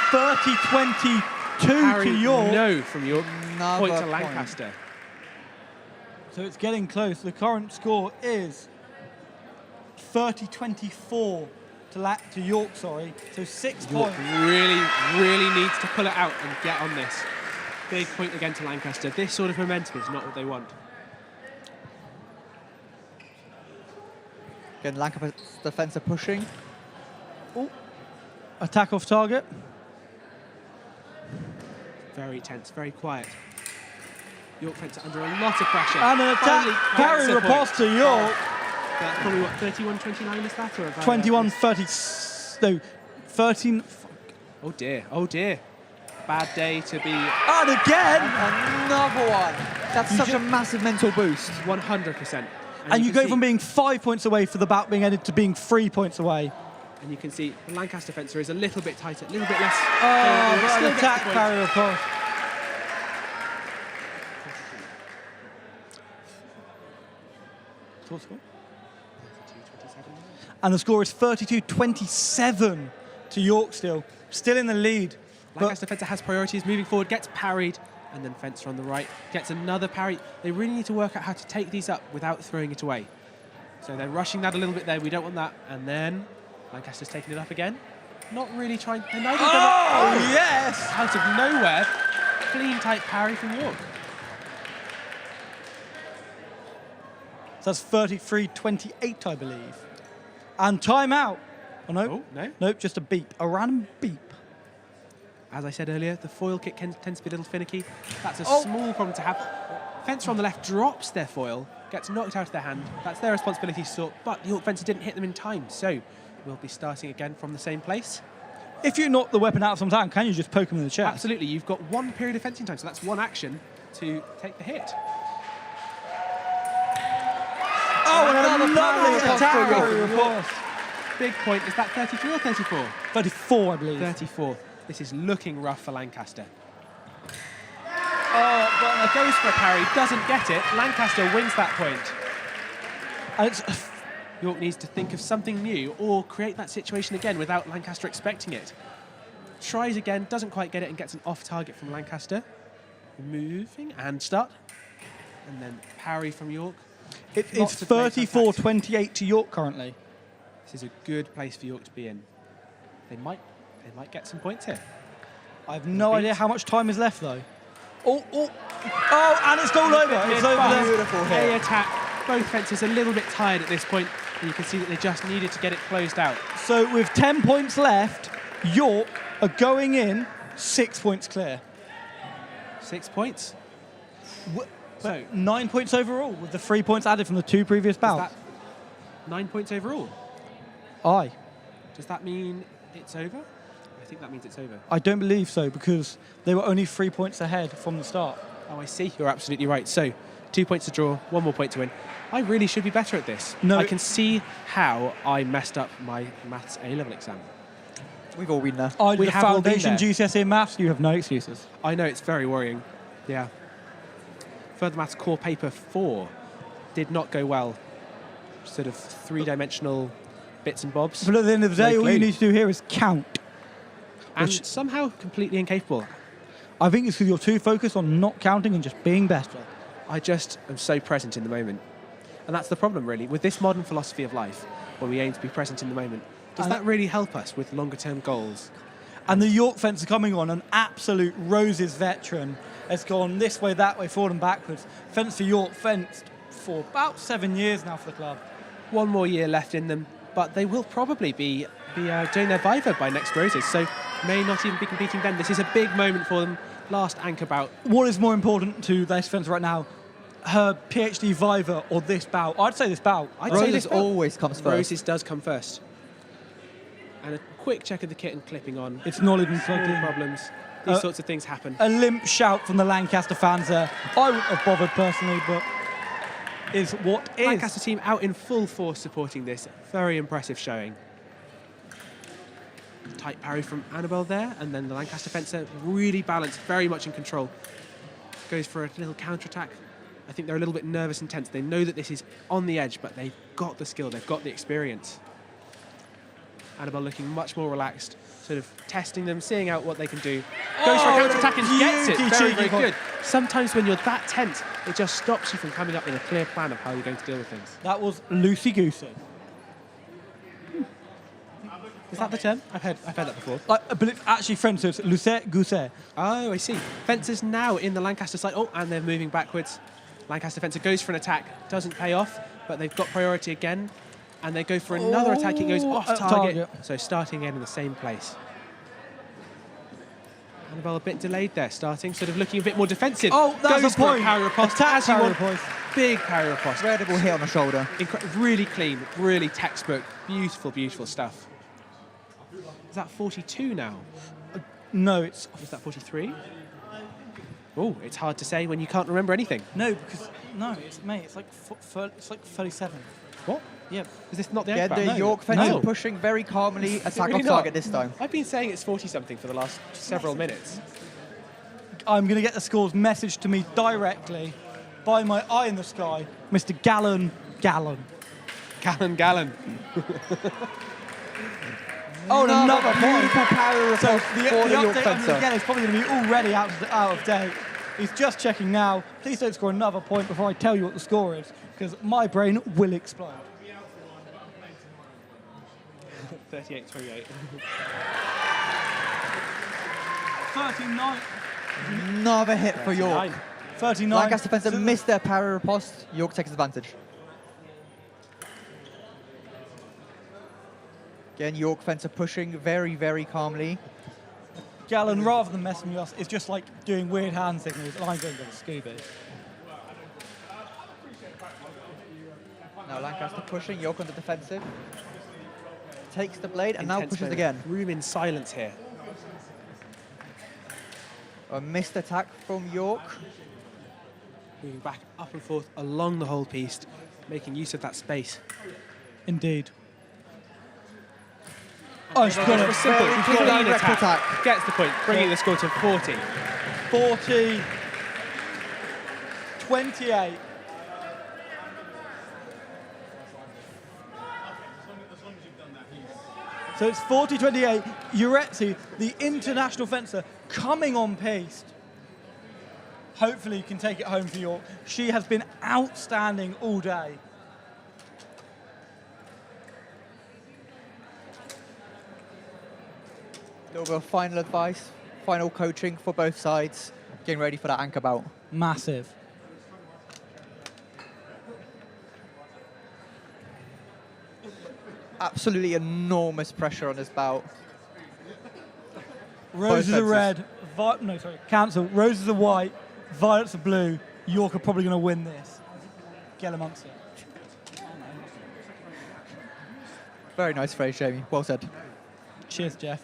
30-22 Parry, to York. no from York, Another point to point. Lancaster. So it's getting close. The current score is 30-24 to York, sorry. So 6 York points. really needs to pull it out and get on this. Big point again to Lancaster. This sort of momentum is not what they want. Again, Lancaster fencer pushing. Oh. Attack off target. Very tense, very quiet. York fencer under a lot of pressure. And an Finally attack. gets Parry a riposte to York. That's probably what, 31-29 is that? Or 21-30. No, 13. Oh dear. Bad day to be And again. Another one. That's such a massive mental boost. 100%. And you can go see- from being 5 points away for the bout being ended to being 3 points away. And you can see the Lancaster fencer is a little bit tighter, a little bit less. Oh, but still an gets attack the point. parry riposte. Total score? 32-27. And the score is 32-27 to York still. Still in the lead. Lancaster fencer has priorities, moving forward, gets parried, and then fencer on the right gets another parry. They really need to work out how to take these up without throwing it away. So they're rushing that a little bit there. We don't want that. And then Lancaster's taking it up again. Not really trying. They neither of them are- yes! Out of nowhere, clean tight parry from York. So that's 33-28, I believe. And timeout. Oh, no. Oh, no. Nope, just a beep. A random beep. As I said earlier, the foil kick tends to be a little finicky. That's a Oh. small problem to have. Fencer on the left drops their foil, gets knocked out of their hand. That's their responsibility to sort, but the York fencer didn't hit them in time, so we'll be starting again from the same place. If you knock the weapon out sometime, can you just poke him in the chest? Absolutely, you've got one period of fencing time, so that's one action to take the hit. Oh, Another lovely power attack. riposte for York. Big point. Is that 33 or 34? 34, I believe. 34. This is looking rough for Lancaster. Oh, but Goes for a parry, doesn't get it. Lancaster wins that point. and it's, York needs to think of something new or create that situation again without Lancaster expecting it. Tries again, doesn't quite get it, and gets an off target from Lancaster. Moving and start. And then parry from York. it's Lots of place 34-28 to York currently. This is a good place for York to be in. They might get some points here. I have no Beat. idea how much time is left, though. Oh, and it's all over. It's over there. Beautiful They hit. attack. Both fencers a little bit tired at this point, and you can see that they just needed to get it closed out. So with 10 points left, York are going in 6 points clear. 6 points. So, 9 points overall, with the 3 points added from the 2 previous is bouts. that 9 points overall? Aye. Does that mean it's over? I think that means it's over. I don't believe so, because they were only 3 points ahead from the start. Oh, I see. You're absolutely right. So, 2 points to draw, 1 more point to win. I really should be better at this. No. I can see how I messed up my maths A-level exam. We've all been there. I We did a have all been foundation there. GCSE in maths, you have no excuses. I know, it's very worrying. Yeah. Further Maths Core Paper 4 did not go well. Sort of three-dimensional bits and bobs. But at the end of the day, No all you clue. need to do here is count. And which- somehow completely incapable. I think it's because you're too focused on not counting and just being better. I just am so present in the moment. And that's the problem, really. With this modern philosophy of life, where we aim to be present in the moment, does And that really help us with longer-term goals? And the York fence are coming on, an absolute Roses veteran has gone this way, that way, forward and backwards. Fence for York, fenced for about 7 years now for the club. One more year left in them, but they will probably be doing their Viva by next Roses, so may not even be competing then. This is a big moment for them. Last anchor bout. What is more important to this fence right now? Her PhD Viva or this bout? I'd say this bout. I'd say Roses this bout. always comes first. Roses does come first. And a quick check of the kit and clipping on. It's not even plugged Small in. problems. These sorts of things happen. A limp shout from the Lancaster fans there. I wouldn't have bothered personally, but is what is. Lancaster team out in full force supporting this. Very impressive showing. Tight parry from Annabelle there, and then the Lancaster fencer really balanced, very much in control. Goes for a little counter-attack. I think they're a little bit nervous and tense. They know that this is on the edge, but they've got the skill, they've got the experience. Annabelle looking much more relaxed, sort of testing them, seeing out what they can do. Goes for a counter-attack and gets it. beauty, Very, cheeky very good. Sometimes when you're that tense, it just stops you from coming up with a clear plan of how you're going to deal with things. That was loosey-goosey. Is that the term? I've heard that before. But it's actually French, so it's loosey-goosey. Oh, I see. Fencers now in the Lancaster side. Oh, and they're moving backwards. Lancaster fencer goes for an attack. Doesn't pay off, but they've got priority again. And they go for another attack. It goes off target. So starting again in the same place. Annabelle a bit delayed there, starting, sort of looking a bit more defensive. Oh, that's goes a for point. a parry riposte, Attack as you parry want. riposte. Big parry riposte. Incredible hit on the shoulder. Really clean, really textbook. Beautiful, beautiful stuff. Is that 42 now? No, it's Is that 43? Oh, it's hard to say when you can't remember anything. no because no, it's mate. It's like it's like 37. What? Yeah. Is this not the Yeah, anchor the bout? York fencer No. pushing very calmly. Is it Attack really off not? target this time. I've been saying it's 40-something for the last several minutes. I'm going to get the scores messaged to me directly by my eye in the sky, Mr. Gallon. Gallon. Oh, and another beautiful point. parry So riposte the for the York update fencer. again is probably going to be already out of date. He's just checking now. Please don't score another point before I tell you what the score is, because my brain will explode. 38-28. 39. Another hit for York. 39. Lancaster Fencer missed their parry riposte. York takes advantage. Again, York Fencer pushing very, very calmly. Gallon, rather than messing with us, is just like doing weird hand signals, and I'm going to go Scooby. Now Lancaster pushing, York on the defensive. Takes the blade and now Intense pushes moment. again. Room in silence here. A missed attack from York. Moving back, up and forth along the whole piece, making use of that space. Indeed. Oh, she's got Just a it. simple, Very clean clean attack. attack. Gets the point, bringing the score to 40. 40. 28. So it's 40-28. Uretzi, the international fencer, coming on pace. Hopefully can take it home for York. She has been outstanding all day. Little bit of final advice, final coaching for both sides, getting ready for that anchor bout. Massive. Absolutely enormous pressure on this bout. Roses are red. Cancel. Roses are white. Violets are blue. York are probably going to win this. Get amongst it. Very nice phrase, Jamie. Well said. Cheers, Jeff.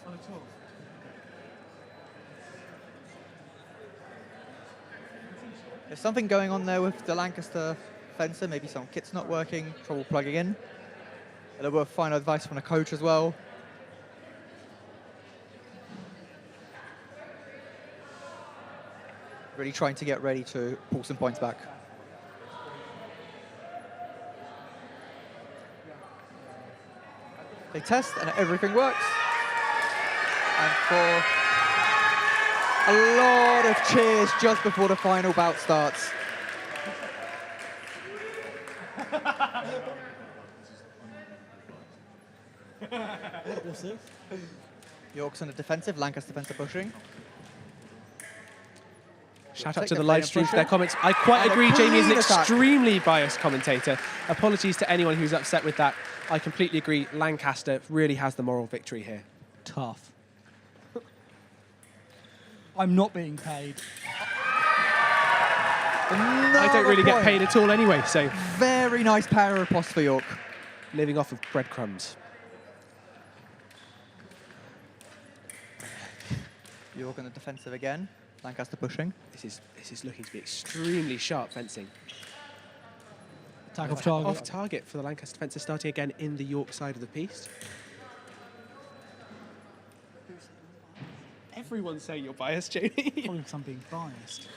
There's something going on there with the Lancaster fencer. Maybe some kit's not working, trouble plugging in. A little bit of final advice from the coach as well. Really trying to get ready to pull some points back. They test and everything works. And for a lot of cheers just before the final bout starts. What's this? York's on the defensive, Lancaster fencer pushing. Shout out Take to the the live blade stream for pressure. their comments. I quite And a agree, Jamie is an clean attack. extremely biased commentator. Apologies to anyone who's upset with that. I completely agree. Lancaster really has the moral victory here. Tough. I'm not being paid. I don't really get paid at all anyway, so Very nice parry riposte for York. living off of breadcrumbs. York on the defensive again. Lancaster pushing. This is looking to be extremely sharp fencing. Attack off target. Off target for the Lancaster fencer, starting again in the York side of the piece. Everyone's saying you're biased, Jamie. Probably because I'm being biased.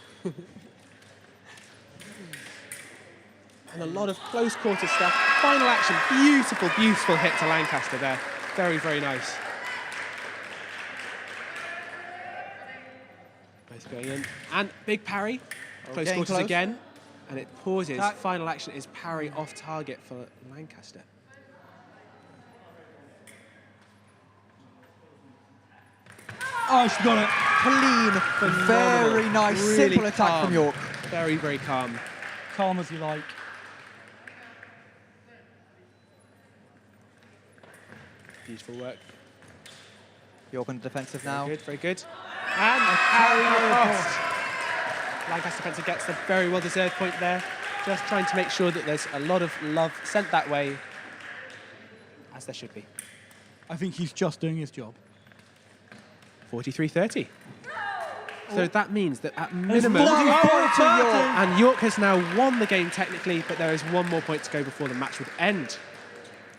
And a lot of close quarter stuff. Final action, beautiful, beautiful hit to Lancaster there. Very, very nice. Both going in. And big parry. Close getting quarters close. again. And it pauses. Attack. Final action is parry off target for Lancaster. Oh, she got it. Clean, Phenomenal. very nice, Really simple attack calm. from York. Very, very calm. Calm as you like. Beautiful work. York on the defensive now. Very good, very good. And a parry across. Lancaster fencer gets the very well-deserved point there. Just trying to make sure that there's a lot of love sent that way, as there should be. I think he's just doing his job. 43-30. So that means that at It's minimum, 44-30. and York has now won the game technically, but there is one more point to go before the match would end.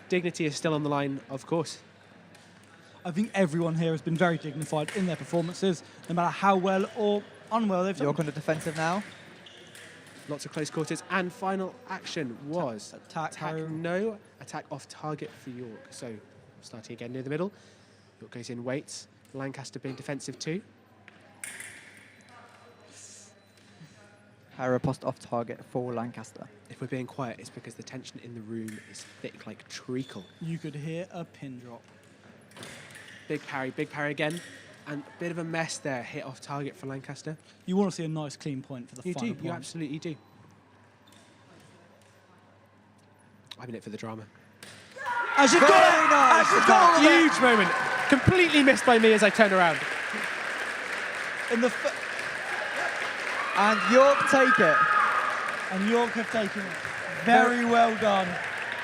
Dignity is still on the line, of course. I think everyone here has been very dignified in their performances, no matter how well or unwell they've done. York on the defensive now. Lots of close quarters, and final action was Attack, parry. no, attack off target for York. So starting again near the middle, York goes in, waits. Lancaster being defensive too. Parry riposte off target for Lancaster. If we're being quiet, it's because the tension in the room is thick like treacle. You could hear a pin drop. Big parry again. And a bit of a mess there, hit off target for Lancaster. You want to see a nice clean point for the You final do, point. you absolutely do. I'm in it for the drama. And she's got Very it! nice. And she's got all of it! Huge moment. Completely missed by me as I turn around. In the And York take it. and York have taken it. Very well done.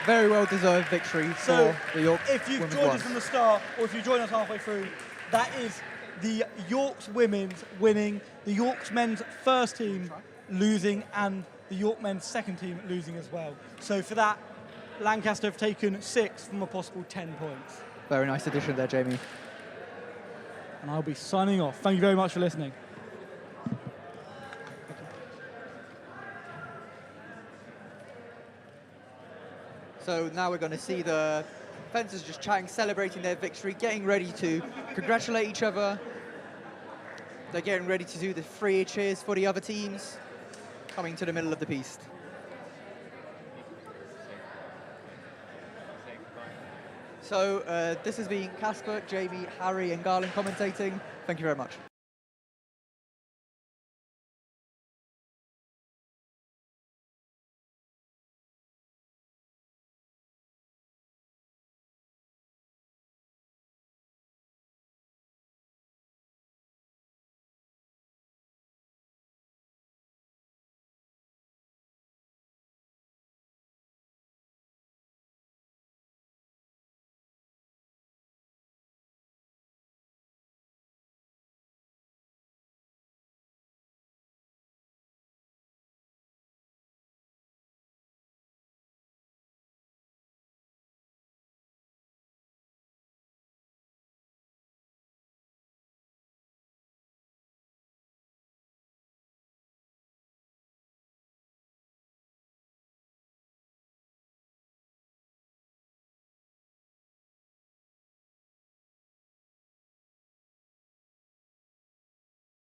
Very well deserved victory So, for the York if you've women's joined ones. us from the start, or if you joined us halfway through, that is the York's women's winning, the York's men's first team losing, and the York men's second team losing as well. So for that, Lancaster have taken 6 from a possible 10 points. Very nice addition there, Jamie. And I'll be signing off. Thank you very much for listening. So now we're going to see the fencers just chatting, celebrating their victory, getting ready to congratulate each other. They're getting ready to do the 3 cheers for the other teams, coming to the middle of the piste. So this has been Casper, Jamie, Harry and Garland commentating. Thank you very much.